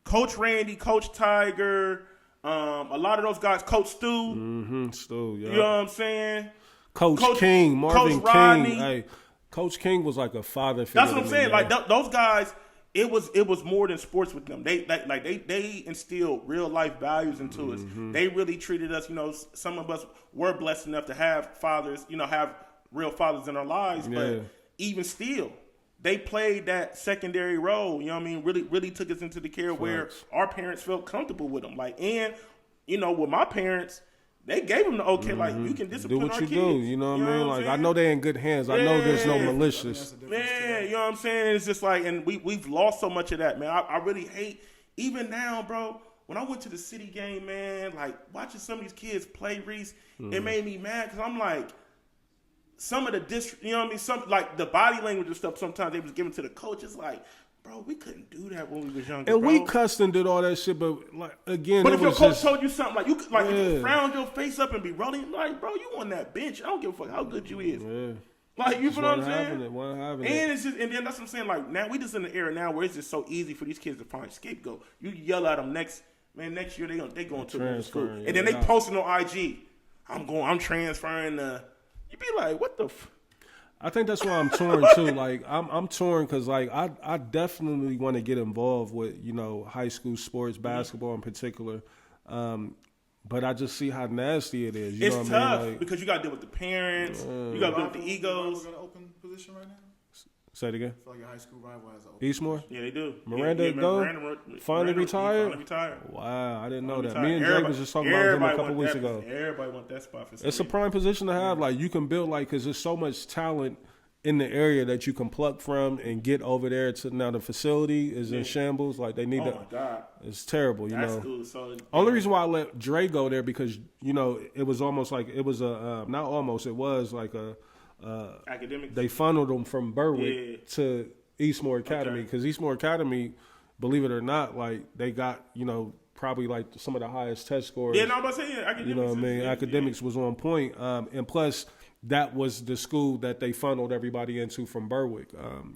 Coach Randy, Coach Tiger, a lot of those guys, Coach Stu. Stu, yeah. You know what I'm saying? Coach King, Marvin Coach Rodney. King. Hey, Coach King was like a father figure. That's what I'm saying. Like those guys. It was more than sports with them. They instilled real life values into us. They really treated us. You know, some of us were blessed enough to have fathers. You know, have real fathers in our lives. But even still, they played that secondary role. You know what I mean? Really took us into the care where our parents felt comfortable with them. Like, and you know, with my parents, they gave them the okay. Like, you can discipline our kids. Do what you do. You know what I mean? Like, I know they're in good hands. I know there's no malicious. Man, you know what I'm saying? It's just like, and we've lost so much of that, man. I really hate, even now, bro, when I went to the city game, man, like, watching some of these kids play, Reese, it made me mad because I'm like, some of the district, you know what I mean? Some, like, the body language and stuff sometimes they was giving to the coaches, like, bro, we couldn't do that when we was younger, and bro. we cussed and did all that shit, but like again, but if your coach told you something, like you could, like if you frown your face up and be rolling, like, bro, you on that bench. I don't give a fuck how good you is. Yeah. Like, you feel what I'm saying? And it's just, and then that's what I'm saying. Like, now we just in the era now where it's just so easy for these kids to find a scapegoat. You yell at them next year they going to the school, and then they posting on IG. I'm transferring. You be like, what the. I think that's why I'm torn too. Like I'm torn because like I definitely want to get involved with, you know, high school sports, basketball in particular, but I just see how nasty it is. You know what tough I mean? Like, because you got to deal with the parents, you got to deal with the egos. Got an open position right now. Say it again. I feel like your high school rival has an open. Eastmore? Yeah, they do. Miranda finally retired? Wow, I didn't know that. Me and Jake was just talking about him a couple weeks ago. Everybody want that spot for It's a prime position to have. Like, you can build, like, because there's so much talent in the area that you can pluck from and get over there to. Now the facility is in shambles. Like, they need to. Oh my God, it's terrible. You that know. School is so. Only reason why I let Dre go there because, you know, it was almost like it was a not almost, it was like a Academics. They funneled him from Berwick to Eastmoor Academy because Eastmoor Academy, believe it or not, like they got probably like some of the highest test scores. Yeah, no, I'm about to say academics. You know what I mean? Academics was on point, and plus that was the school that they funneled everybody into from Berwick.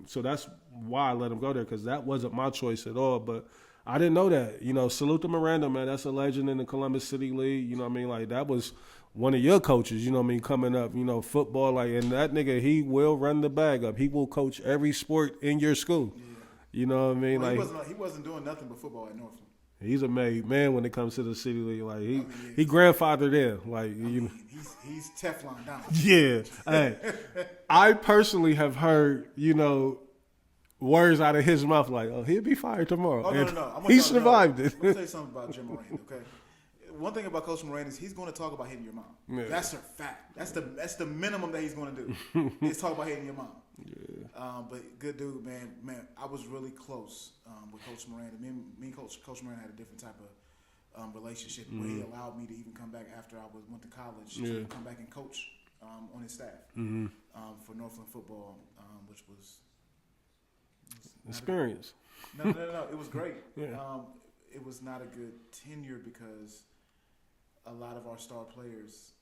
So that's why I let him go there because that wasn't my choice at all. But I didn't know that. Salute to Miranda, man. That's a legend in the Columbus City League. You know what I mean? Like that was one of your coaches. You know what I mean? Coming up, football. Like, and that nigga, he will run the bag up. He will coach every sport in your school. Yeah. You know what I mean? Well, he wasn't doing nothing but football at Northland. He's a made man when it comes to the City League. Like he grandfathered in. Like he's Teflon down. Yeah. Hey, I personally have heard words out of his mouth like, "Oh, he'll be fired tomorrow." Oh no. He survived it. Let me tell you something about Jim Moran. Okay. One thing about Coach Moran is he's going to talk about hitting your mom. Yeah. That's a fact. That's the minimum that he's going to do. Is talk about hitting your mom. Yeah. But good dude, man. I was really close with Coach Miranda. Me and Coach Miranda had a different type of relationship where he allowed me to even come back after I went to college to come back and coach on his staff for Northland football, which was experience. No. It was great. Yeah. It was not a good tenure because a lot of our star players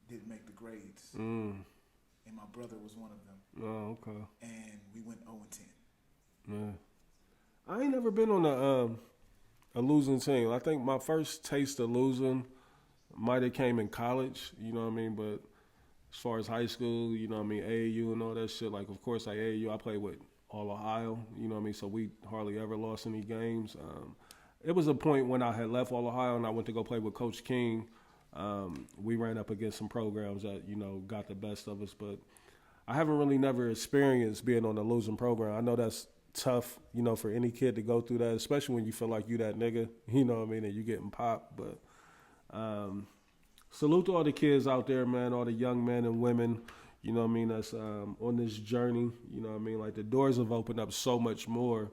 didn't make the grades. And my brother was one of them. Oh, okay. And we went 0-10. Yeah. I ain't never been on a losing team. I think my first taste of losing might have came in college, you know what I mean? But as far as high school, you know what I mean, AAU and all that shit, like, of course, like AAU, I played with all Ohio, you know what I mean? So we hardly ever lost any games. It was a point when I had left All Ohio and I went to go play with Coach King. We ran up against some programs that, got the best of us. But I haven't really never experienced being on a losing program. I know that's tough, for any kid to go through that, especially when you feel like you that nigga, you know what I mean, and you getting popped. But salute to all the kids out there, man, all the young men and women, you know what I mean, that's on this journey. You know what I mean? Like the doors have opened up so much more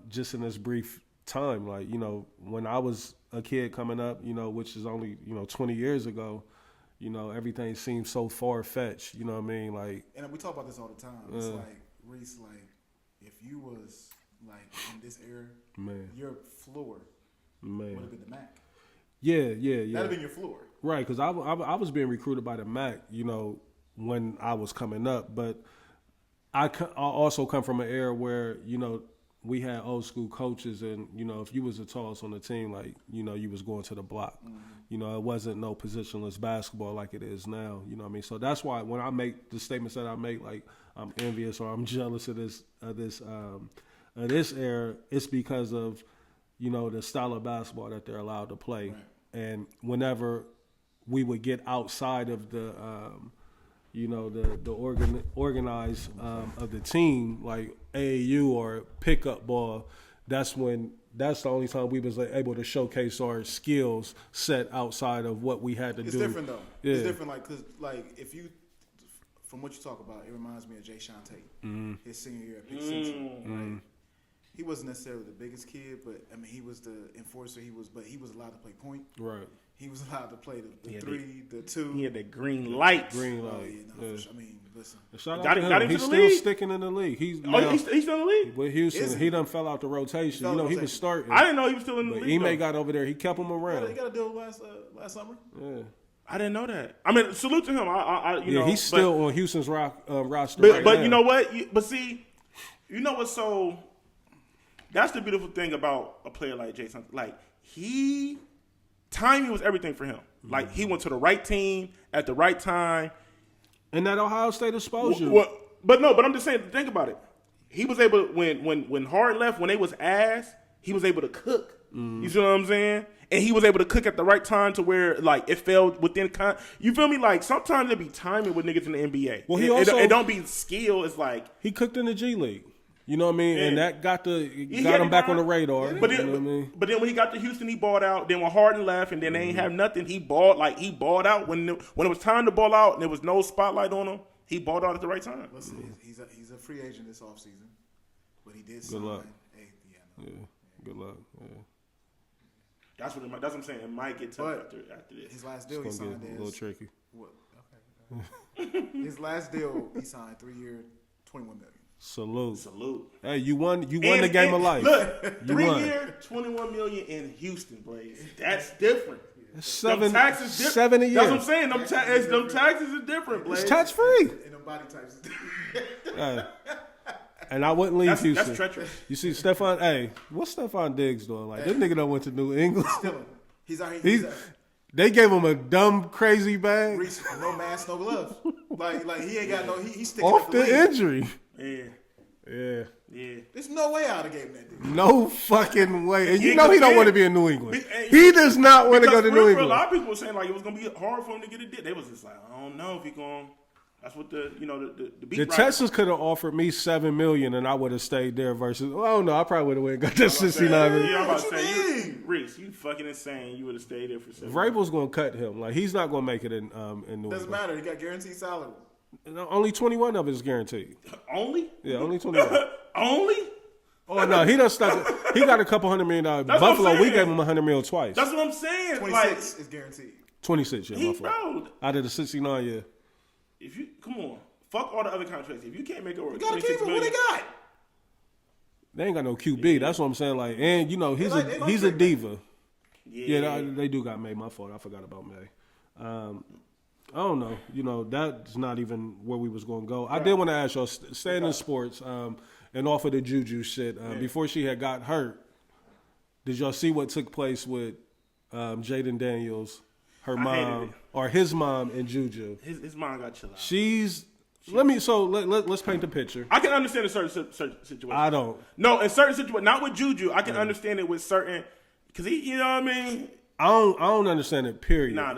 just in this brief time. Like, when I was a kid coming up, which is only, 20 years ago, everything seemed so far-fetched, you know what I mean? Like, and we talk about this all the time. It's like, Reese, like, if you was, like, in this era, man, your floor would have been the MAC. Yeah. That'd have been your floor. Right, because I was being recruited by the MAC, when I was coming up. But I also come from an era where, we had old school coaches, and if you was the tallest on the team, like you was going to the block. It wasn't no positionless basketball like it is now. You know what I mean? So that's why when I make the statements that I make, like I'm envious or I'm jealous of this era, it's because of the style of basketball that they're allowed to play. Right. And whenever we would get outside of the organized of the team, like AAU or pickup ball, that's the only time we was able to showcase our skills set outside of what we had to do. It's different though. Yeah. It's different, because if you, from what you talk about, it reminds me of Jay Sean Tate, his senior year at Pics. Right? He wasn't necessarily the biggest kid, but I mean he was the enforcer. But he was allowed to play point. Right. He was allowed to play the 3, the 2. He had the green light. Oh, yeah, no, I mean, listen. Got him He's to the still league? sticking in the league. He's still in the league? With Houston, he done fell out the rotation. He was starting. I didn't know he was still in the league. Ime got over there. He kept him around. He got a deal last summer. Yeah. I didn't know that. I mean, salute to him. He's still on Houston's roster. But you know what? You know what's so... That's the beautiful thing about a player like Jason. Like, timing was everything for him. Like, he went to the right team at the right time. And that Ohio State exposure. But I'm just saying, think about it. He was able, when Hard left, when they was ass, he was able to cook. You see what I'm saying? And he was able to cook at the right time to where, like, it fell within... You feel me? Like, sometimes there be timing with niggas in the NBA. Well, it don't be skill. It's like... He cooked in the G League. You know what I mean? Yeah. And that got him back on the radar. But then, you know what I mean? But then when he got to Houston, he balled out. Then when Harden left and then they ain't have nothing, he balled out. When it was time to ball out and there was no spotlight on him, he balled out at the right time. Listen, he's a free agent this offseason. But he did sign. Good luck. Good luck. Yeah. That's what I'm saying. It might get tough after this. His last deal he signed is a little tricky. What? Okay. His last deal, he signed 3 year, $21 million. Salute. Hey, you won the game of life. Look, you 3 won. year, $21 million in Houston, Blaze. That's different. Seven, them taxes different. 7 a year. That's what I'm saying. Them taxes are different, Blaze. It's tax free. And them body types. And I wouldn't leave Houston. That's treacherous. You see, Stephon. Hey, what's Stephon Diggs doing? Like, this nigga done went to New England. He's out here. They gave him a dumb, crazy bag. Reese, no mask, no gloves. Like he ain't got no. He's sticking Off with the injury. Yeah. There's no way I'd have gave him that deal. No fucking way. And you know he don't want to be in New England. He does not want to go to New England. A lot of people were saying like it was gonna be hard for him to get a deal. They was just like, I don't know if he going. That's what the beat the Texans could have offered me $7 million and I would have stayed there. Versus, oh no, I probably would have went and got that 69 million. Yeah, I'm about to say, Reese, you fucking insane. You would have stayed there for 7 million. Vrabel's gonna cut him. Like he's not gonna make it in New England. Doesn't matter. He got guaranteed salary. No, only 21 of it is guaranteed. Only? Yeah, only 21. Only? Oh no, he done stuck. He got a couple $100 million. Buffalo, we gave him $100 million twice. That's what I'm saying. 26 is guaranteed. 26, yeah, Buffalo. Bro, out of the 69, yeah. If you come on, fuck all the other contracts. If you can't make it work, you gotta keep him. What they got? They ain't got no QB. That's what I'm saying. Like, and you know, he's a diva. Yeah, they do got May. My fault. I forgot about May. I don't know. You know, that's not even where we was going to go. I did want to ask y'all, staying in sports, and off of the Juju shit, before she had got hurt, did y'all see what took place with Jaden Daniels, her mom, or his mom and Juju? His mom got chill out. Let's paint the picture. I can understand in certain situations. I don't. No, in certain situations, not with Juju. I can understand it with certain, because he, you know what I mean? I don't understand it, period. Nah,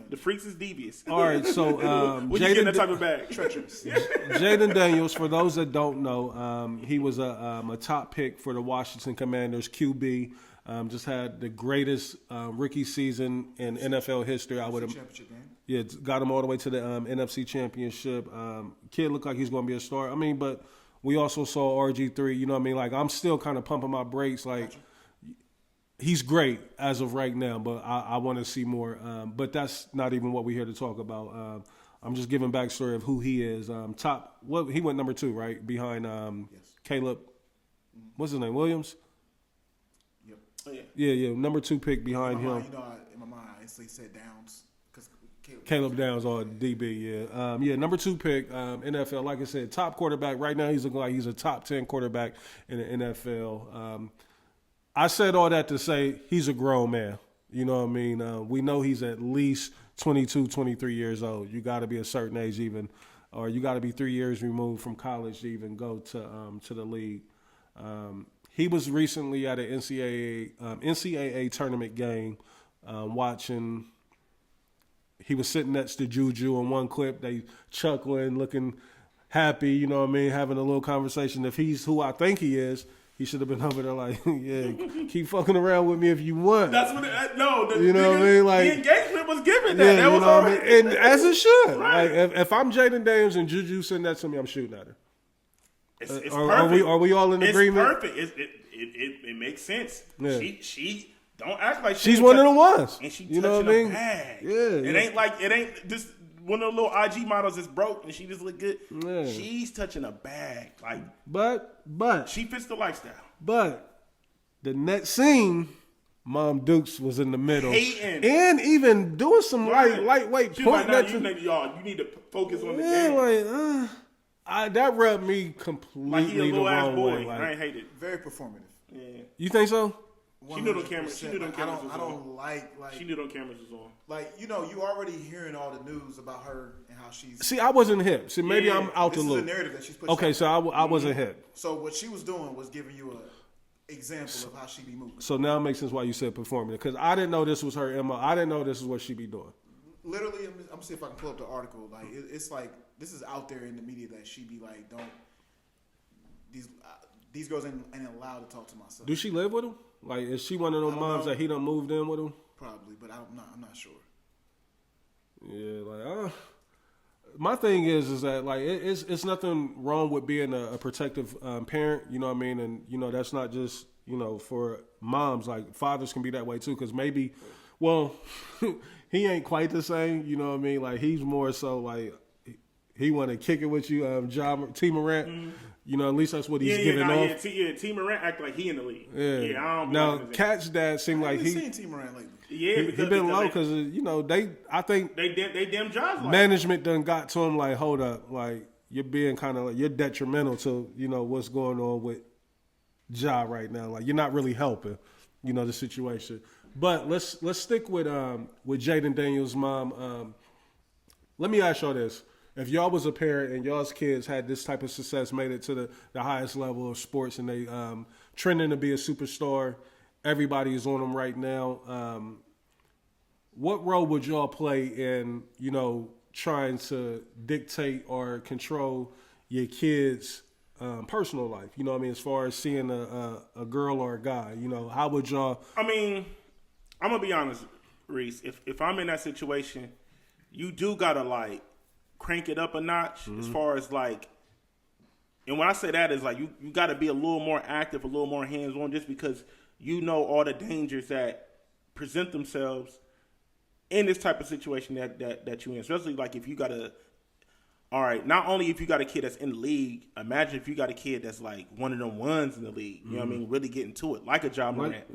the freaks is devious. All right, so when you get in that type of bag, treacherous. Jaden Daniels, for those that don't know, he was a top pick for the Washington Commanders, QB. Just had the greatest rookie season in NFL history. I would have. Yeah, got him all the way to the NFC Championship. Kid looked like he's going to be a star. I mean, but we also saw RG3. You know what I mean? Like, I'm still kind of pumping my brakes. Like, he's great as of right now, but I want to see more. But that's not even what we're here to talk about. I'm just giving backstory of who he is. He went number 2, right? Behind Caleb. What's his name? Williams? Yep. Oh, yeah. Number 2 pick behind him. In my mind, I instantly said Downs. Caleb Downs on DB, yeah. Number 2 pick, NFL. Like I said, top quarterback. Right now he's looking like he's a top 10 quarterback in the NFL. I said all that to say he's a grown man. You know what I mean? We know he's at least 22, 23 years old. You got to be a certain age even, or you got to be 3 years removed from college to even go to the league. He was recently at an NCAA tournament game watching. He was sitting next to Juju in one clip. They chuckling, looking happy, you know what I mean, having a little conversation. If he's who I think he is, he should have been over there like, yeah, keep fucking around with me if you want. That's what you know what I mean? Like, the engagement was given that. Yeah, that was all right. And as it should. Right. Like, if I'm Jaden Daniels and Juju sitting next to me, I'm shooting at her. It's perfect. Are we all in agreement? It's perfect. It makes sense. Yeah. She don't act like she's one of the ones. And she you know what I mean? Bag. Yeah. It ain't just one of the little IG models that's broke and she just look good. Yeah. She's touching a bag. Like, but she fits the lifestyle. But the next scene, Mom Dukes was in the middle, hating, and even doing some lightweight pointing at you need to focus on the game. That rubbed me completely the wrong way. Like, I ain't hate it. Very performative. Yeah. You think so? 100%. She knew the cameras. She knew the cameras was on. I don't like. She knew the cameras was on. Like, you know, you already hearing all the news about her and how she's. See, I wasn't hip. See, maybe I'm out the loop. This is the narrative that she's pushing. Okay, so I wasn't hip. So what she was doing was giving you a example of how she be moving. So now it makes sense why you said performative, because I didn't know this was her MO. I didn't know this is what she be doing. Literally, I'm gonna see if I can pull up the article. Like, it's like this is out there in the media that she be like, don't these girls ain't allowed to talk to my son. Do she live with him? Like, is she one of those moms that he done moved in with him? Probably, but I'm not sure. Yeah, like my thing is that like it's nothing wrong with being a protective parent. You know what I mean? And you know that's not just for moms. Like fathers can be that way too. Because maybe, well, he ain't quite the same. You know what I mean? Like he's more so like he want to kick it with you, T. Morant. Mm-hmm. You know, at least that's what he's giving off. T. Morant act like he in the league. Yeah. I don't now, Cat's dad seemed like he seen T. Morant lately. Yeah, he been low because you know I think they damn jobs. Management done got to him like, hold up, like you're being kind of like you're detrimental to what's going on with Ja right now. Like you're not really helping, the situation. But let's stick with Jaden Daniels' mom. Let me ask y'all this. If y'all was a parent and y'all's kids had this type of success, made it to the highest level of sports, and they trending to be a superstar, everybody is on them right now. What role would y'all play in, trying to dictate or control your kids' personal life? You know what I mean? As far as seeing a girl or a guy, how would y'all? I mean, I'm going to be honest, Reese. If I'm in that situation, you do got to, like, crank it up a notch as far as like, and when I say that is like you got to be a little more active, a little more hands-on, just because all the dangers that present themselves in this type of situation that you're in. Especially like if you got not only if you got a kid that's in the league, imagine if you got a kid that's like one of them ones in the league. You know what I mean? Really getting to it, like a Ja Morant.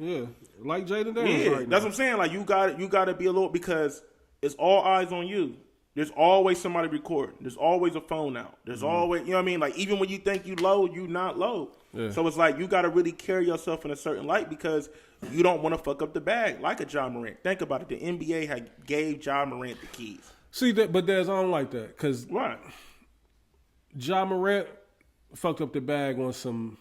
Like Jaden Daniels. Yeah, that's what I'm saying. Like you got to be a little, because it's all eyes on you. There's always somebody recording. There's always a phone out. There's always, you know what I mean? Like, even when you think you low, you not low. Yeah. So it's like you got to really carry yourself in a certain light because you don't want to fuck up the bag like a Ja Morant. Think about it. The NBA gave Ja Morant the keys. See, but I don't like that because why? Ja Morant fucked up the bag on some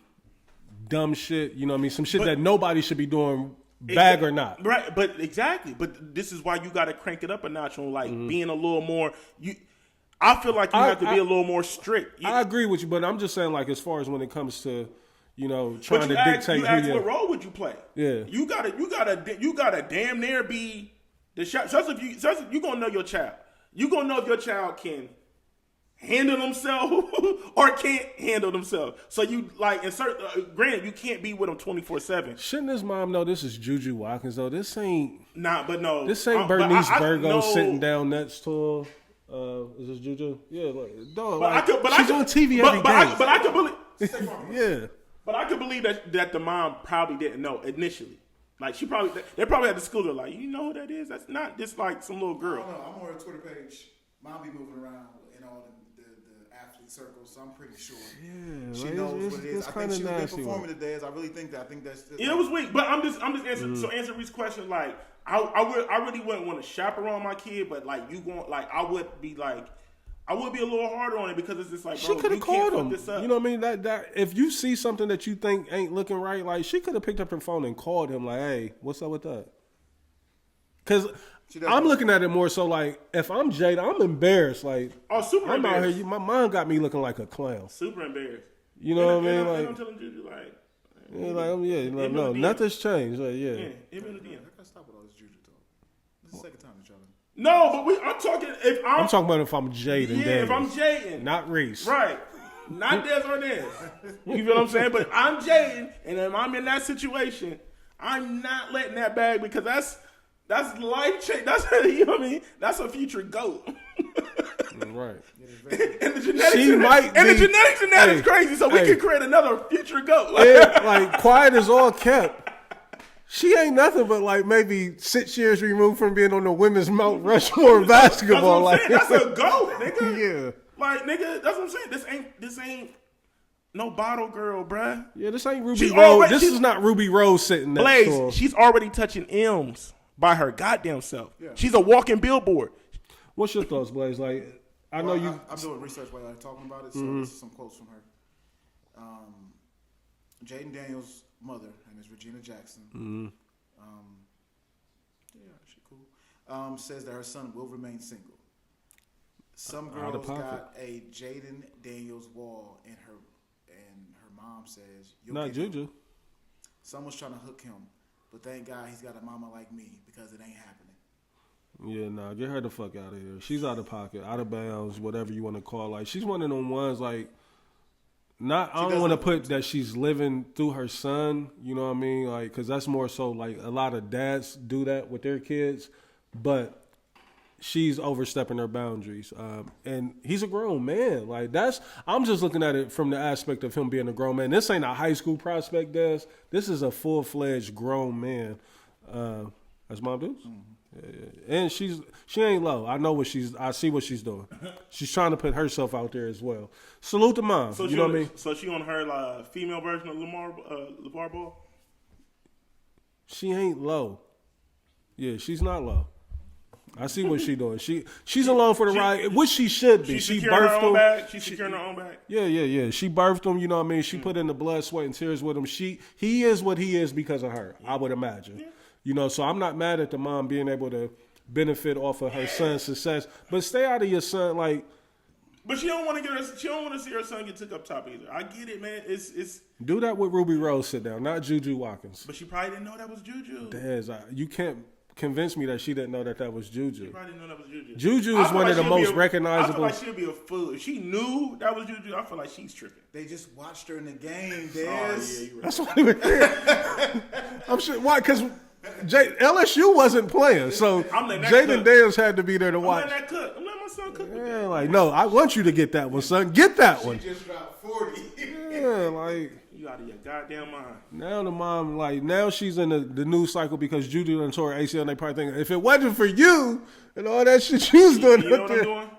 dumb shit. You know what I mean? Some shit that nobody should be doing. Bag or not, right? But exactly. But this is why you got to crank it up a notch on like being a little more. I feel like you have to be a little more strict. I agree with you, but I'm just saying like as far as when it comes to trying to dictate. What role would you play? Yeah, you gotta damn near be the shot. So if you gonna know your child. You gonna know if your child can handle themselves or can't handle themselves. So you like granted you can't be with them 24/7. Shouldn't his mom know this is Juju Watkins though? This ain't This ain't Bernice Burgo sitting down next to her. Is this Juju? Yeah, dog. She's on TV every day. But I could believe. Yeah. But I could believe that the mom probably didn't know initially. Like they probably had to school her like, you know who that is? That's not just like some little girl. I don't know. I'm on her Twitter page. Mom be moving around in all the athlete circles, so I'm pretty sure. Yeah, she knows what it is. I think she was good performing today. I really think that. I think that's. It was weak, but I'm just answering. So answer Reese's question, like I really wouldn't want to chaperone my kid, but like I would be a little harder on it because it's just like, bro, she could have called him. This up. You know what I mean? That if you see something that you think ain't looking right, like she could have picked up her phone and called him, like, hey, what's up with that? Because I'm looking at it more so like if I'm Jada, I'm embarrassed. Like, super I'm embarrassed. out here. My mom got me looking like a clown. Super embarrassed. You know what I mean? Like, I'm telling Juju nothing's changed. Like, yeah. I gotta stop with all this Juju talk. This is the second time that y'all. No, but I'm talking. I'm talking about if I'm Jaden. Yeah, if I'm Jaden, not Reese. Right. Not Des or Des. You feel what I'm saying? But I'm Jaden, and if I'm in that situation, I'm not letting that bag because that's life change. That's you know what I mean. That's a future GOAT. Right. And the genetics in that is crazy. So we can create another future GOAT. Like quiet is all kept. She ain't nothing but like maybe 6 years removed from being on the women's Mount Rushmore basketball. That's a GOAT, nigga. Yeah. Like, nigga, that's what I'm saying. This ain't no bottle girl, bruh. Yeah, this ain't Ruby Rose. This is not Ruby Rose sitting there. Blaze, she's already touching M's by her goddamn self. Yeah. She's a walking billboard. What's your thoughts, Blaze? Like, I'm doing research while you're talking about it, so this is some quotes from her. Jaden Daniels' mother, her name is Regina Jackson. She cool. Says that her son will remain single. Some girls got a Jaden Daniels wall in her, and her mom says, not Juju. Someone's trying to hook him, but thank God he's got a mama like me because it ain't happening. Yeah, nah, get her the fuck out of here. She's out of pocket, out of bounds, whatever you want to call. Like, she's one of them ones, like, I don't want to put that she's living through her son, you know what I mean? Like, because that's more so, like, a lot of dads do that with their kids. But she's overstepping her boundaries. And he's a grown man. Like I'm just looking at it from the aspect of him being a grown man. This ain't a high school prospect, Des. This is a full-fledged grown man. That's Mom Deuce? Mm-hmm. And she ain't low. I see what she's doing. She's trying to put herself out there as well. Salute to Mom. So you know what I mean? So she on her female version of LeVar Ball? She ain't low. Yeah, she's not low. I see what she's doing. She's along for the ride, which she should be. She birthed him. She's securing her own bag. Yeah. She birthed him. You know what I mean? She put in the blood, sweat, and tears with him. He is what he is because of her. I would imagine. Yeah. You know, so I'm not mad at the mom being able to benefit off of her son's success, but stay out of your son like. But she don't want to see her son get took up top either. I get it, man. It's do that with Ruby Rose sit down, not Juju Watkins. But she probably didn't know that was Juju. You can't convince me that she didn't know that was Juju. She probably didn't know that was Juju. Juju is one of the most recognizable. I feel like she'd be a fool. If she knew that was Juju, I feel like she's tripping. They just watched her in the game, Des. Yeah, you're right. That's why I'm sure. Why? Because LSU wasn't playing, so Jaden Daniels had to be there to watch. I'm letting my son cook. Yeah, like no, I want you to get that one, son. Get that one. She just dropped 40. Yeah, like you out of your goddamn mind. Now the mom, now she's in the news cycle because Juju done tore her ACL, and they probably think if it wasn't for you and all that shit she was doing, you know what I'm doing?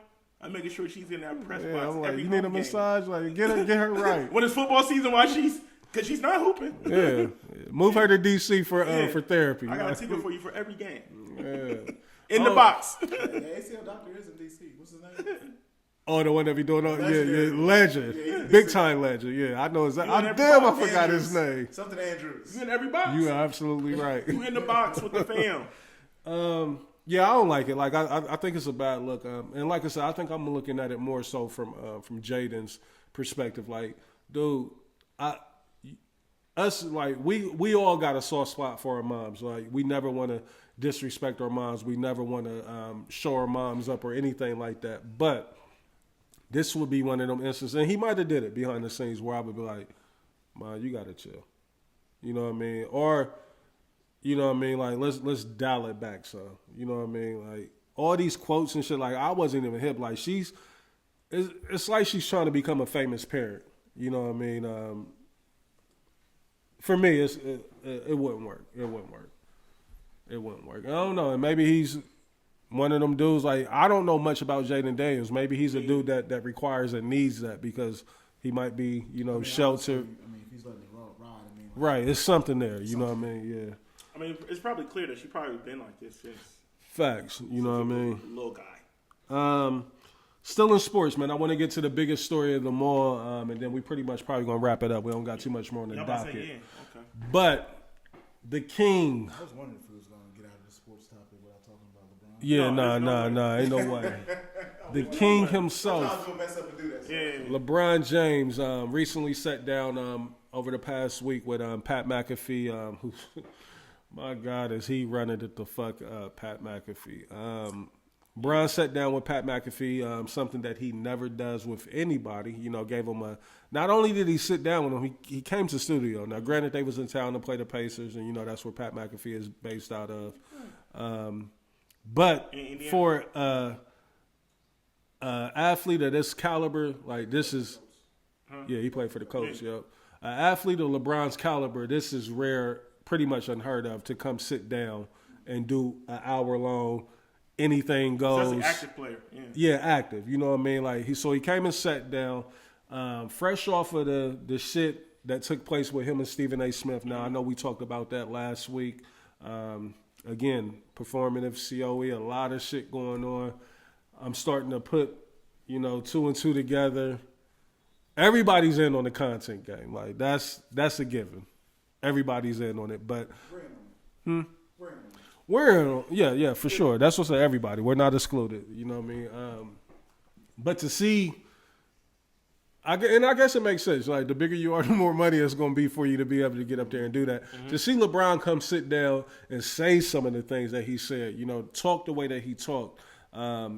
I'm making sure she's in that press box. I'm like, every you need a massage, like get her right. When it's football season, because she's not hooping. Yeah, move her to DC for therapy. I got a ticket for you for every game. Yeah. In the box. The ACL doctor is in DC. What's his name? Oh, the one that be doing all, legend. Yeah, big time legend. Yeah, I know exactly. I forgot his name. Something Andrews. You in every box. You are absolutely right. You in the box with the fam. Yeah, I don't like it. Like I think it's a bad look. And like I said, I think I'm looking at it more so from Jaden's perspective. Like, dude, we all got a soft spot for our moms. Like, we never want to disrespect our moms. We never want to show our moms up or anything like that. But this would be one of them instances, and he might have did it behind the scenes where I would be like, "Mom, you gotta chill," you know what I mean? Or, you know what I mean? Like, let's dial it back, son. You know what I mean? Like all these quotes and shit. Like I wasn't even hip. Like it's like she's trying to become a famous parent. You know what I mean? For me, it wouldn't work. It wouldn't work. It wouldn't work. I don't know. And maybe he's one of them dudes, like, I don't know much about Jaden Daniels. Maybe he's a dude that requires and needs that because he might be, sheltered. If he's letting it ride, right, it's something there, you know what I mean? Yeah. I mean, it's probably clear that she probably been like this since. Facts, you know what I mean? Little guy. Still in sports, man. I want to get to the biggest story of them all, and then we pretty much probably going to wrap it up. We don't got too much more on the docket. Okay. But the king. I was wondering if we was going to get out of the sports topic without talking about LeBron. Yeah, nah, ain't no way. The king himself, LeBron James, recently sat down over the past week with Pat McAfee. Who, my God, is he running it the fuck up, Pat McAfee? Bron sat down with Pat McAfee, something that he never does with anybody. Gave him not only did he sit down with him, he came to the studio. Now, granted, they was in town to play the Pacers, and, that's where Pat McAfee is based out of. But for athlete of this caliber, like this is, yeah, he played for the Colts, yep. An athlete of LeBron's caliber, this is rare, pretty much unheard of, to come sit down and do an hour-long anything goes. That's an active player. Yeah, active. You know what I mean? Like he came and sat down, fresh off of the shit that took place with him and Stephen A. Smith. Now I know we talked about that last week. Again, performative COE, a lot of shit going on. I'm starting to put, 2 and 2 together. Everybody's in on the content game. Like that's a given. Everybody's in on it, but we're in, for sure. That's what's everybody. We're not excluded. You know what I mean? But to see, I guess it makes sense. Like the bigger you are, the more money it's going to be for you to be able to get up there and do that. Mm-hmm. To see LeBron come sit down and say some of the things that he said, talk the way that he talked. I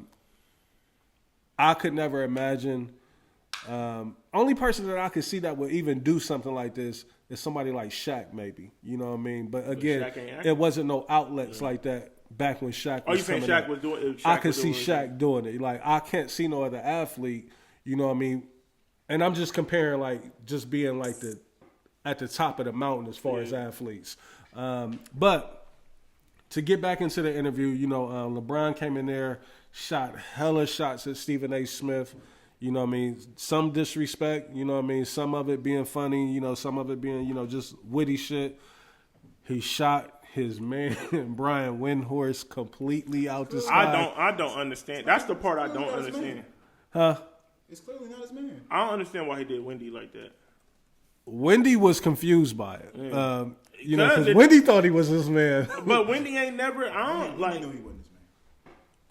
could never imagine. Only person that I could see that would even do something like this is somebody like Shaq, maybe. You know what I mean? But again, it wasn't no outlets like that back when Shaq Oh, was you saying coming Shaq up. was doing it? I could see Shaq doing it. Like, I can't see no other athlete, you know what I mean? And I'm just comparing, like, just being, like, at the top of the mountain as far as athletes. But to get back into the interview, you know, LeBron came in there, shot hella shots at Stephen A. Smith. You know what I mean? Some disrespect, you know what I mean? Some of it being funny, you know, some of it being, you know, just witty shit. He shot his man, Brian Windhorst, completely out the sky. I don't understand. That's the part I don't understand. Huh? It's clearly not his man. I don't understand why he did Wendy like that. Wendy was confused by it. Yeah. You know, because Wendy thought he was his man. But Wendy ain't never, Wendy knew he wasn't his man.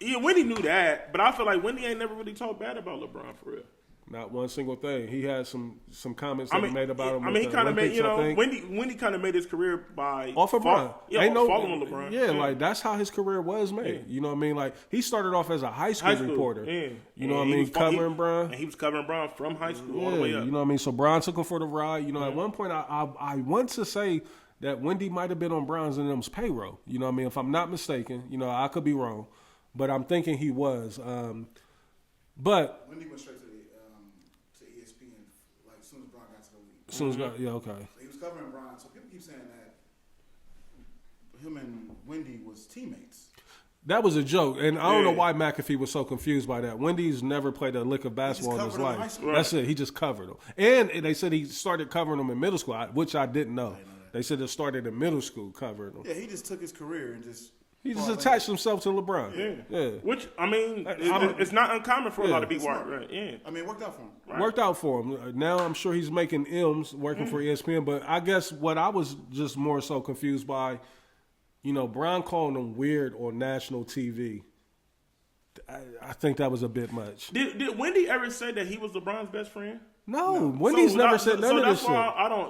Yeah, Wendy knew that, but I feel like Wendy ain't never really talked bad about LeBron for real. Not one single thing. He had some comments that he made about him. I mean, he kind of made, you know, Wendy kind of made his career by off of Bron. Following LeBron. Yeah, like that's how his career was made. Yeah. You know what I mean? Like he started off as a high school reporter. Yeah. You know what I mean? Covering Bron. And he was covering Bron from high school all the way up. You know what I mean? So Bron took him for the ride. You know, at one point I want to say that Wendy might have been on Bron's and them's payroll. You know what I mean? If I'm not mistaken, you know, I could be wrong. But I'm thinking he was. But Wendy went straight to ESPN, like as soon as Bron got to the league. Okay. So he was covering Bron. So people keep saying that him and Wendy was teammates. That was a joke, and I don't know why McAfee was so confused by that. Wendy's never played a lick of basketball in his life. That's it. He just covered him, and they said he started covering them in middle school, which I didn't know. They said it started in middle school covering them. Yeah, he just took his career and just. He just attached himself to LeBron. Yeah. Which, I mean, it's not uncommon for a lot of people. Right? Yeah. I mean, it worked out for him. Right. Worked out for him. Now I'm sure he's making M's working for ESPN. But I guess what I was just more so confused by, you know, Bron calling him weird on national TV. I think that was a bit much. Did Wendy ever say that he was LeBron's best friend? No. Wendy's never said none of this shit.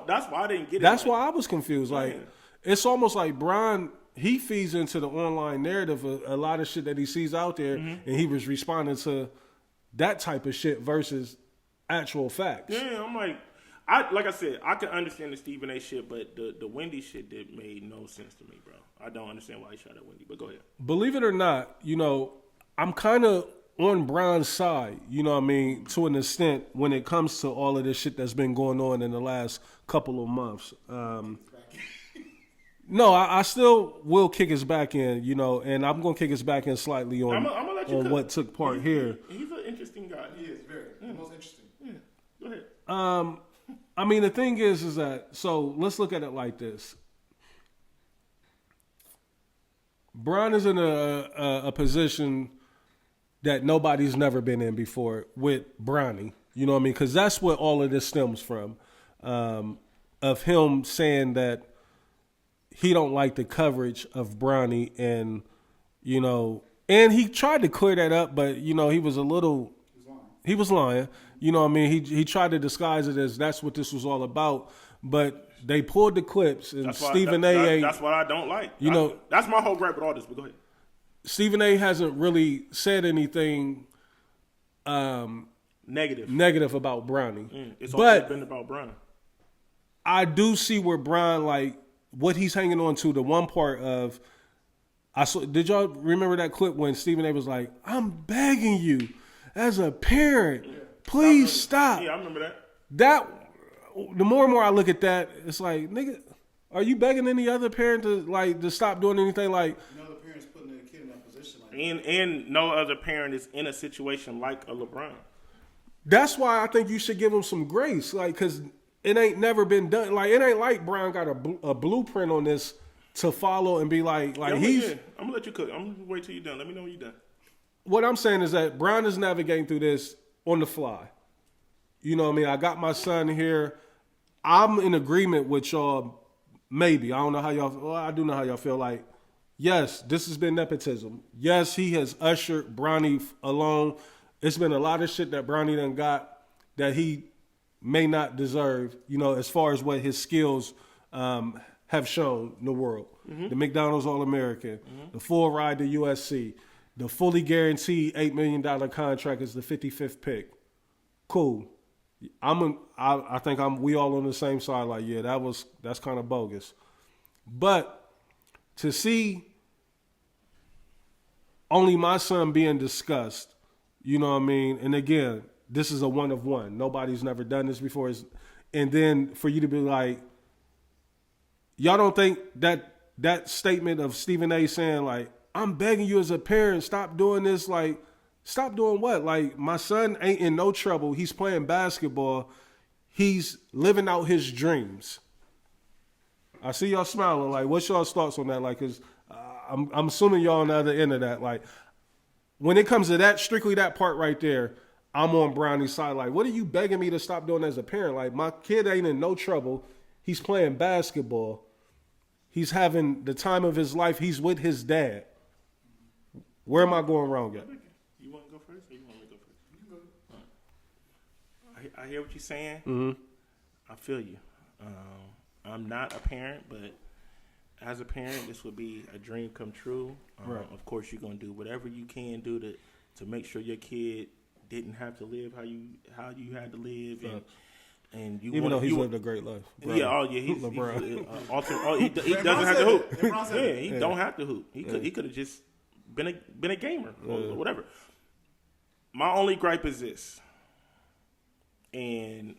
That's why I didn't get it. That's why I was confused. Like, it's almost like Bron. He feeds into the online narrative a lot of shit that he sees out there, and he was responding to that type of shit versus actual facts. Yeah, I'm like I said, I can understand the Stephen A. shit, but the Wendy shit that made no sense to me, bro. I don't understand why he shot at Wendy, but go ahead. Believe it or not, you know, I'm kind of on Bron's side, you know what I mean, to an extent when it comes to all of this shit that's been going on in the last couple of months. No, I still will kick his back in, you know, and I'm going to kick his back in slightly on what took part here. He's an interesting guy. He is very the most interesting. Yeah, go ahead. I mean, the thing is that, so let's look at it like this. Bron is in a position that nobody's never been in before with Bronny. You know what I mean? Because that's what all of this stems from, of him saying that he don't like the coverage of Bronny, and you know, and he tried to clear that up, but you know, he was lying. You know what I mean? He tried to disguise it as that's what this was all about, but they pulled the clips, and Stephen A. That's what I don't like. You know, that's my whole gripe with all this. But go ahead. Stephen A. hasn't really said anything negative about Bronny. It's always been about Bron. I do see where Bron, like, what he's hanging on to, the one part of, did y'all remember that clip when Stephen A. was like, I'm begging you as a parent, please stop. Yeah, I remember that. The more and more I look at that, it's like, nigga, are you begging any other parent to stop doing anything? Like, no other parent's putting their kid in that position. And no other parent is in a situation like a LeBron. That's why I think you should give him some grace, like, because it ain't never been done. Like, it ain't like Bron got a blueprint on this to follow and be like I'm gonna let you cook. I'm gonna wait till you're done. Let me know when you're done. What I'm saying is that Bron is navigating through this on the fly. You know what I mean? I got my son here. I'm in agreement with y'all. Maybe. I don't know how y'all. Well, I do know how y'all feel. Like, yes, this has been nepotism. Yes, he has ushered Bronny along. It's been a lot of shit that Bronny done got that he may not deserve, you know, as far as what his skills have shown in the world. The McDonald's All-American, the full ride to USC, the fully guaranteed $8 million contract as the 55th pick. Cool. I think we all on the same side. Like, yeah, that's kind of bogus. But to see only my son being discussed, you know what I mean? And again, this is a one of one. Nobody's never done this before. And then for you to be like, y'all don't think that statement of Stephen A. saying like, I'm begging you as a parent, stop doing this. Like, stop doing what? Like, my son ain't in no trouble. He's playing basketball. He's living out his dreams. I see y'all smiling. Like, what's y'all's thoughts on that? Like, cause I'm assuming y'all on the other end of that. Like, when it comes to that, strictly that part right there, I'm on Brownie's side. Like, what are you begging me to stop doing as a parent? Like, my kid ain't in no trouble. He's playing basketball. He's having the time of his life. He's with his dad. Where am I going wrong at? You want to go first or you want me to go first? You can go. Right. I hear what you're saying. Mm-hmm. I feel you. I'm not a parent, but as a parent, this would be a dream come true. Right. Of course, you're going to do whatever you can do to make sure your kid didn't have to live how you had to live. And you even though he's lived a great life. Bro. Yeah, he's LeBron. He doesn't have to hoop. Yeah, he don't have to hoop. He could have just been a gamer or whatever. My only gripe is this, and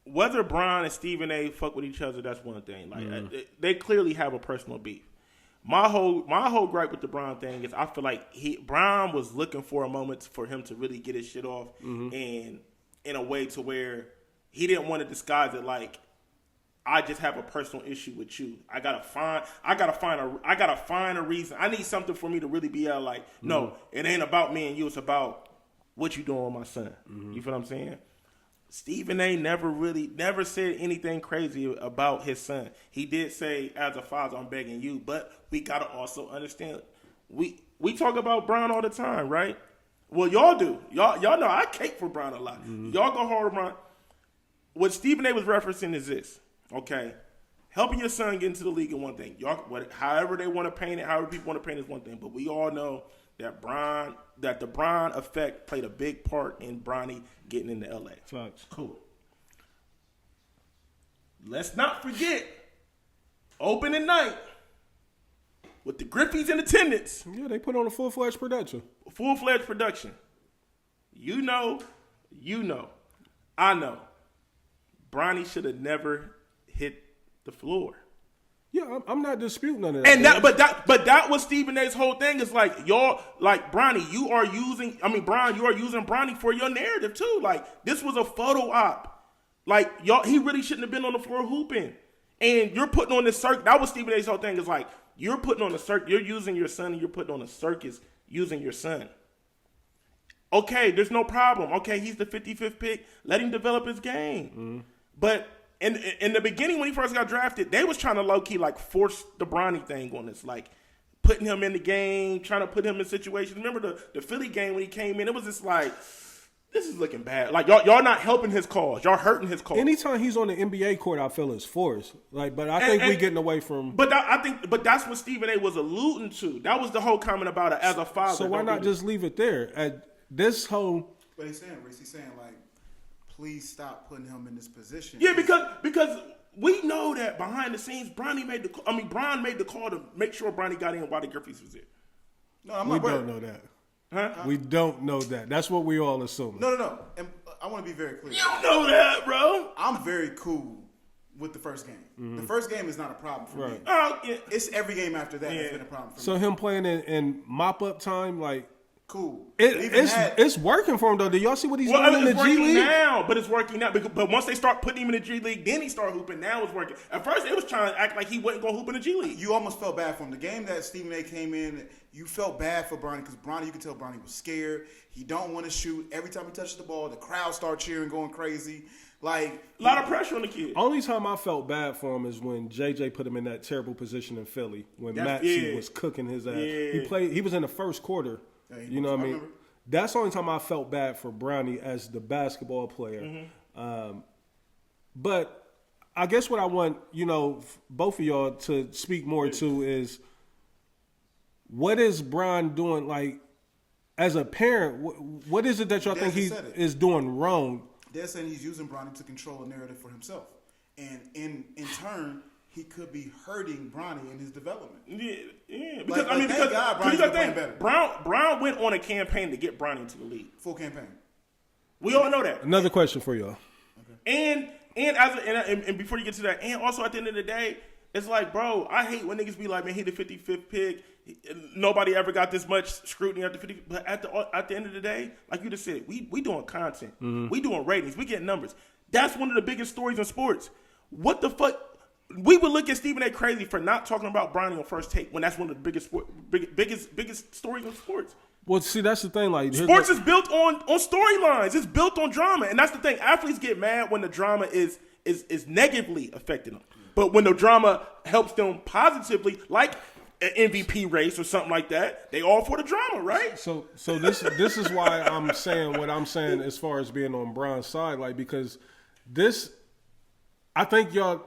whether Bron and Stephen A. fuck with each other, that's one thing. Like they clearly have a personal beef. My whole gripe with the Bron thing is I feel like Bron was looking for a moment for him to really get his shit off, and in a way to where he didn't want to disguise it like, I just have a personal issue with you. I gotta find a reason. I need something for me to really be out like, no, it ain't about me and you. It's about what you doing with my son. You feel what I'm saying? Stephen A. never said anything crazy about his son. He did say, as a father, I'm begging you, but we gotta also understand, we talk about Bron all the time, right? Well, y'all do. Y'all know I cape for Bron a lot. Y'all go hard on Bron. What Stephen A. was referencing is this, okay? Helping your son get into the league is one thing. However they want to paint it, however people want to paint it is one thing. But we all know that the Bron effect played a big part in Bronny getting into LA. Facts. Cool. Let's not forget, opening night with the Griffies in attendance. Yeah, they put on a full-fledged production. Full-fledged production. You know, I know. Bronny should have never hit the floor. Yeah, I'm not disputing none of that. And but that was Stephen A.'s whole thing. Is like y'all, like Bronny, Bron, you are using Bronny for your narrative too. Like this was a photo op. Like y'all, he really shouldn't have been on the floor hooping. And you're putting on this circus. That was Stephen A.'s whole thing. Is like you're putting on a circus. You're using your son, and you're putting on a circus using your son. Okay, there's no problem. Okay, he's the 55th pick. Let him develop his game. But in the beginning, when he first got drafted, they was trying to low-key, like, force the Bronny thing on us. Like, putting him in the game, trying to put him in situations. Remember the Philly game when he came in? It was just like, this is looking bad. Like, y'all not helping his cause. Y'all hurting his cause. Anytime he's on the NBA court, I feel it's forced. Like, but I think we're getting away from... But that's what Stephen A. was alluding to. That was the whole comment about it as a father. So why not just leave it there? At this whole... But he's saying, Reese, like, please stop putting him in this position. Yeah, because we know that behind the scenes, Bron made the call to make sure Bronny got in while the Griffies was there. No, we don't know that. Huh? We don't know that. That's what we all assume. No. And I want to be very clear. You don't know that, bro. I'm very cool with the first game. The first game is not a problem for me. Oh, yeah. It's every game after that that's been a problem for me. So him playing in mop-up time, like... Cool. It's working for him though. Do y'all see what he's doing in the G League now? But it's working now. But once they start putting him in the G League, then he started hooping. Now it's working. At first, they was trying to act like he wasn't going to hoop in the G League. You almost felt bad for him. The game that Stephen A. came in, you felt bad for Bronny because Bronny, you could tell Bronny was scared. He don't want to shoot. Every time he touches the ball, the crowd start cheering, going crazy. Like a lot of pressure on the kid. Only time I felt bad for him is when JJ put him in that terrible position in Philly when Maxey was cooking his ass. Yeah. He was in the first quarter. You know what I mean? That's the only time I felt bad for Bronny as the basketball player. But I guess what I want, both of y'all to speak more to is what is Bron doing, like, as a parent, what is it that y'all think he is doing wrong? They're saying he's using Bronny to control a narrative for himself. And in turn, he could be hurting Bronny in his development. Yeah. Because Bronny's playing better. Bron went on a campaign to get Bronny into the league. Full campaign. We all know that. Another question for y'all. Okay. And before you get to that, and also at the end of the day, it's like, bro, I hate when niggas be like, man, he the 55th pick. Nobody ever got this much scrutiny at the 50. But at the end of the day, like you just said, we doing content. Mm-hmm. We doing ratings. We getting numbers. That's one of the biggest stories in sports. What the fuck? We would look at Stephen A. crazy for not talking about Bronny on First Take when that's one of the biggest stories in sports. Well, see, that's the thing. Like, sports is built on storylines. It's built on drama, and that's the thing. Athletes get mad when the drama is negatively affecting them, but when the drama helps them positively, like an MVP race or something like that, they all for the drama, right? So this is why I'm saying what I'm saying as far as being on Bron's side, like, because this, I think y'all,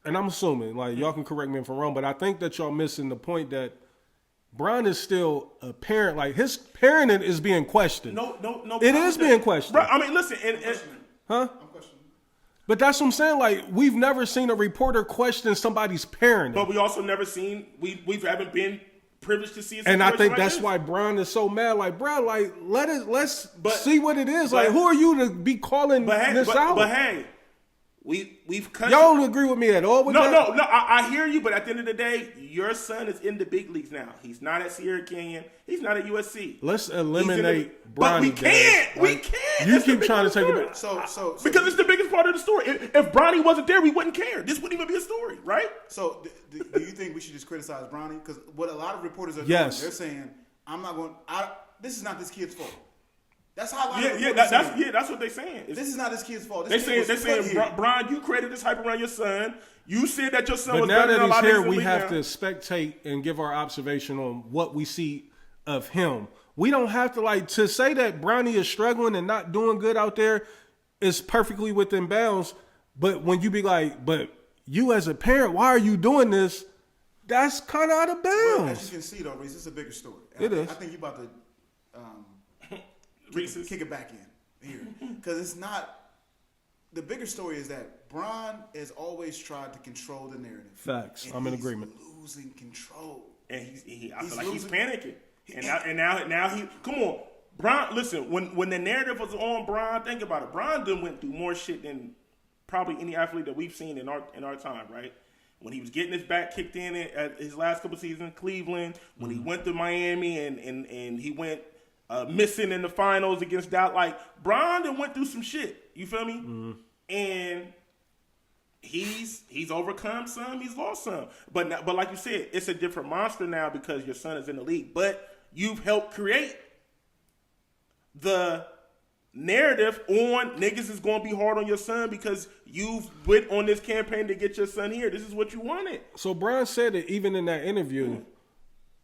and I'm assuming, like, y'all can correct me if I'm wrong, but I think that y'all missing the point that Bron is still a parent. Like, his parenting is being questioned. No. It is being questioned. Bro, I mean, listen, huh? I'm questioning. But that's what I'm saying. Like, we've never seen a reporter question somebody's parenting. But we also never seen, we haven't been privileged to see it. And I think that's why Bron is so mad. Like, bro, like, let's see what it is. Like, who are you to be calling this out? But hey, we've cut. Y'all don't agree with me at all with that? No. I hear you, but at the end of the day, your son is in the big leagues now. He's not at Sierra Canyon. He's not at USC. Let's eliminate Bronny. But we can't. We can't. You that's keep trying to take it back. So because it's the biggest part of the story. If Bronny wasn't there, we wouldn't care. This wouldn't even be a story, right? So do you think we should just criticize Bronny? Because what a lot of reporters are doing, they're saying, this is not this kid's fault. That's how a lot of reporters that's what they're saying. This is not this kid's fault. They're saying, Bron, you created this hype around your son. You said that your son was better than a lot of here, we have to spectate and give our observation on what we see of him. We don't have to say that Bronny is struggling and not doing good out there is perfectly within bounds. But when you be like, but you as a parent, why are you doing this? That's kind of out of bounds. Well, as you can see, though, Reese, it's a bigger story. It is. I think you're about to kick it back in here. Because it's not... The bigger story is that Bron has always tried to control the narrative. Facts. I'm in agreement. He's losing control. And I feel like he's panicking. And now he... Come on. Bron, listen, when the narrative was on Bron, think about it. Bron done went through more shit than probably any athlete that we've seen in our time, right? When he was getting his back kicked in at his last couple seasons in Cleveland, when he went to Miami and he went missing in the finals against Dallas, like Bron done went through some shit. You feel me? Mm-hmm. And he's overcome some, he's lost some. But like you said, it's a different monster now because your son is in the league. But you've helped create the narrative on niggas is going to be hard on your son because you've went on this campaign to get your son here. This is what you wanted. So Bron said it even in that interview.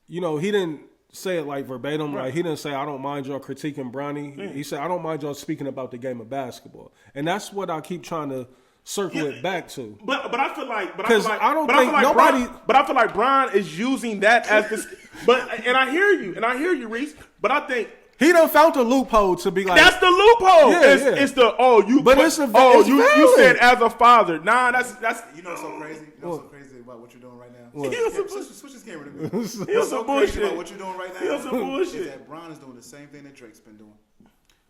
You know, he didn't say it like verbatim. Right. Like he didn't say, I don't mind y'all critiquing Bronny. He said, I don't mind y'all speaking about the game of basketball. And that's what I keep trying to circle it back to. But I feel like I feel like Bron is using that as this. And I hear you, Reese. But I think he done found a loophole to be like, that's the loophole. Yeah, it's the you said as a father. Nah, that's you know what's so crazy. You know what's so crazy about what you're doing right now. Switch this camera to me. What's so crazy about what you're doing right now? Here's some bullshit. Is that Bron is doing the same thing that Drake's been doing.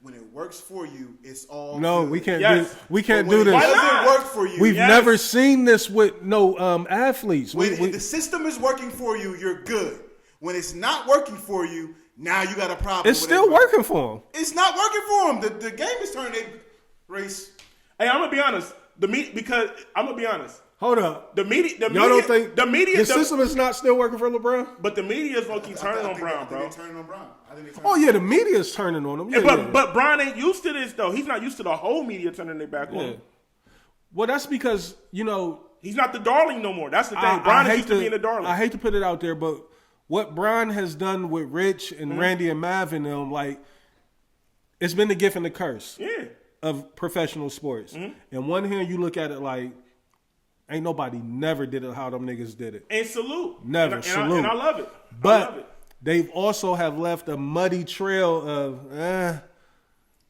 When it works for you, it's all good. We can't do this. Why does it work for you? We've never seen this with no athletes. When the system is working for you, you're good. When it's not working for you, now you got a problem. It's still working for him. It's not working for him. The game is turning race. Hey, I'm gonna be honest. I'm gonna be honest. Hold up. The media. Y'all don't think the media? The system is not still working for LeBron? But the media is gonna keep turning on Bron, bro. They're turning on Bron. Oh yeah, the media is turning on him. Yeah, but Bron ain't used to this though. He's not used to the whole media turning their back on him. Well, that's because he's not the darling no more. That's the thing. Bron is used to being the darling. I hate to put it out there, but what Bron has done with Rich and Randy and Mav and them, like, it's been the gift and the curse of professional sports. Mm-hmm. And one hand, you look at it like, ain't nobody never did it how them niggas did it. And salute. Never. Salute. And I love it. But they've also have left a muddy trail of,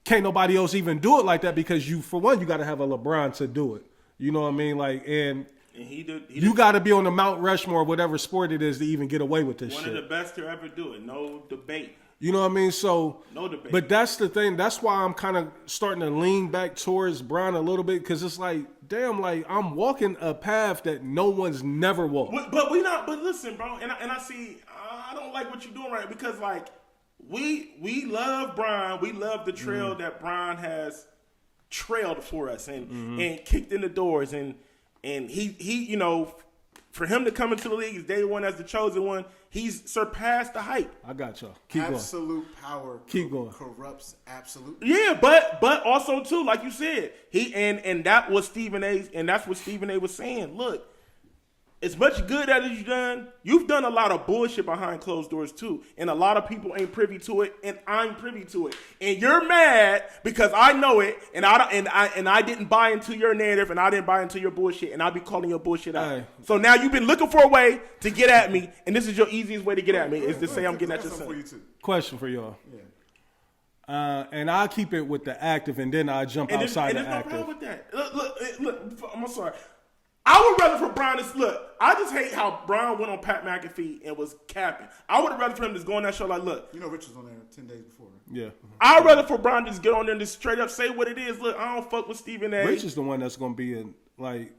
can't nobody else even do it like that because for one, you got to have a LeBron to do it. You know what I mean? Like, and And he did. You got to be on the Mount Rushmore, whatever sport it is, to even get away with this shit. One of the best to ever do it. No debate. You know what I mean? So, no debate. But that's the thing. That's why I'm kind of starting to lean back towards Bron a little bit, because it's like, damn, like I'm walking a path that no one's never walked. But we not. But listen, bro, and I see. I don't like what you're doing right, because like we love Bron. We love the trail that Bron has trailed for us and kicked in the doors, and he you know, for him to come into the league as day one as the chosen one, he's surpassed the hype. I got y'all. Keep going. Absolute power. Keep going. Corrupts absolute. Yeah, but also too, like you said, he and that was Stephen A. And that's what Stephen A. was saying. Look, as much good as you've done a lot of bullshit behind closed doors too, and a lot of people ain't privy to it, and I'm privy to it. And you're mad because I know it, and I didn't buy into your narrative, and I didn't buy into your bullshit, and I'll be calling your bullshit out. Hey. So now you've been looking for a way to get at me, and this is your easiest way to get at me, is to say I'm getting at your son. Question for y'all. Yeah. And I'll keep it with the active, and then I'll jump outside the active. And there's no problem with that. Look, I'm sorry. I would rather for Bron to look. I just hate how Bron went on Pat McAfee and was capping. I would have rather for him just go on that show like, look. You know, Rich was on there 10 days before. Yeah. I'd rather for Bron to just get on there and just straight up say what it is. Look, I don't fuck with Stephen A. Rich is the one that's going to be in, like.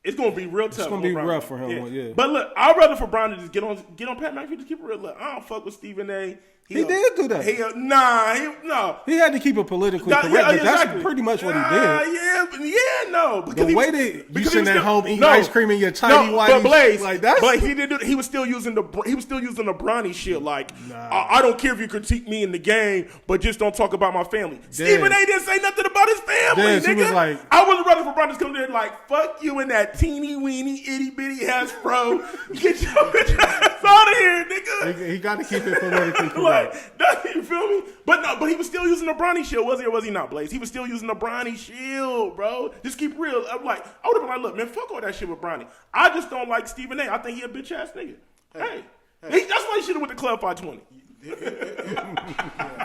It's going to be real tough. It's going to be rough for him. Yeah. But look, I'd rather for Bron to just get on Pat McAfee, just keep it real. Look, I don't fuck with Stephen A. He did do that. No. He had to keep it politically correct, but that's pretty much what he did. No. Because the way that you sitting at home eating ice cream in your tiny white, but Blaze, like that's. But he did. He was still using the Bronny shit. Like, I don't care if you critique me in the game, but just don't talk about my family. Stephen A. didn't say nothing about his family, nigga. He was like, I would rather for Bron to come there like, fuck you in that teeny weeny itty bitty ass bro. Get your ass out of here, nigga. He got to keep it politically correct. You feel me? But he was still using the Bronny shield, was he or was he not, Blaze? He was still using the Bronny shield, bro. Just keep real. I would have been like, look, man, fuck all that shit with Bronny. I just don't like Stephen A. I think he a bitch ass nigga. Hey. That's why he should have went to Club 520. Yeah,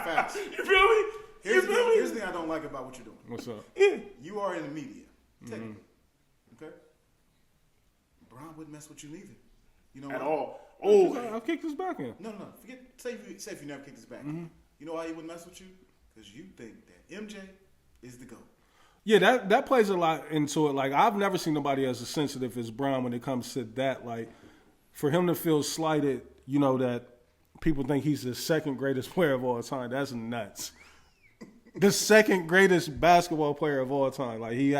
facts. You feel me? Here's the thing I don't like about what you're doing. What's up? Yeah. You are in the media, technically. Okay? Bron wouldn't mess with you neither. You know At why? all. Oh, I'll kick this back in. No. Forget. Say if you never kick this back. You know why he wouldn't mess with you? Because you think that MJ is the GOAT. Yeah, that plays a lot into it. Like, I've never seen nobody as sensitive as Bron when it comes to that. Like, for him to feel slighted, you know, that people think he's the second greatest player of all time, that's nuts. The second greatest basketball player of all time. Like, he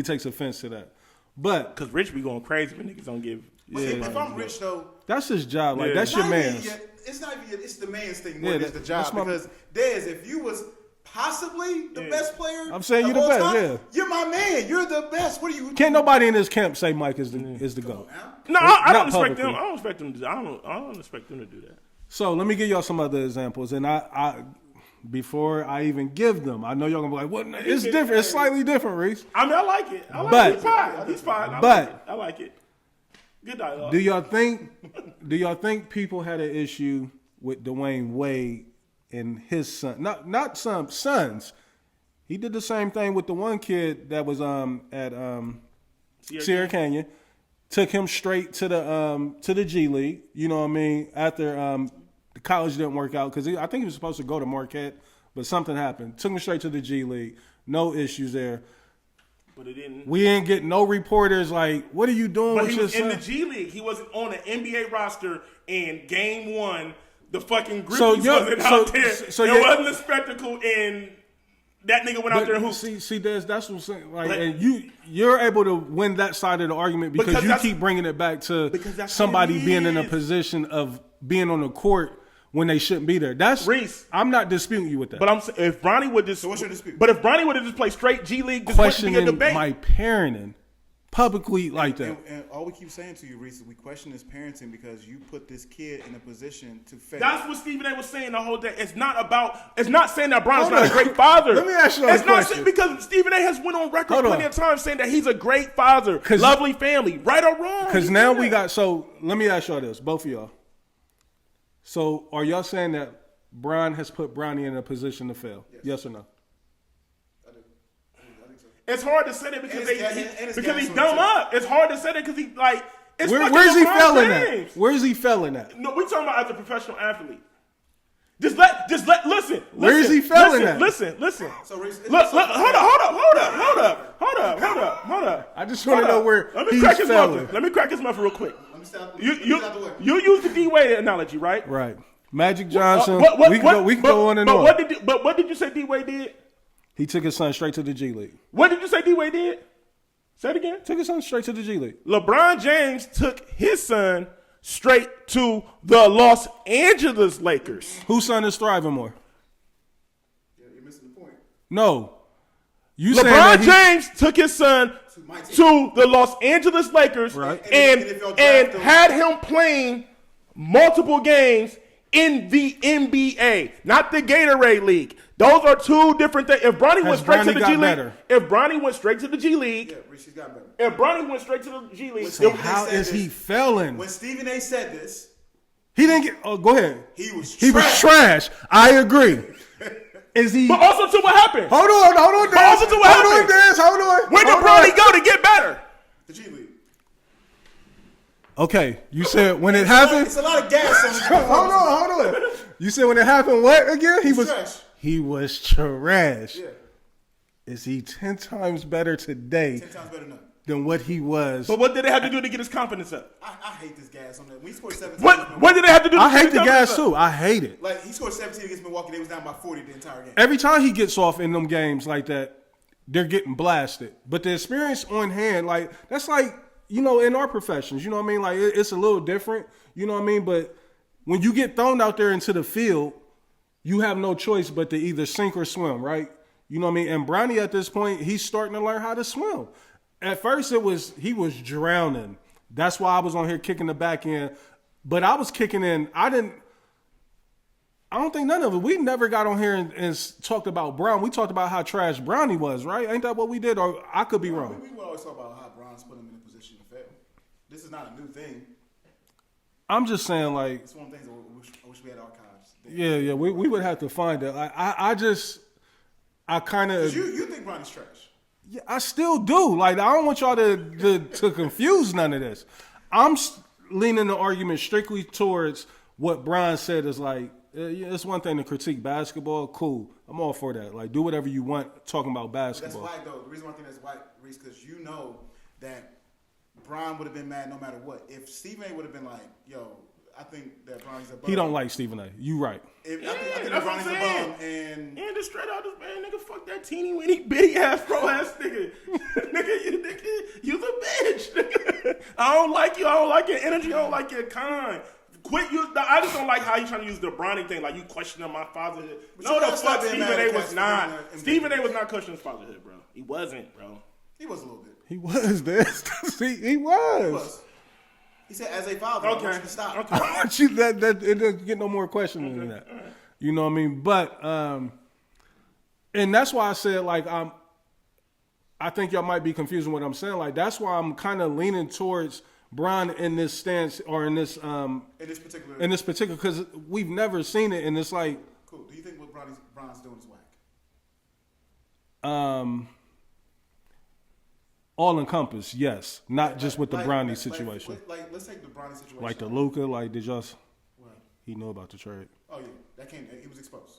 takes offense to that. But because Rich be going crazy when niggas don't give. If I'm Rich though, that's his job. Like that's your man's. It's not even. It's the man's thing more than it's the job. Because Dez, if you was possibly the best player, I'm saying you the best. Time, you're my man. You're the best. What are you? Can't nobody in this camp say Mike is the GOAT. No, I don't expect them. I don't expect them. I don't expect them to do that. So let me give y'all some other examples, and I before I even give them, I know y'all gonna be like, "What? It's different. It's slightly different, Reese." I mean, I like it. He's fine. He's fine. I like it. Good dialogue. Do y'all think people had an issue with Dwayne Wade and his son? Not some sons. He did the same thing with the one kid that was at Sierra Canyon. Took him straight to the G League. You know what I mean? After the college didn't work out because I think he was supposed to go to Marquette, but something happened. Took him straight to the G League. No issues there. But it didn't. We didn't get no reporters like, what are you doing with your son? But he was in the G League. He wasn't on an NBA roster in game one. The fucking Grizzlies wasn't out there. It wasn't a spectacle, and that nigga went out there and hooped. See, that's what I'm saying. Like, and you're able to win that side of the argument because you keep bringing it back to somebody being in a position of being on the court when they shouldn't be there. That's Reese. I'm not disputing you with that. But I'm saying if Bronny would just. So what's your dispute? But if Bronny would have just played straight G League, this wouldn't be a debate. My parenting publicly like that. And all we keep saying to you, Reese, is we question his parenting because you put this kid in a position to fail. That's what Stephen A. was saying the whole day. It's not saying that Bron's not a great father. Let me ask you a question. Because Stephen A. has went on record plenty of times saying that he's a great father, lovely family, right or wrong. Because now we got. So let me ask y'all this, both of y'all. So are y'all saying that Bron has put Bronny in a position to fail? Yes or no? I do. I think so. It's hard to say that because he's dumb dumb up. It's hard to say that because he like. Where's he failing at? Where's he failing at? No, we talking about as a professional athlete. Just let. Listen. Where is he failing at? Listen. So Reese, Look. Hold up. I just want to know where he's failing. Let me crack his muffin real quick. Let me stop. You use the D-Wade analogy, right? Right. Magic Johnson. We can go on and on. But what did you say D-Wade did? He took his son straight to the G League. What did you say D-Wade did? Say it again. Took his son straight to the G League. LeBron James took his son straight to the Los Angeles Lakers. Whose son is thriving more? Yeah, you're missing the point. No. LeBron James took his son to the Los Angeles Lakers and had him playing multiple games in the NBA, not the Gatorade League. Those are two different things. If Bronny went straight to the G League, Yeah, Reese's gotten better. if Bronny went straight to the G League, So how is he failing? When Stephen A. said this, He didn't get. Oh, go ahead. he was trash. I agree. Is he? but also to what happened. Hold on, But also to what happened. Hold on. Where did Bronny go to get better? the G League. Okay, you said when it happened. It's a lot of gas on the Hold on. You said when it happened, what again? He was trash. He was trash. Yeah. Is he 10 times better today 10 times better than that. than what he was? But what did they have to do to get his confidence up? I hate this gas on that. When he scored 17. What did they have to do? I hate get the his gas confidence up? too. I hate it. Like, he scored 17 against Milwaukee. They was down by 40 the entire game. Every time he gets off in them games like that, they're getting blasted. But the experience on hand, like, that's like, you know, in our professions, you know what I mean? Like, it's a little different, you know what I mean? But when you get thrown out there into the field, you have no choice but to either sink or swim, right? You know what I mean? And Bronny at this point, he's starting to learn how to swim. At first, he was drowning. That's why I was on here kicking the back end. But I was kicking in. I don't think none of it. We never got on here and talked about Bron. We talked about how trash Bronny was, right? Ain't that what we did? Or I could be wrong. We would always talk about how Bron's put him in a position to fail. This is not a new thing. I'm just saying, like, It's one of the things that I wish we had archives. yeah, we would have to find it. I kind of. You think Bronny's trash? Yeah, I still do. Like, I don't want y'all to confuse none of this. I'm leaning the argument strictly towards what Bron said is like, it's one thing to critique basketball. Cool. I'm all for that. Like, do whatever you want talking about basketball. That's why, though. The reason why I think that's why, Reese, because you know that Bron would have been mad no matter what. If Stephen A. would have been like, yo, I think that Bronny's a bum. He don't like Stephen A. You right. I think that that's what Bronny's I'm a saying. bum. And just straight out this man, nigga, fuck that teeny weeny bitty ass pro ass nigga. nigga, you's a bitch. Nigga. I don't like you. I don't like your energy. I don't like your kind. I just don't like how you trying to use the Bronny thing, like you questioning my fatherhood. No, the fuck Stephen A. was not. Stephen A. was not questioning his fatherhood, bro. He wasn't, bro. he was a little bit. He was this. He was. He said, as a father, I want you to stop. I want you that it doesn't get no more questions than that. You know what I mean? But and that's why I said, like, I think y'all might be confusing what I'm saying. Like, that's why I'm kind of leaning towards Bron in this stance or in this particular because we've never seen it, and it's like, cool. Do you think what Bron's doing is whack? All encompassed, yes. Not just with the Bronny situation. Like, let's take the Bronny situation. Like the Luka, like did y'all? What? He knew about the trade. Oh yeah, that came. He was exposed.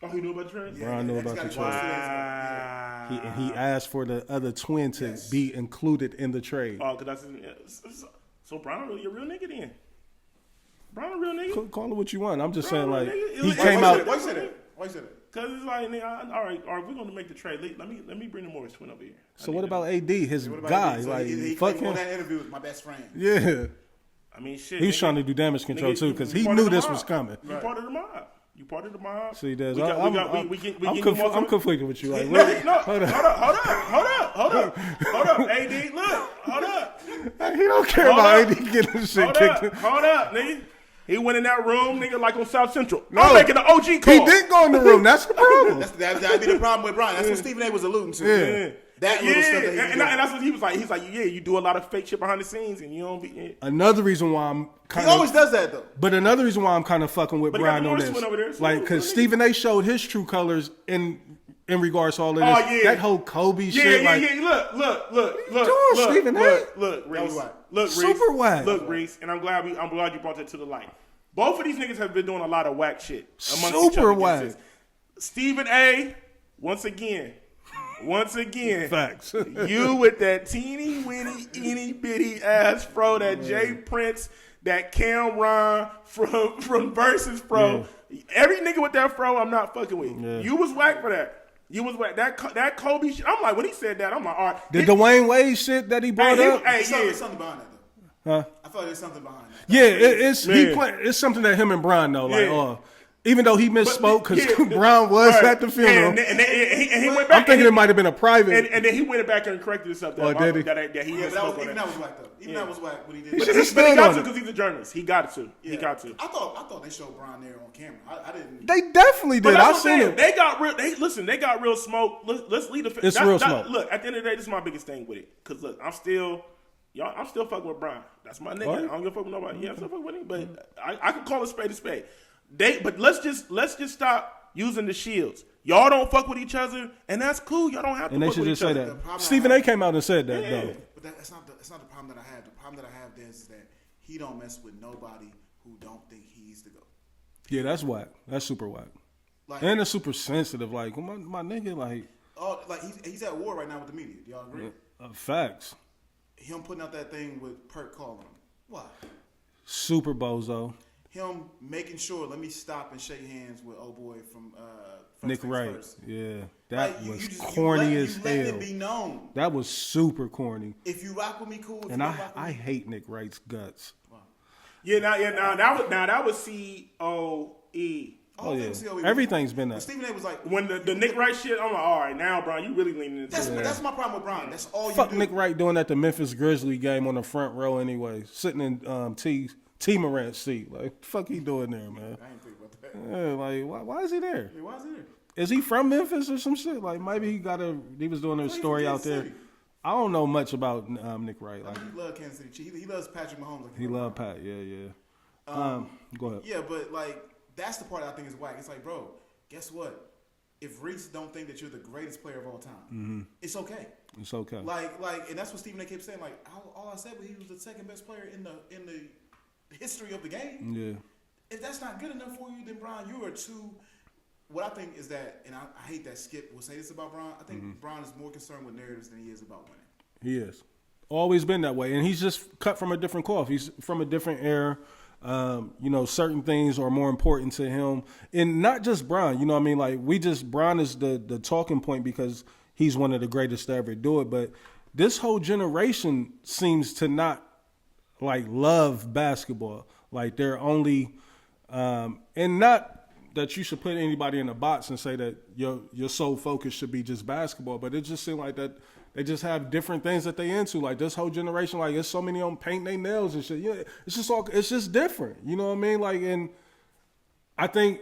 Oh, he knew about the trade? Bron knew about the trade. Yeah. He asked for the other twin to be included in the trade. Oh, because so Bron really a real nigga then? Bron a real nigga? Call it what you want. I'm just saying, Bron a like, real nigga? he came out. Why you say that? Because it's like, nigga, all right, we're going to make the trade. Let me bring the Morris twin over here. So what about AD, his guy? So like, he fuck came him. on that interview with my best friend. Yeah. I mean, shit. He was trying to do damage control, too, because he part knew of the this mob. was coming. You part of the mob. You part of the mob. See, Des, I'm conflicted with you. Like, hold up. AD, look. Hold up. He don't care about AD getting his shit kicked. Hold up, nigga. He went in that room, nigga, like on South Central. I'm making an OG call. He did go in the room. That's the problem. That'd be the problem with Bron. That's what Stephen A. was alluding to. Yeah. That little stuff that he and that's what he was like. He's like, yeah, you do a lot of fake shit behind the scenes, and you don't be. Yeah. Another reason why I'm kind He always does that, though. But another reason why I'm kind of fucking with But he got Brian the on Morris this, twin over there, so like, because Stephen A. showed his true colors in in regards to all of this. That whole Kobe shit. Look, Stephen A. Look, Reese. Reese. Super whack. Look, Reese, and I'm glad you brought that to the light. Both of these niggas have been doing a lot of whack shit amongst each Super other. whack. Stephen A. Once again, facts. You with that teeny weeny itty bitty ass fro, that Jay Prince, that Cameron from Versus Pro. Yeah. Every nigga with that fro, I'm not fucking with. Yeah. You was whack for that. You was whack. That Kobe shit. I'm like, when he said that, I'm like, all right. The Dwayne Wade shit that he brought up. There's something behind that though. Huh? I feel like there's something behind that. Yeah, it's something that him and Bron know. Like, even though he misspoke because Bron was at the funeral. And he went back. I'm thinking it might have been a private. And then he went back and corrected himself. Did he? That he misspoke on even that was whack though. Even that was whack what he did. But he got to because he's a journalist. He got to. Yeah. He got to. I thought they showed Bron there on camera. I didn't. They definitely did. I seen it. They got real. They got real smoke. Let's leave the. It's real smoke. Look, at the end of the day, this is my biggest thing with it. Because look, I'm still fucking with Bron. That's my nigga. I don't give a fuck with nobody. Yeah, I'm still fucking with him. But I can call a spade a spade. But let's just stop using the shields. Y'all don't fuck with each other, and that's cool. Y'all don't have to. And they fuck should with just each say other. that. Stephen A. came out and said that though. But that's not the problem that I have. The problem that I have is that he don't mess with nobody who don't think he's the GOAT. Yeah, that's whack. That's super whack. Like, and it's super sensitive. Like my nigga, like. Oh, like he's at war right now with the media. Do y'all agree? Facts. Him putting out that thing with Perk calling him. Why? Super bozo. Him making sure, let me stop and shake hands with old boy from Nick Wright. First. Yeah, that was corny as hell. Let it be known. That was super corny. If you rock with me, cool. And I hate Nick Wright's guts. Wow. Now that was COE. Oh yeah, everything's been that. Stephen A. was like when the Nick Wright shit. I'm like, all right, now, Bron, you really leaning into that. That's my problem with Bron. That's all you Fuck do. Nick Wright doing at the Memphis Grizzlies game on the front row anyway, sitting in T Morant's seat. Like, fuck he doing there, man? I ain't think about that. Yeah, like why is he there? Yeah, why is he there? Is he from Memphis or some shit? Like maybe he was doing a story out there. I don't know much about Nick Wright. Like he loves Kansas City. He loves Patrick Mahomes. Like he loves Pat. Yeah. Go ahead. Yeah, but like that's the part I think is whack. It's like, bro, guess what? If Reese don't think that you're the greatest player of all time, it's okay. It's okay. Like, and that's what Stephen A. kept saying. Like, all I said was he was the second best player in the history of the game. Yeah. If that's not good enough for you, then Bron, you are too. What I think is that, and I hate that Skip will say this about Bron. I think Bron is more concerned with narratives than he is about winning. He is. Always been that way, and he's just cut from a different cloth. He's from a different era. Certain things are more important to him, and not just Bron. You know what I mean? Like Bron is the talking point because he's one of the greatest to ever do it. But this whole generation seems to not like love basketball. Like they're only, and not that you should put anybody in a box and say that your sole focus should be just basketball. But it just seems like that. They just have different things that they into. Like this whole generation, like there's so many on painting their nails and shit. Yeah, it's just different. You know what I mean? Like, and I think,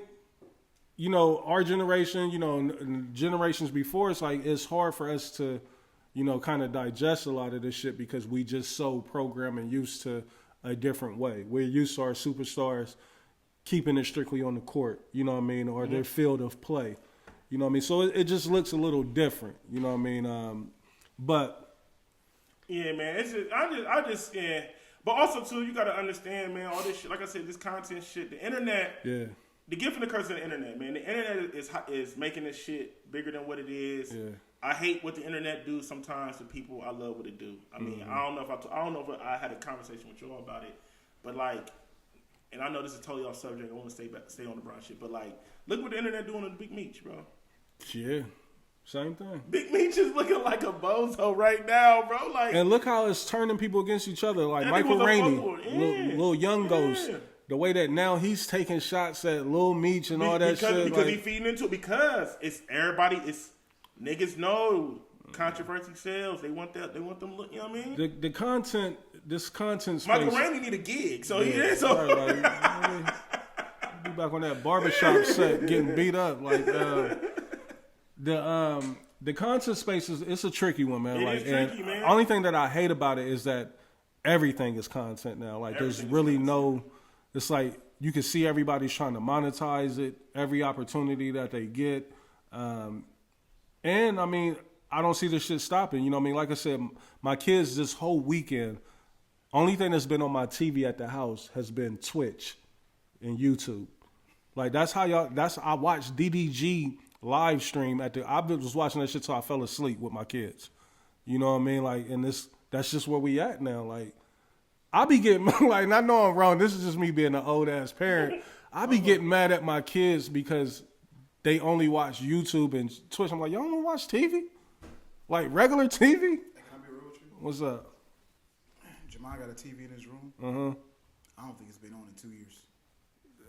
our generation, and generations before, it's like it's hard for us to, kind of digest a lot of this shit because we just so programmed and used to a different way. We're used to our superstars keeping it strictly on the court, you know what I mean, or their field of play. You know what I mean? So it just looks a little different, you know what I mean? But yeah, man, it's just I just yeah. But also too, you gotta understand, man, all this shit. Like I said, this content shit, the internet. Yeah. The gift and the curse of the internet, man. The internet is making this shit bigger than what it is. Yeah. I hate what the internet do sometimes to people. I love what it do. I mean, I don't know if I had a conversation with y'all about it, but like, and I know this is totally off subject. I want to stay on the Bron shit, but like, look what the internet doing to the Big Meech, bro. Yeah. Same thing. Big Meech is looking like a bozo right now, bro. Like, and look how it's turning people against each other. Like Michael Rainey, Lil Young Ghost. The way that now he's taking shots at Lil Meech and all that shit. Because he feeding into it. Because it's everybody. It's niggas know controversy sells. They want that. They want them. You know what I mean? The content. This content. Michael Rainey need a gig, so he is. So. Right, be back on that barbershop set getting beat up like. The content space it's a tricky one, man. It is tricky, man. The only thing that I hate about it is that everything is content now. Like there's really no. It's like you can see everybody's trying to monetize it. Every opportunity that they get, And I mean, I don't see this shit stopping. You know what I mean? Like I said, my kids this whole weekend, only thing that's been on my TV at the house has been Twitch and YouTube. Like that's how I watched DDG live stream I was watching that shit till I fell asleep with my kids. You know what I mean? Like, and that's just where we at now. Like, I be getting like, and I know I'm wrong. This is just me being an old ass parent. I be getting mad at my kids because they only watch YouTube and Twitch. I'm like, y'all don't watch TV? Like regular TV? Hey, can I be real with you? What's up? Jamal got a TV in his room. I don't think it's been on in 2 years.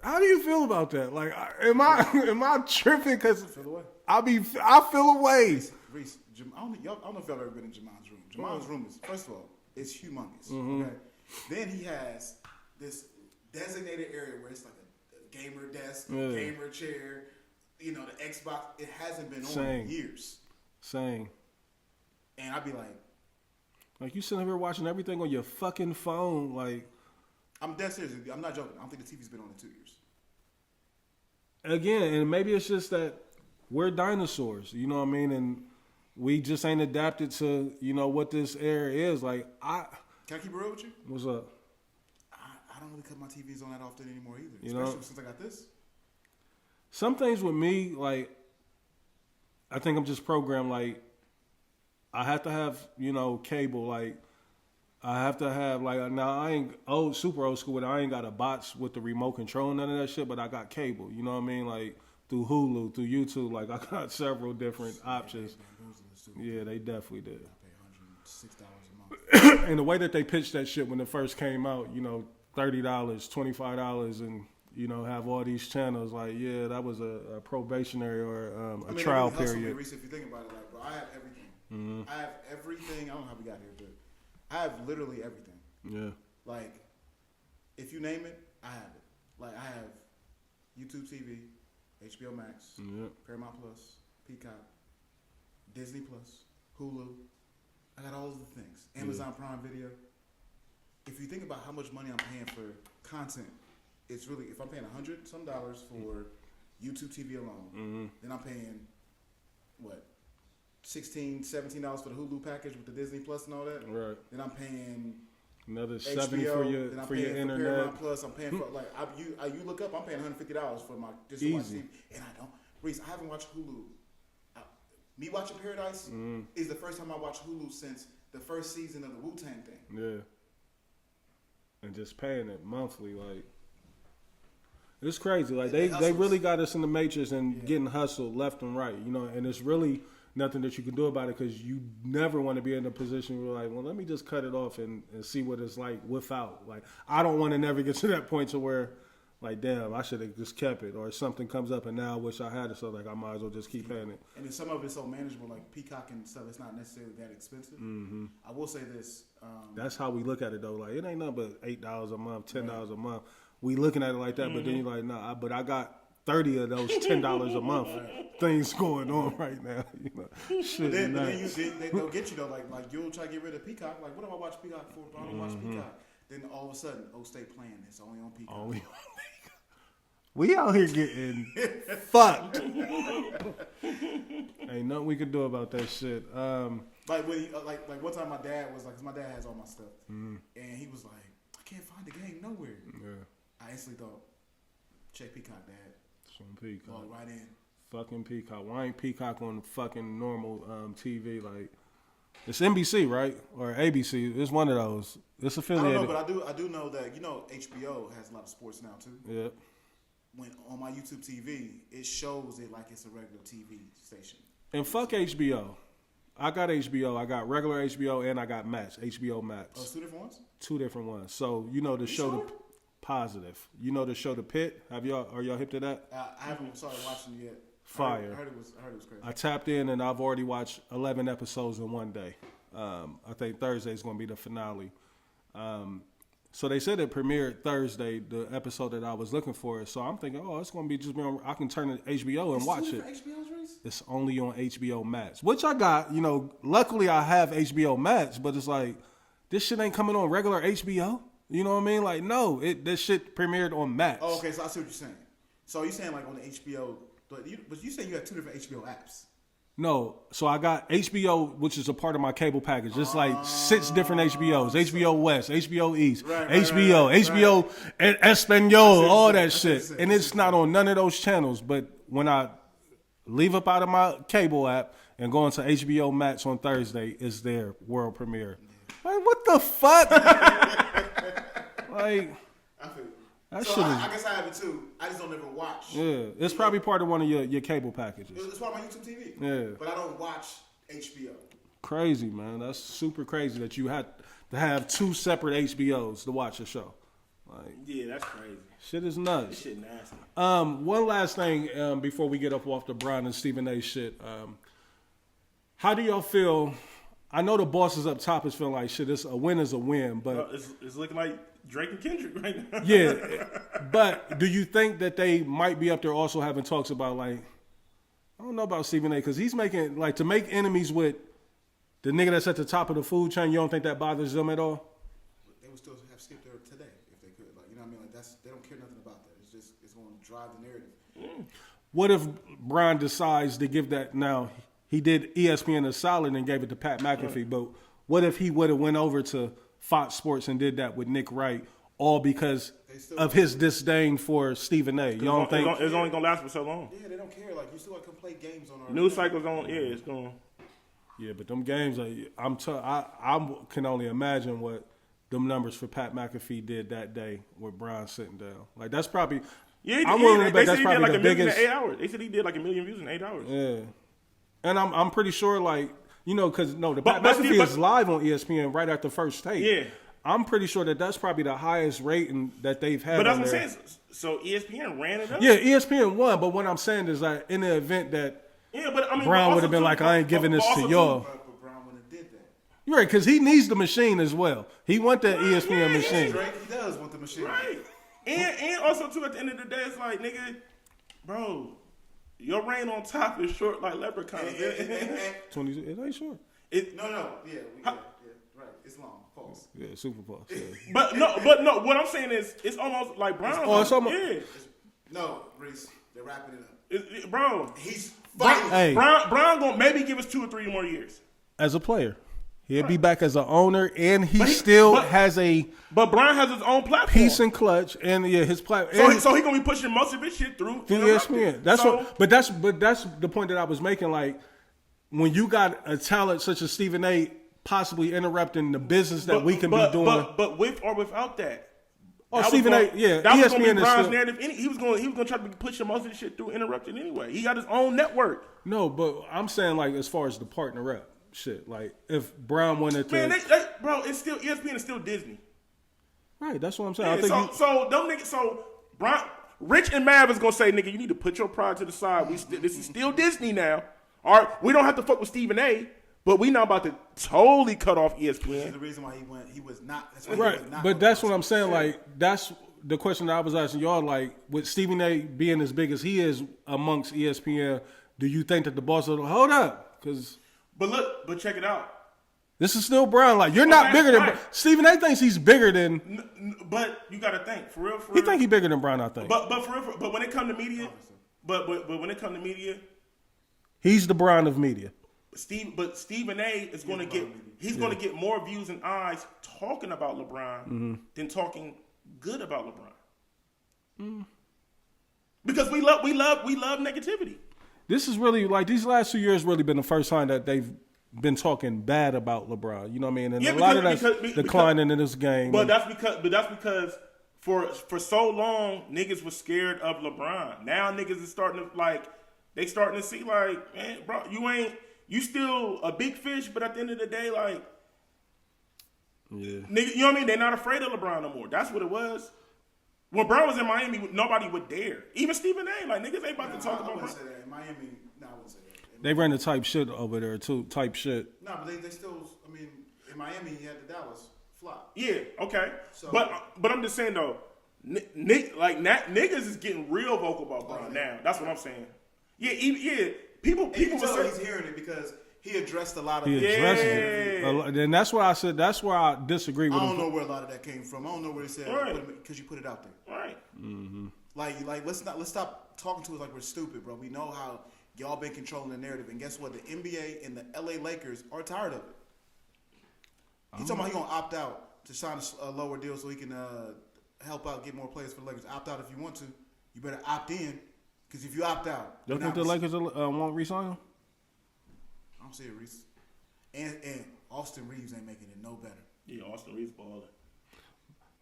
How do you feel about that? Like, am I tripping? Cause Feel away. I feel away. Reese, I don't know if y'all ever been in Jamal's room. Jamal's room is, first of all, it's humongous. Okay. Then he has this designated area where it's like a gamer desk, gamer chair. You know, the Xbox. It hasn't been on in years. Same. And I'd be like you sitting here watching everything on your fucking phone, like. I'm dead serious. I'm not joking. I don't think the TV's been on in 2 years. Again, and maybe it's just that we're dinosaurs, you know what I mean? And we just ain't adapted to, you know, what this era is. Like, Can I keep it real with you? What's up? I don't really cut my TVs on that often anymore either. You Especially know? since I got this. Some things with me, like, I think I'm just programmed, like, I have to have, you know, cable, like, I have to have, like, now I ain't super old school, but I ain't got a box with the remote control, none of that shit, but I got cable, you know what I mean? Like, through Hulu, through YouTube, like, I got several different options. Yeah, they definitely did. I pay $106 a month. And the way that they pitched that shit when it first came out, you know, $30, $25, and, you know, have all these channels, like, yeah, that was a probationary or a trial period. Reese, if you think about it, like, bro, I have everything. I have everything. I don't know how we got here, but I have literally everything. Yeah. Like, if you name it, I have it. Like, I have YouTube TV, HBO Max, Paramount Plus, Peacock, Disney Plus, Hulu. I got all of the things. Amazon Prime Video. If you think about how much money I'm paying for content, it's really, if I'm paying $100 some for YouTube TV alone, then I'm paying, what, $16, $17 for the Hulu package with the Disney Plus and all that. Right. Then I'm paying another HBO, $7 for your internet. Paramount Plus. I'm paying for like you look up. I'm paying $150 for my just to watch TV, and I don't. Reese, I haven't watched Hulu. Me watching Paradise is the first time I watched Hulu since the first season of the Wu-Tang thing. Yeah. And just paying it monthly, like. It's crazy. Like they really got us in the matrix and getting hustled left and right, you know. And it's really nothing that you can do about it because you never want to be in a position where like, well, let me just cut it off and see what it's like without. Like, I don't want to never get to that point to where, like, damn, I should have just kept it, or something comes up and now I wish I had it, so like I might as well just keep paying it. And then some of it's so manageable, like Peacock and stuff. It's not necessarily that expensive. I will say this. That's how we look at it though. Like, it ain't nothing but $8 a month, $10 a month. We looking at it like that, but then you're like, nah, but I got 30 of those $10 a month things going on right now. You know, shit. Then they'll get you though. Like you'll try to get rid of Peacock. Like, what do I watch Peacock for? I don't watch Peacock. Then all of a sudden, stay playing. It's only on Peacock. Only on Peacock. We out here getting fucked. Ain't nothing we can do about that shit. Like when like one time my dad was like, 'cause my dad has all my stuff, and he was like, I can't find the game nowhere. Yeah. I instantly thought, check Peacock, Dad. It's on Peacock. Log right in. Fucking Peacock. Why ain't Peacock on fucking normal TV? Like, it's NBC, right? Or ABC. It's one of those. It's affiliated. I don't know, but I do know that, you know, HBO has a lot of sports now too. Yeah. When on my YouTube TV, it shows it like it's a regular TV station. And fuck HBO. I got HBO. I got regular HBO and I got Max. HBO Max. Oh, it's two different ones? Two different ones. So, you know the show sure? Positive. You know the show The Pit? Are y'all hip to that? I haven't started watching it yet. Fire. I heard it was crazy. I tapped in and I've already watched 11 episodes in one day. I think Thursday is going to be the finale. So they said it premiered Thursday, the episode that I was looking for. So I'm thinking, oh, it's going to be just on, I can turn it to HBO and watch it. It's only on HBO Max, which I got. You know, luckily I have HBO Max, but it's like, this shit ain't coming on regular HBO. You know what I mean? Like, no, this shit premiered on Max. Oh, okay, so I see what you're saying. So you're saying like on the HBO, but you say you have two different HBO apps. No, so I got HBO, which is a part of my cable package. It's like 6 different HBOs: HBO West, HBO East, HBO and Espanol, all that shit. And it's not on none of those channels. But when I leave up out of my cable app and go into HBO Max on Thursday, it's their world premiere. Like, what the fuck? Like, that So shit I is. guess I have it too. I just don't ever watch. Yeah, it's probably part of one of your cable packages. It's part of my YouTube TV. Yeah. But I don't watch HBO. Crazy, man. That's super crazy that you had to have 2 separate HBOs to watch a show. Like, Yeah, that's crazy. shit is nuts. This shit nasty. One last thing before we get up off the Bron and Stephen A. shit. How do y'all feel? I know the bosses up top is feeling like shit. A win is a win, but It's looking like Drake and Kendrick right now. yeah. But do you think that they might be up there also having talks about like, I don't know about Stephen A. because he's making like to make enemies with the nigga that's at the top of the food chain. You don't think that bothers them at all? They would still have skipped there today if they could. Like, you know what I mean? Like, they don't care nothing about that. It's going to drive the narrative. What if Bron decides to give that now? He did ESPN a solid and gave it to Pat McAfee, but what if he would have went over to Fox Sports and did that with Nick Wright, all because of his disdain for Stephen A? You don't think it's only gonna last for so long? Yeah, they don't care. Like, you still got to come play games on our News cycle's on. Yeah, it's going. Yeah, but them games, I can only imagine what them numbers for Pat McAfee did that day with Bron sitting down. Like that's probably. Yeah, I'm willing to bet that's said he did probably like the a million biggest. in 8 hours. They said he did like 1 million views in 8 hours. Yeah, and I'm pretty sure like because the But- Pat but McAfee still- is live on ESPN right after first take. Yeah. I'm pretty sure that's probably the highest rating that they've had. But that's on what I'm there. saying. So ESPN ran it up. Yeah, ESPN won, but what I'm saying is that in the event that Yeah, but I mean, Bron but would have also been too- like, I ain't giving but this also to too- y'all. But Brown wouldn't have did that. You're right, because he needs the machine as well. He want that ESPN yeah, machine. Drake, he does want the machine. Right. And also too, at the end of the day, it's like, nigga, bro, your reign on top is short like leprechaun. And 20, it ain't short. no. Yeah, right. It's long. Pause. Yeah, super pause. Yeah. But no. What I'm saying is, it's almost like Brown. It's almost- yeah. No, Reese, they're wrapping it up. Bro, He's fighting. Hey, Brown gonna maybe give us 2 or 3 more years. as a player, he'll be back as an owner, and he still has a But Brown has his own platform. piece and clutch, and his platform. So he gonna be pushing most of his shit through ESPN. That's so, what. But that's the point that I was making. Like when you got a talent such as Stephen A. possibly interrupting the business that we can be doing. But with or without that. Oh, that was Stephen gonna- A. Yeah, that was gonna ESPN be is Bron's still. narrative. He was gonna try to be pushing most of the shit through interrupting anyway. He got his own network. No, but I'm saying like as far as the partner up shit. Like if Brown wanted to, Man, bro, it's still ESPN is still Disney. right? That's what I'm saying. Yeah, I think so them niggas. So Brown, Rich and Mav is gonna say, nigga, you need to put your pride to the side. This is still Disney now. All right, we don't have to fuck with Stephen A. But we now about to totally cut off ESPN. The reason why he was not. That's why right. He was not But that's what I'm saying. Like that's the question that I was asking y'all. Like with Stephen A. being as big as he is amongst ESPN, do you think that the boss will hold up? Because But check it out. this is still Brown. Like you're not Okay, bigger than right. Stephen A. thinks he's bigger than. But you got to think for real. He think he's bigger than Brown. I think. But for real. But when it come to media, but when it come to media, He's the Brown of media. Stephen A. is going to get going to get more views and eyes talking about LeBron than talking good about LeBron. Because we love negativity. This is really like these last 2 years really been the first time that they've been talking bad about LeBron. You know what I mean? And Yeah, a lot of because- that's because- declining in this game. But that's because for so long niggas was scared of LeBron. Now niggas is starting to see like, man, bro, you still a big fish, but at the end of the day, like, nigga, you know what I mean? They're not afraid of LeBron no more. That's what it was. When Brown was in Miami, nobody would dare. Even Stephen A. Like niggas ain't about to talk I about wouldn't Brown. say that. In Miami, no, I wouldn't say that. they ran the type shit over there too. Type shit. No, but they still. I mean, in Miami, he had the Dallas flop. Yeah, okay. So- but I'm just saying though, niggas is getting real vocal about Brown now. That's what I'm saying. Yeah, people And you can will tell say he's hearing it because he addressed a lot of He it. addresses it. And that's why I said that's where I disagree with I him. don't know where a lot of that came from. I don't know where he said Right. because you put it out there. right. Like let's stop talking to us like we're stupid, bro. We know how Y'all been controlling the narrative, and guess what? The NBA and the LA Lakers are tired of it. He's talking about he gonna opt out to sign a lower deal so he can help out, get more players for the Lakers. Opt out if you want to. You better opt in, because if you opt out, Do you think the Lakers won't re-sign him? I don't see it, Reese. And Austin Reeves ain't making it no better. Yeah, Austin Reeves balling.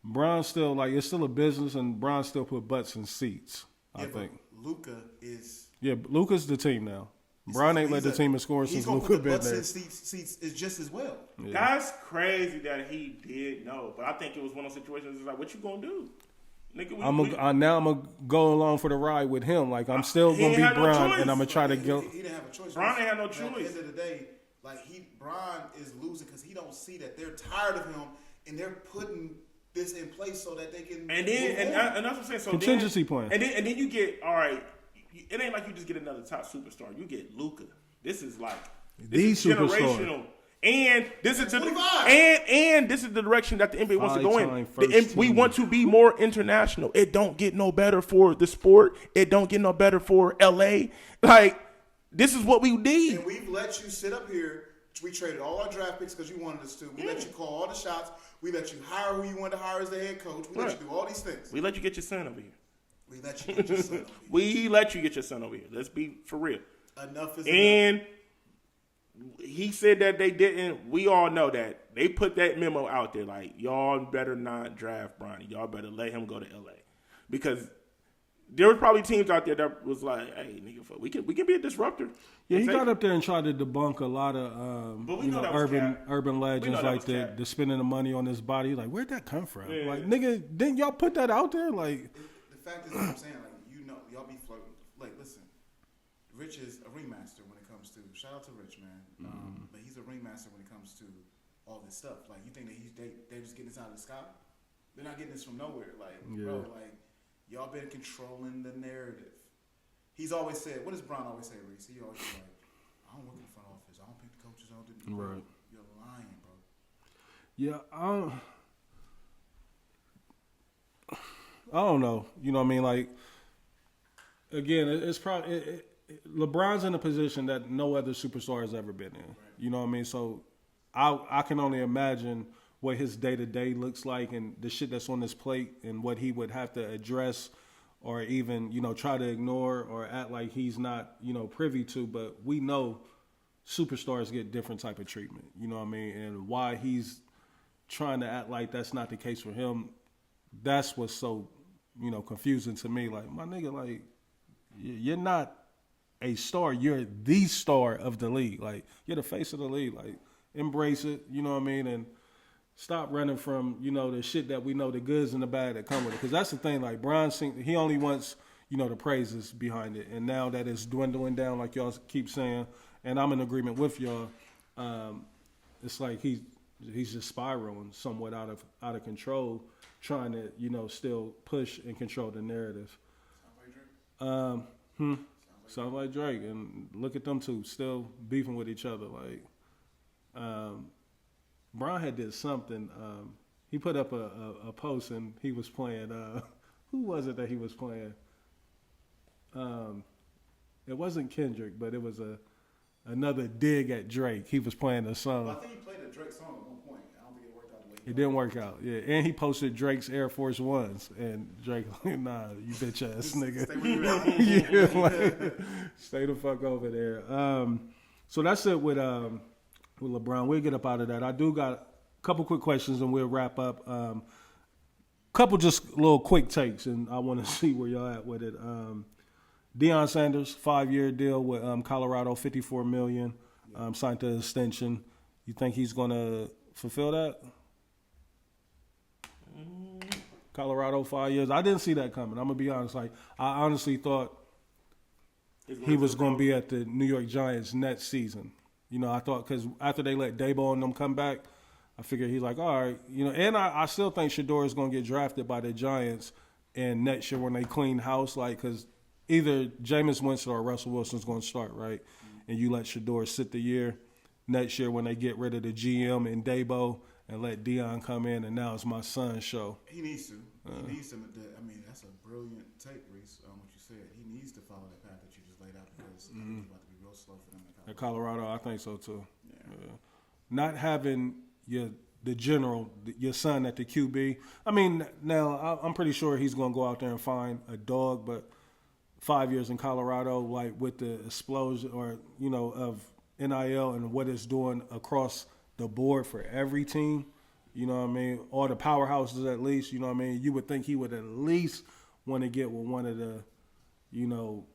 Bron still it's still a business, and Bron still put butts in seats. I think Luka is. Yeah, Luka's the team now. Bron ain't led the team in scoring since Luka been butts there. in seats is just as well. Yeah. That's crazy that he did know, but I think it was one of those situations. It's like, what you gonna do, nigga? Now I'm gonna go along for the ride with him. Like I'm still gonna be Bron, and I'm gonna try to go. He didn't have a choice. Bron didn't have no choice. At the end of the day, Bron is losing because he don't see that they're tired of him, and they're putting this in place so that they can. And then and that's what I'm saying. So contingency plan. And then you get all right. It ain't like you just get another top superstar. You get Luka. This is like the superstar. Generational. And this is this is the direction that the NBA wants to go in. We want to be more international. It don't get no better for the sport. It don't get no better for LA. Like, this is what we need. And we've let you sit up here. We traded all our draft picks because you wanted us to. We let you call all the shots. We let you hire who you wanted to hire as the head coach. We let you do all these things. We let you get your son over here. We let you get your son over here. We let you get your son over here. Let's be for real. Enough is enough. He said that they didn't. We all know that. They put that memo out there like, y'all better not draft Bronny. Y'all better let him go to LA. Because there was probably teams out there that was like, hey, nigga, we can be a disruptor. Yeah, he got up there and tried to debunk a lot of urban legends like the spending the money on his body. Like, where'd that come from? Yeah. Like, nigga, didn't y'all put that out there? Like, the fact is, what I'm saying, like, y'all be flirting. Like, listen, Rich is a ringmaster when it comes to. Shout out to Rich, man. But he's a ringmaster when it comes to all this stuff. Like, you think that they're just getting this out of the sky? They're not getting this from nowhere. Like, bro, like, y'all been controlling the narrative. He's always said, what does Bron always say, Reese? He always say, like, I don't work in the front office. I don't pick the coaches. I don't do the right. You're lying, bro. Yeah, I don't know. You know what I mean? Like, again, it's probably LeBron's in a position that no other superstar has ever been in. Right. You know what I mean? So I can only imagine what his day-to-day looks like and the shit that's on his plate and what he would have to address or even, try to ignore or act like he's not, privy to. But we know superstars get different type of treatment. You know what I mean? And why he's trying to act like that's not the case for him, that's what's so, confusing to me. Like, my nigga, like, you're not a star. You're the star of the league. Like, you're the face of the league. Like, embrace it, you know what I mean? And stop running from, the shit that we know, the goods and the bad that come with it. Because that's the thing, like, Bron, he only wants, the praises behind it. And now that it's dwindling down, like y'all keep saying, and I'm in agreement with y'all, it's like he's just spiraling somewhat out of control, trying to, still push and control the narrative. Sound like Drake. And look at them two, still beefing with each other. Like, Bron had did something. He put up a post and he was playing. Who was it that he was playing? It wasn't Kendrick, but it was another dig at Drake. He was playing a song. Well, I think he played a Drake song at one point. I don't think it worked out the way it didn't work out. Yeah, and he posted Drake's Air Force Ones, and Drake, nah, you bitch ass nigga. Stay where you at. Yeah, like, stay the fuck over there. So that's it with LeBron. We'll get up out of that. I do got a couple quick questions and we'll wrap up. Couple just little quick takes, and I want to see where y'all at with it. Deion Sanders, 5-year deal with Colorado, $54 million, signed the extension. You think he's going to fulfill that? Colorado, 5 years. I didn't see that coming. I'm going to be honest. Like, I honestly thought he was going to be at the New York Giants next season. I thought because after they let Dabo and them come back, I figured he's like, all right. And I still think Shador is going to get drafted by the Giants and next year when they clean house, like, because either Jameis Winston or Russell Wilson's going to start, right? And you let Shador sit the year. Next year when they get rid of the GM and Dabo and let Dion come in, and now it's my son's show. He needs to. He needs to. I mean, that's a brilliant take, Reese, on what you said. He needs to follow that path that you just laid out because it's about to be real slow for them in Colorado. I think so too. Yeah. Not having the general, your son at the QB. I mean, now I'm pretty sure he's going to go out there and find a dog, but 5 years in Colorado, like with the explosion or, of NIL and what it's doing across the board for every team, you know what I mean? All the powerhouses at least, you know what I mean? You would think he would at least want to get with one of the,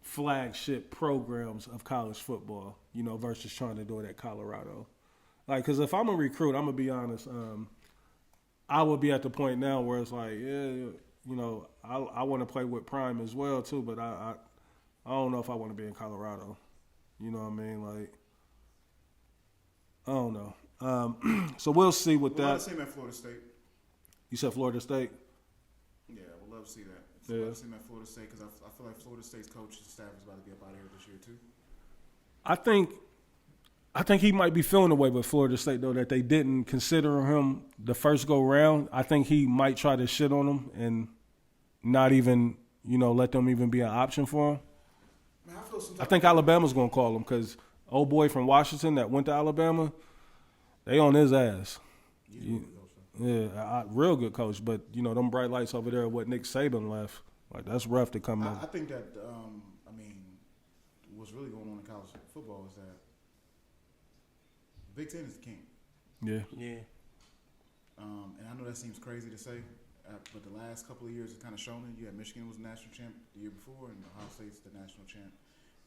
flagship programs of college football, versus trying to do it at Colorado. Like, because if I'm a recruit, I'm going to be honest, I would be at the point now where it's like, I want to play with Prime as well, too, but I don't know if I want to be in Colorado. You know what I mean? Like, I don't know. So we'll see with that. We'll love to see him at Florida State. You said Florida State? Yeah, we'll love to see that. Yeah. We'll love to see him at Florida State because I feel like Florida State's coach and staff is about to be up out of here this year, too. I think he might be feeling the way with Florida State, though, that they didn't consider him the first go-round. I think he might try to shit on them and not even, let them even be an option for him. Man, I think Alabama's going to call him because old boy from Washington that went to Alabama, they on his ass. Real good coach. But, them bright lights over there, what Nick Saban left, like that's rough to come out. I think that, what's really going on in college football is that Big Ten is the king. Yeah. Yeah. And I know that seems crazy to say, but the last couple of years have kind of shown it. You had Michigan was the national champ the year before, and Ohio State's the national champ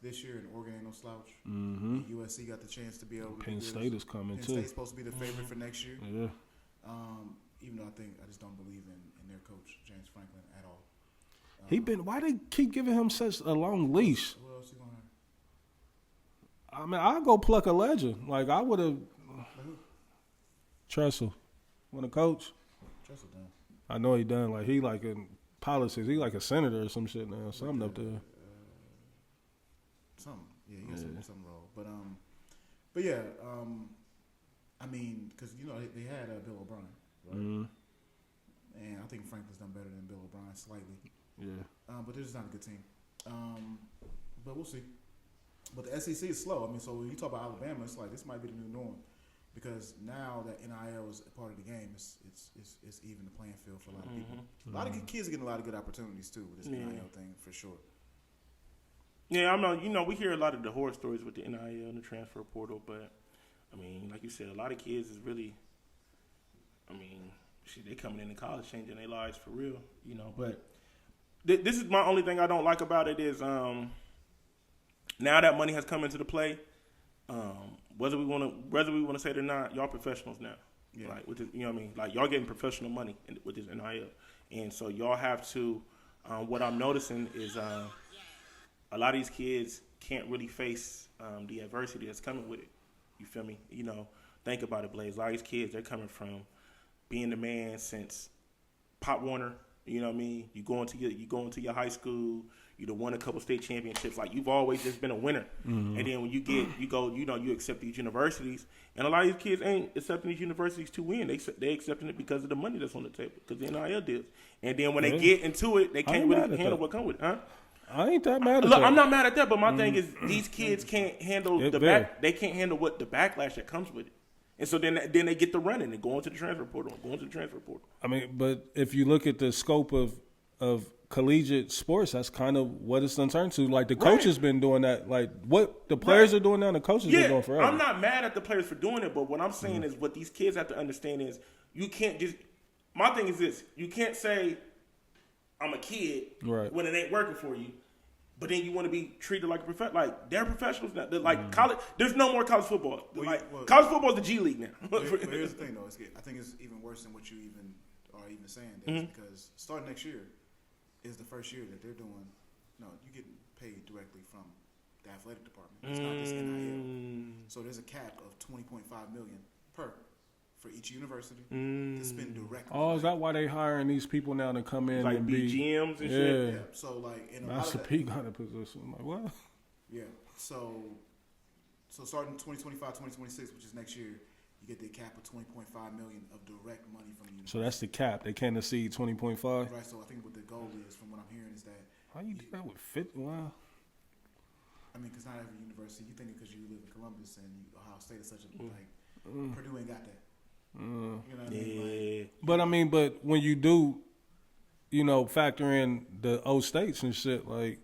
this year, and Oregon ain't no slouch. Mm-hmm. USC got the chance to be able to Penn State is coming, Penn too. State's supposed to be the favorite for next year. Yeah. Even though I just don't believe in their coach, James Franklin, at all. Why they keep giving him such a long leash? Who else you going to have? I mean, I'll go pluck a legend. Like, I would have. Tressel. Want to coach? Tressel done. I know he done. Like, he like in politics. He like a senator or some shit now. Something up there. Something. Yeah, he got something wrong. But yeah, because, they had Bill O'Brien, right? Mm-hmm. And I think Franklin's done better than Bill O'Brien slightly. Yeah. But they're just not a good team. But we'll see. But the SEC is slow. So when you talk about Alabama, it's like this might be the new norm because now that NIL is a part of the game, it's even the playing field for a lot of people. A lot of good kids are getting a lot of good opportunities too with this NIL thing for sure. Yeah, I know. We hear a lot of the horror stories with the NIL and the transfer portal, but like you said, a lot of kids is really, they coming into college changing their lives for real, But this is my only thing I don't like about it is now that money has come into the play, whether we want to say it or not, y'all professionals now. Yeah. Like with the, like y'all getting professional money with this NIL, and so y'all have to. What I'm noticing is a lot of these kids can't really face the adversity that's coming with it. You feel me? Think about it, Blaze. A lot of these kids, they're coming from being the man since Pop Warner. You know what I mean? You go into your high school. You won a couple state championships. Like you've always just been a winner. Mm-hmm. And then when you accept these universities, and a lot of these kids ain't accepting these universities to win. They accepting it because of the money that's on the table, because the NIL deals. And then when they get into it, they can't really handle what comes with it, huh? I ain't that mad at that. Look, I'm not mad at that, but my thing is these kids can't handle they can't handle what the backlash that comes with it. And so then they get to running and going to the transfer portal. But if you look at the scope of collegiate sports, that's kind of what it's done turned to. Like the coaches been doing that. Like what the players are doing now, the coaches been doing forever. I'm not mad at the players for doing it, but what I'm saying is what these kids have to understand is you can't just. My thing is this: you can't say I'm a kid when it ain't working for you. But then you want to be treated like a professional. Like, they're professionals now. They're like college. There's no more college football. College football is the G League now. But here's the thing, though. I think it's even worse than what you are saying. Because starting next year is the first year that they're doing. No, you're getting paid directly from the athletic department. It's not just NIL. So there's a cap of $20.5 million per for each university to spend directly. Oh, is that why they hiring these people now to come in like and be GMs and shit? Yeah. So in a that's lot of a peak kind of position. I'm like, what? Yeah. So starting 2025, 2026, which is next year, you get the cap of $20.5 million of direct money from the university. So that's the cap. They can't exceed 20.5. Right. So I think what the goal is, from what I'm hearing, is that How you do that with 50? Wow. I mean, because not every university. You think because you live in Columbus and Ohio State is such a like Purdue ain't got that. You know what I mean? Like, But I mean, but when you do, factor in the O states and shit, like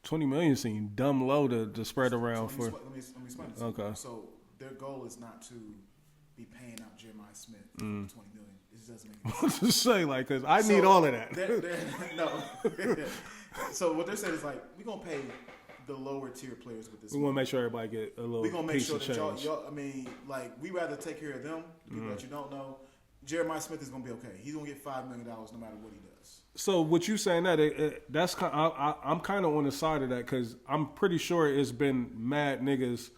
20 million seem dumb low to spread around for. Let me explain this. Okay. So their goal is not to be paying out Jeremiah Smith for 20 million. This doesn't make any sense. To say like, cause I need all of that. No. So what they're saying is like, we're gonna pay the lower tier players with this. We want to make sure everybody get a little. We're gonna make piece sure of that change. y'all. I mean, like, we rather take care of them, the people that you don't know. Jeremiah Smith is gonna be okay. He's gonna get $5 million no matter what he does. So what you saying that's kind? I'm kind of on the side of that because I'm pretty sure it's been mad niggas,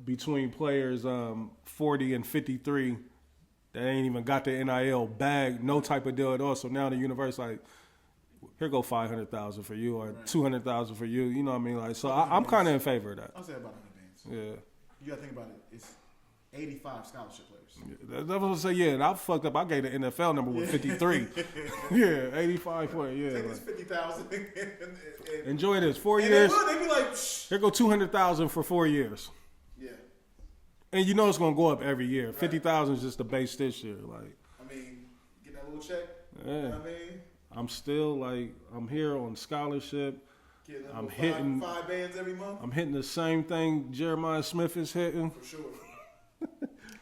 between players 40 and 53 that ain't even got the NIL bag, no type of deal at all. So now the universe like, here go 500,000 for you or 200,000 for you. You know what I mean? Like, so I'm kind of in favor of that. I'll say about 100 bands. Yeah. You gotta think about it. It's 85 scholarship players. That's what I say. Yeah, and I fucked up. I gave the NFL number with 53. Yeah, 85 for it. Yeah. Take this 50,000. Enjoy this 4 And years. they be like, shh. Here go 200,000 for 4 years. Yeah. And it's gonna go up every year. 50,000 is just the base this year. Like, I mean, get that little check. yeah. You know what I mean? I'm still like I'm here on scholarship. Get that I'm little hitting five bands every month. I'm hitting the same thing Jeremiah Smith is hitting. For sure.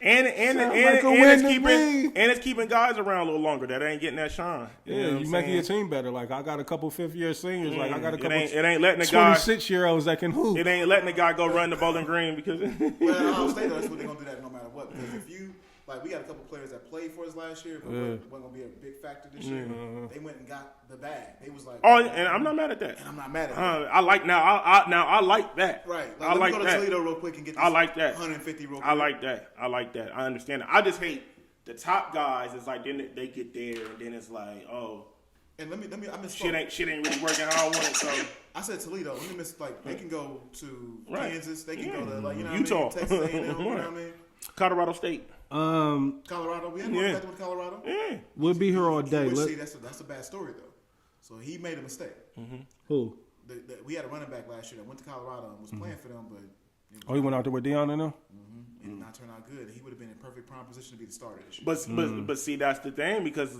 And like a win to me. it's keeping guys around a little longer that ain't getting that shine. Yeah, know what you I'm making your saying? team better. Like I got a couple 5th-year seniors. Like I got a couple. It ain't letting the guy. 26-year-olds that can hoop. It ain't letting the guy go run the Bowling Green because. Well, at Ohio State, that's what they're gonna do that no matter what. Because if you we got a couple players that played for us last year, but wasn't gonna be a big factor this year. They went and got the bag. They was like, Oh, and I'm not mad at that. and I'm not mad at it. I like I like that. Right. I Let like me go to that. Toledo real quick and get this I like that. 150 real quick. I like that. I understand it. I just hate the top guys. It's like then they get there and then it's like, oh, And let me I misspoke. shit ain't really working how I want it. So I said Toledo. Let me miss they can go to Right. Kansas. They can go to Utah. Texas A&M. You know what I mean? Colorado State. Colorado. We had one back with Colorado. Yeah. We'll be here all day. See, that's a bad story though. So he made a mistake. Who? We had a running back last year that went to Colorado and was playing for them, but Oh, he went out there with Deion and them? it did not turn out good. He would have been in perfect prime position to be the starter this year. But see, that's the thing because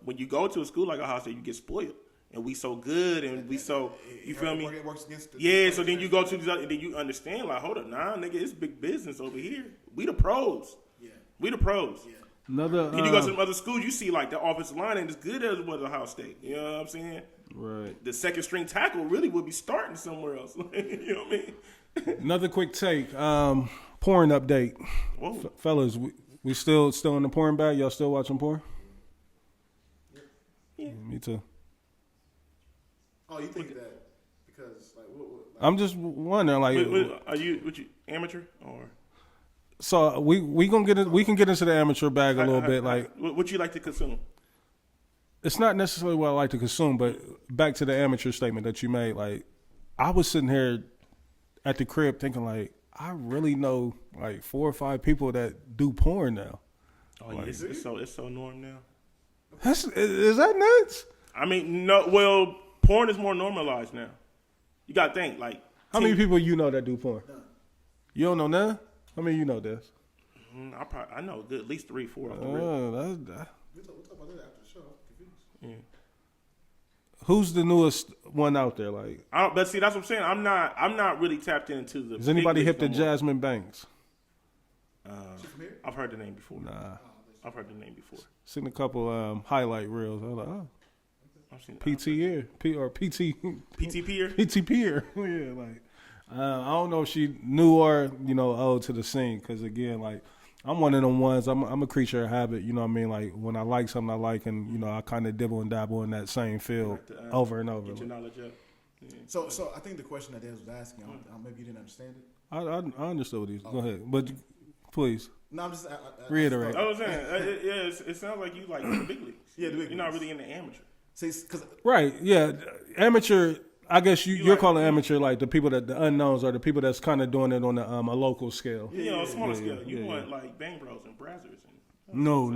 when you go to a school like Ohio State, you get spoiled, and we so good, and we so you feel me? It works against So then you go to these other, then you understand like, hold up, nah, nigga, it's big business over here. We the pros. Yeah. We the pros. Yeah. Another. Then you go to some other schools, you see like the offensive line ain't as good as what Ohio State. You know what I'm saying? Right. The second string tackle really would be starting somewhere else. You know what I mean? Another quick take. Porn update. Whoa. Fellas, we still in the porn bag? Y'all still watching porn? Yeah. Me too. Oh, you think that because I'm just wondering, like, Are you amateur or? so we can get into the amateur bag a little bit. Like, what you like to consume? it's not necessarily what I like to consume, but back to the amateur statement that you made. Like, I was sitting here at the crib thinking, like, I really know like 4 or 5 people that do porn now. Oh, yeah, it's so norm now. Is that nuts? I mean, no. Well, porn is more normalized now. You got to think like. How many people you know that do porn? You don't know none? How many you know this? I know at least 3, 4 of them. Oh, we'll talk about that after the show. Yeah. who's the newest one out there? Like, But see, that's what I'm saying. I'm not really tapped into the. is anybody hip to no more. Jasmine Banks? I've heard the name before. Nah, I've heard the name before. seen a couple highlight reels. I was like, oh, I've seen PT here, PT PTP-er? PTP here. Yeah, like I don't know if she knew or old to the scene. Because again, like I'm one of them ones. I'm a creature of habit. You know what I mean? Like when I like something I like, and I kind of dibble and dabble in that same field over and over. Get your knowledge up. Yeah. So I think the question that Dez was asking, maybe you didn't understand it. I understood what he was. Go ahead, but please. No, I'm just Reiterate. I was saying, it sounds like you like the big leagues. Yeah, the big You're not leagues. really in the amateur. See, because Right, yeah. Amateur, I guess you're calling amateur like the people the unknowns or the people that's kind of doing it on a local scale. Yeah, on a smaller scale. You want like Bang Bros and Brazzers. No.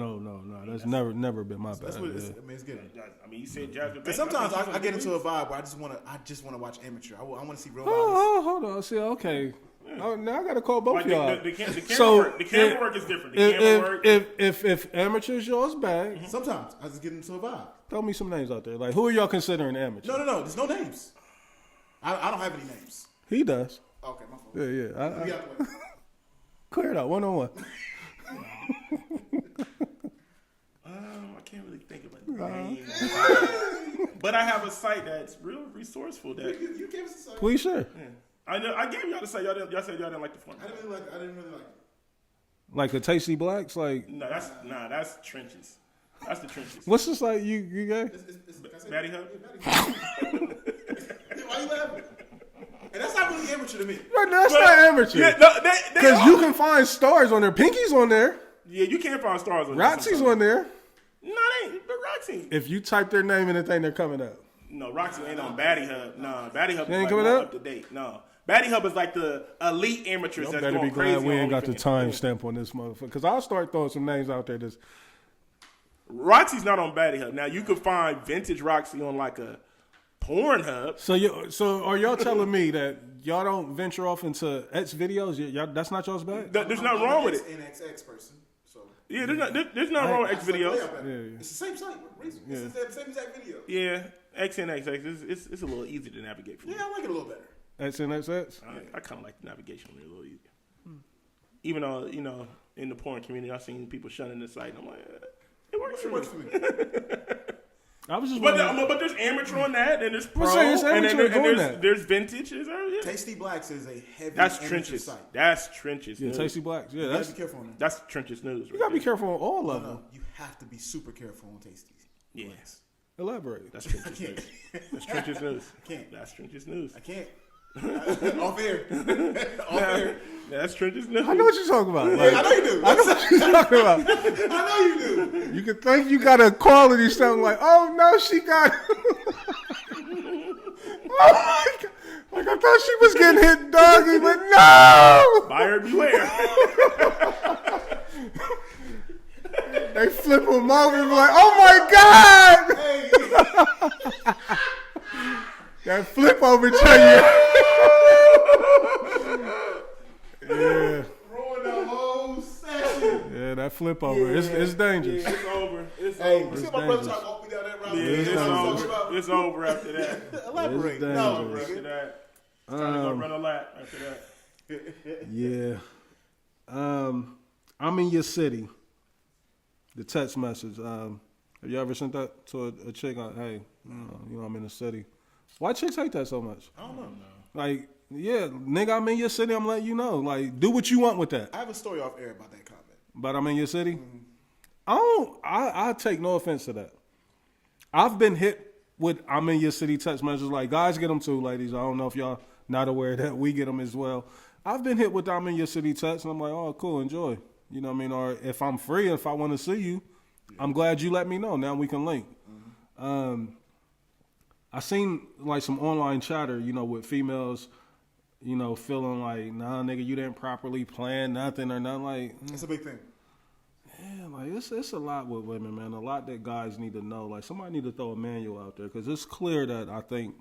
That's never been my bad. That's what it's, I mean, it's good. I mean, you said Jasmine. But sometimes I get into a vibe where I just want to watch amateur. I want to see real bodies. Oh, hold on. See, okay. Oh, now I got to call both like of y'all. The camera work is different. If amateur's yours bag, Sometimes I just get into a vibe. throw me some names out there. Like, who are y'all considering amateur? No. There's no names. I don't have any names. He does. Okay, my fault. Yeah. Clear it out, one-on-one. I can't really think of a name. But I have a site that's real resourceful. That You gave us a site. Please, sure. yeah. I know. I gave y'all the site. Y'all said y'all didn't like the format. I didn't really like it. Like the Tasty Blacks, like No, that's trenches. That's the trenches. what's this like you gave? It's Batty Hub? Why you laughing? And that's not really amateur to me. Right, that's not amateur. Yeah, no, Because you can find stars on there. Pinky's on there. Yeah, you can't find stars on Roxy's on there. No, they ain't. But Roxy. If you type their name in the thing, they're coming up. No, Roxy ain't on Batty Hub. No, Batty Hub They is ain't like coming more up? up to date. No. Batty Hub is like the elite amateurs You that's better going be crazy. glad we on ain't got the OnlyFans. timestamp on this motherfucker. Because I'll start throwing some names out there. That's Roxy's not on Batty Hub. Now, you could find vintage Roxy on like a Pornhub. So are y'all telling me that y'all don't venture off into X videos? Y'all, that's not y'all's bag? There's nothing wrong with it. I'm an XX person, so Yeah, there's nothing wrong with X videos. Yeah. It's the same site. It's the same exact video. Yeah, X and XX, it's a little easier to navigate for me. Yeah, I like it a little better. X and XX? I kind of like the navigation on it a little easier. Even though, in the porn community, I've seen people shunning the site. And I'm like, it works It works for for me. me. I was just But wondering. there's amateur on that, and there's pro, saying it's and amateur doing that. there's vintage. Yeah. Tasty Blacks is a heavy That's amateur trenches. site. That's trenches. Yeah, news. Tasty Blacks. Yeah, You that's gotta be careful on that. That's trenches news. you gotta be careful on all of them. No, you have to be super careful on Tasties. Yes, Elaborate. that's trenches news. That's trenches news. can't. That's trenches news. I can't. Off air. Off air. That's trenches news. I know what you're talking about. Like, I know you do. I know what you're talking about. I know you do. You can think you got a quality something like, oh no, she got. Oh my god! Like I thought she was getting hit doggy, but no! Buyer beware. They flip them over and be like, oh my god! That flip over tell you. Yeah. Ruin the whole session. Yeah, that flip over. It's dangerous. Yeah, it's over. It's Hey, over. you see It's my brother dangerous. try to walk me down that route? Yeah, It's it's dangerous. over. It's over after that. Elaborate. It's No, dangerous. After nigga. that. It's time to go run a lap after that. Yeah. I'm in your city. The text message. Have you ever sent that to a chick? Like, hey, I'm in the city. Why chicks hate that so much? I don't know. Like, yeah, nigga, I'm in your city. I'm letting you know. Like, do what you want with that. I have a story off air about that comment. But I'm in your city. I take no offense to that. I've been hit with I'm in your city text messages. Like, guys get them too, ladies. I don't know if y'all not aware that we get them as well. I've been hit with I'm in your city text, and I'm like, oh, cool, enjoy. You know what I mean? Or if I'm free, if I want to see you, I'm glad you let me know. Now we can link. I seen like some online chatter, with females, feeling like, nah, nigga, you didn't properly plan nothing or nothing. Like, It's a big thing. yeah, like it's a lot with women, man. A lot that guys need to know. Like somebody need to throw a manual out there because it's clear that I think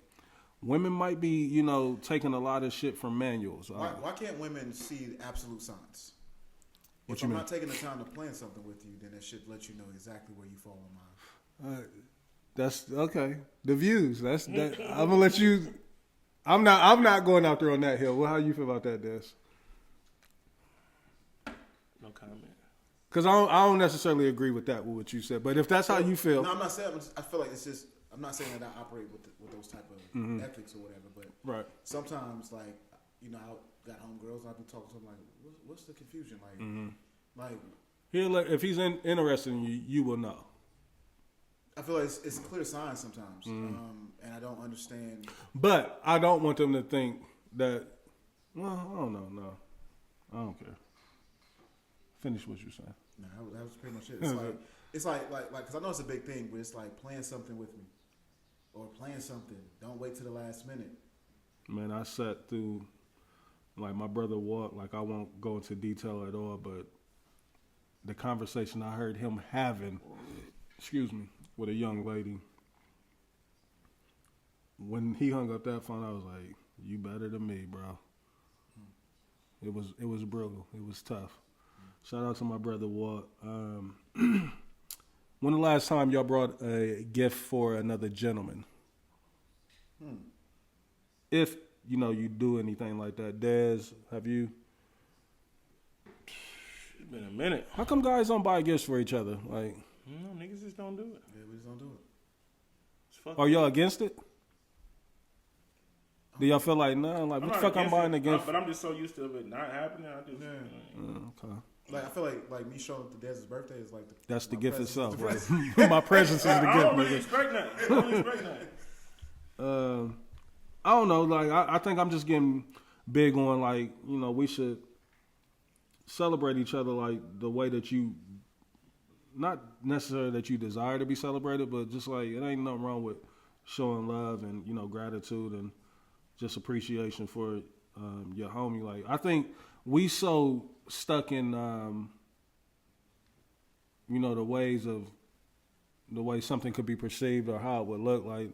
women might be, taking a lot of shit from manuals. Why can't women see the absolute signs? What If you I'm mean? not taking the time to plan something with you, then it should let you know exactly where you fall in line. That's okay. The views. That's that. I'm gonna let you. I'm not going out there on that hill. Well, how you feel about that, Des? No comment. Because I don't necessarily agree with that with what you said. But if that's how you feel, No, I'm not saying. I feel like it's just. I'm not saying that I operate with those type of ethics or whatever. But right? sometimes, like, I got homegirls, and I be talking to them like, "What's the confusion?" Like, If he's interested in you, you will know. I feel like it's clear signs sometimes, and I don't understand. But I don't want them to think that. Well, I don't know. No, I don't care. Finish what you're saying. No, that was pretty much it. It's like, because I know it's a big thing, but it's like plan something with me. or playing something. Don't wait till the last minute. Man, I sat through, like my brother Walt, like I won't go into detail at all, but the conversation I heard him having, with a young lady, when he hung up that phone, I was like, you better than me, bro. It was brutal. It was tough. Shout out to my brother Walt. When the last time y'all brought a gift for another gentleman? If, you do anything like that. Dez, have you? It's been a minute. How come guys don't buy gifts for each other? Like, niggas just don't do it. Yeah, we just don't do it. Are y'all against it? Do y'all feel like, nah, like, what the fuck I'm buying a gift? But I'm just so used to it not happening. I just, okay. Like, I feel like me showing up to Dez's birthday is like That's the my gift presence itself, is right? My presence is the gift, I don't really nigga. expect nothing. I don't expect nothing. I don't know. Like, I think I'm just getting big on, like, we should celebrate each other, like, the way that you, not necessarily that you desire to be celebrated, but just, like, it ain't nothing wrong with showing love and, gratitude and just appreciation for your homie. Like, I think we so stuck in, the way something could be perceived or how it would look. Like,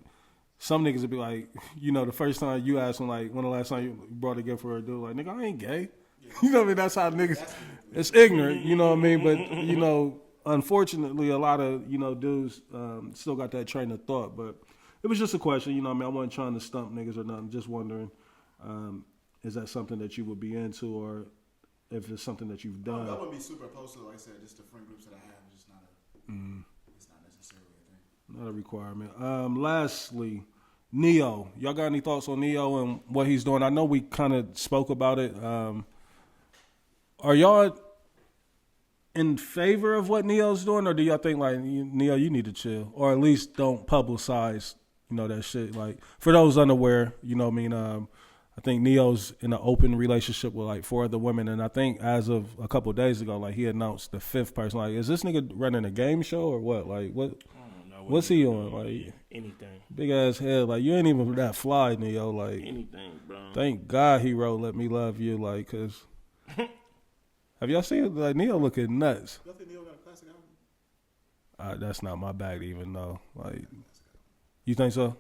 some niggas would be like, the first time you ask them, like, when the last time you brought a gift for a dude, like, nigga, I ain't gay. Yeah. You know what I mean? That's how niggas, it's ignorant, you know what I mean? But, unfortunately, a lot of, dudes still got that train of thought. But it was just a question, I wasn't trying to stump niggas or nothing. Just wondering, is that something that you would be into, or if it's something that you've done? I wouldn't be super opposed to it. Like I said, just the friend groups that I have. It's just not it's not necessarily a thing. Not a requirement. Lastly, Neo. Y'all got any thoughts on Neo and what he's doing? I know we kind of spoke about it. Are y'all in favor of what Neo's doing, or do y'all think, like, Neo, you need to chill, or at least don't publicize, that shit? Like, for those unaware, I think Neo's in an open relationship with, like, 4 other women, and I think as of a couple of days ago, like, he announced the 5th person. Like, is this nigga running a game show or what? Like, what? I don't know. What's he on? Like, anything. Big ass head. Like, you ain't even that fly, Neo. Like, anything, bro. Thank God he wrote "Let Me Love You." Like, cause have y'all seen, like, Neo looking nuts? Y'all think Neo got a classic album? That's not my bag to even know. Like, you think so?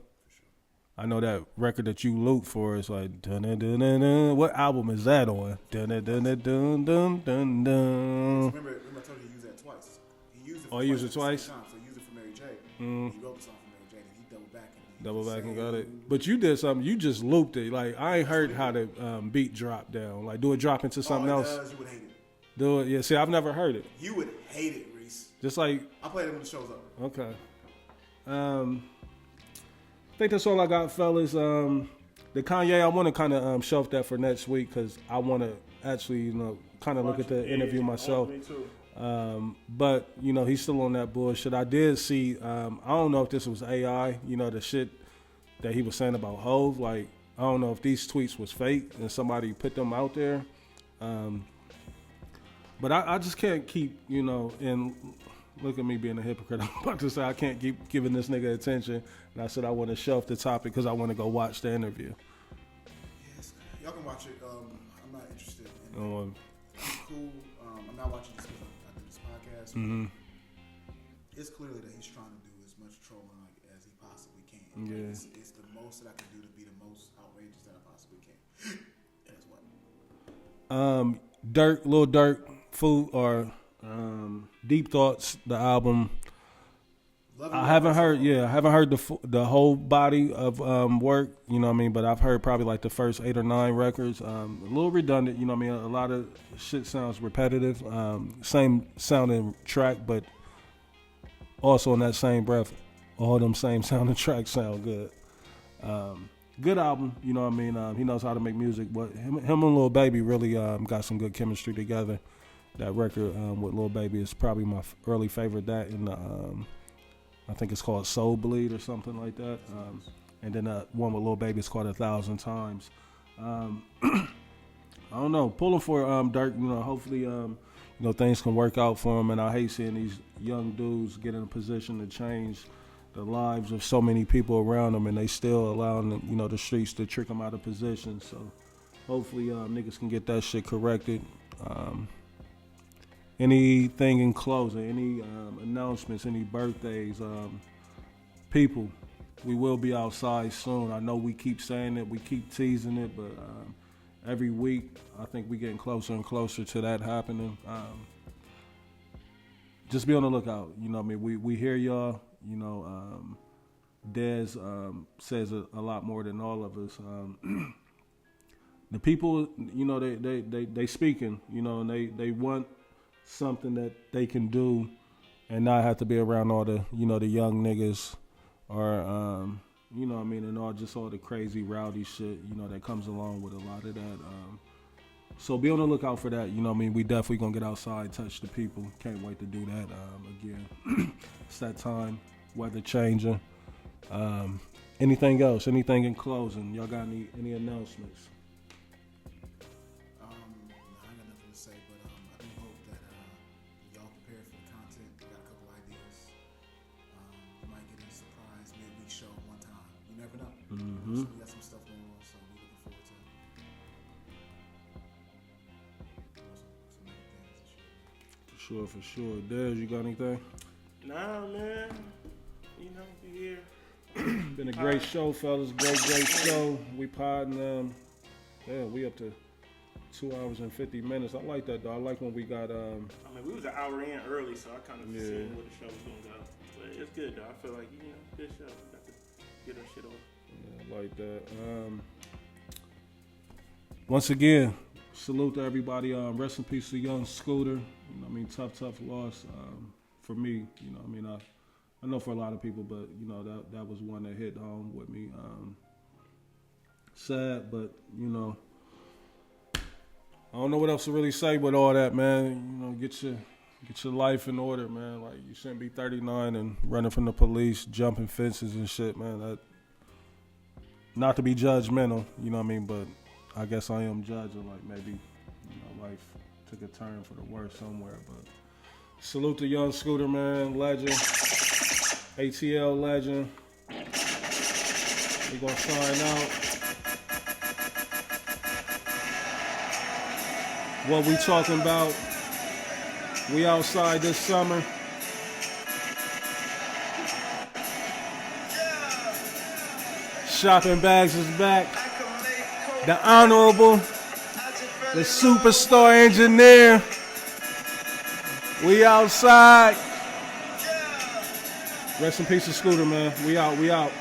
I know that record that you looped for is like dun dun dun dun dun. What album is that on? Dun dun dun dun dun dun dun dun. Remember I told you he used that twice. He used it. Oh, he used it twice. So he used it for Mary J. He wrote the song for Mary J. And he doubled back and got it. But you did something. You just looped it. Like, I ain't heard how the beat drop down. Like, do it drop into something else? Does. You would hate it. Do it. Yeah. See, I've never heard it. You would hate it, Reese. Just like, I play it when the show's up. Okay. I think that's all I got, fellas. The Kanye, I want to kind of shelf that for next week because I want to actually, kind of look at the interview myself. Me too. But, he's still on that bullshit. I did see, I don't know if this was AI, the shit that he was saying about Hove. Like, I don't know if these tweets was fake and somebody put them out there. But I just can't keep, and look at me being a hypocrite. I'm about to say I can't keep giving this nigga attention. And I said I want to shelf the topic because I want to go watch the interview. Yes, y'all can watch it. I'm not interested in it. Oh, I'm cool. I'm not watching this because I do this podcast. Mm-hmm. It's clearly that he's trying to do as much trolling as he possibly can. Yeah. It's the most that I can do to be the most outrageous that I possibly can. And it's what? Durk, Lil Durk, Food, or Deep Thoughts, the album. I haven't heard the whole body of work, but I've heard probably like the first 8 or 9 records. A little redundant, a lot of shit sounds repetitive. Same sounding track, but also in that same breath, all them same sounding tracks sound good. Good album, he knows how to make music, but him and Lil Baby really got some good chemistry together. That record with Lil Baby is probably my early favorite. That in the I think it's called Soul Bleed or something like that. And then one with Lil Baby is called 1,000 Times. I don't know. Pulling for Durk, hopefully things can work out for him. And I hate seeing these young dudes get in a position to change the lives of so many people around them, and they still allowing them, the streets to trick them out of position. So hopefully niggas can get that shit corrected. Anything in closing, any announcements, any birthdays, people, we will be outside soon. I know we keep saying it, we keep teasing it, but every week I think we're getting closer and closer to that happening. Just be on the lookout. We hear y'all. Dez says a lot more than all of us. The people, they speaking, and they want something that they can do and not have to be around all the, the young niggas or, and all the crazy rowdy shit, that comes along with a lot of that. So be on the lookout for that. We definitely gonna get outside, touch the people. Can't wait to do that again. It's that time, weather changing. Anything else? Anything in closing? Y'all got any announcements? I ain't got nothing to say, but I do hope that y'all prepared for the content. Got a couple ideas. We might get a surprise midweek show one time. You never know. Mm-hmm. So we got some stuff going on, so we're looking forward to it. For sure. Dez, you got anything? Nah, man. You here. Been a great show, fellas. Great show. We podding. We up to 2 hours and 50 minutes. I like that, though. I like when we got. We was an hour in early, so I kind of seen where the show was gonna go. But it's good, though. I feel like good show. We got to get our shit off. Yeah, I like that. Once again, salute to everybody. Rest in peace to young Scooter. Tough loss for me. I know for a lot of people, but that was one that hit home with me. Sad, but I don't know what else to really say with all that, man. Get your life in order, man. Like, you shouldn't be 39 and running from the police, jumping fences and shit, man. That, not to be judgmental, but I guess I am judging. Like, maybe life took a turn for the worse somewhere. But salute to young Scooter, man, legend. ATL legend. We gonna sign out. What we talking about? We outside this summer. Shopping bags is back. The honorable, the superstar engineer. We outside. Rest in peace to Scooter, man. We out.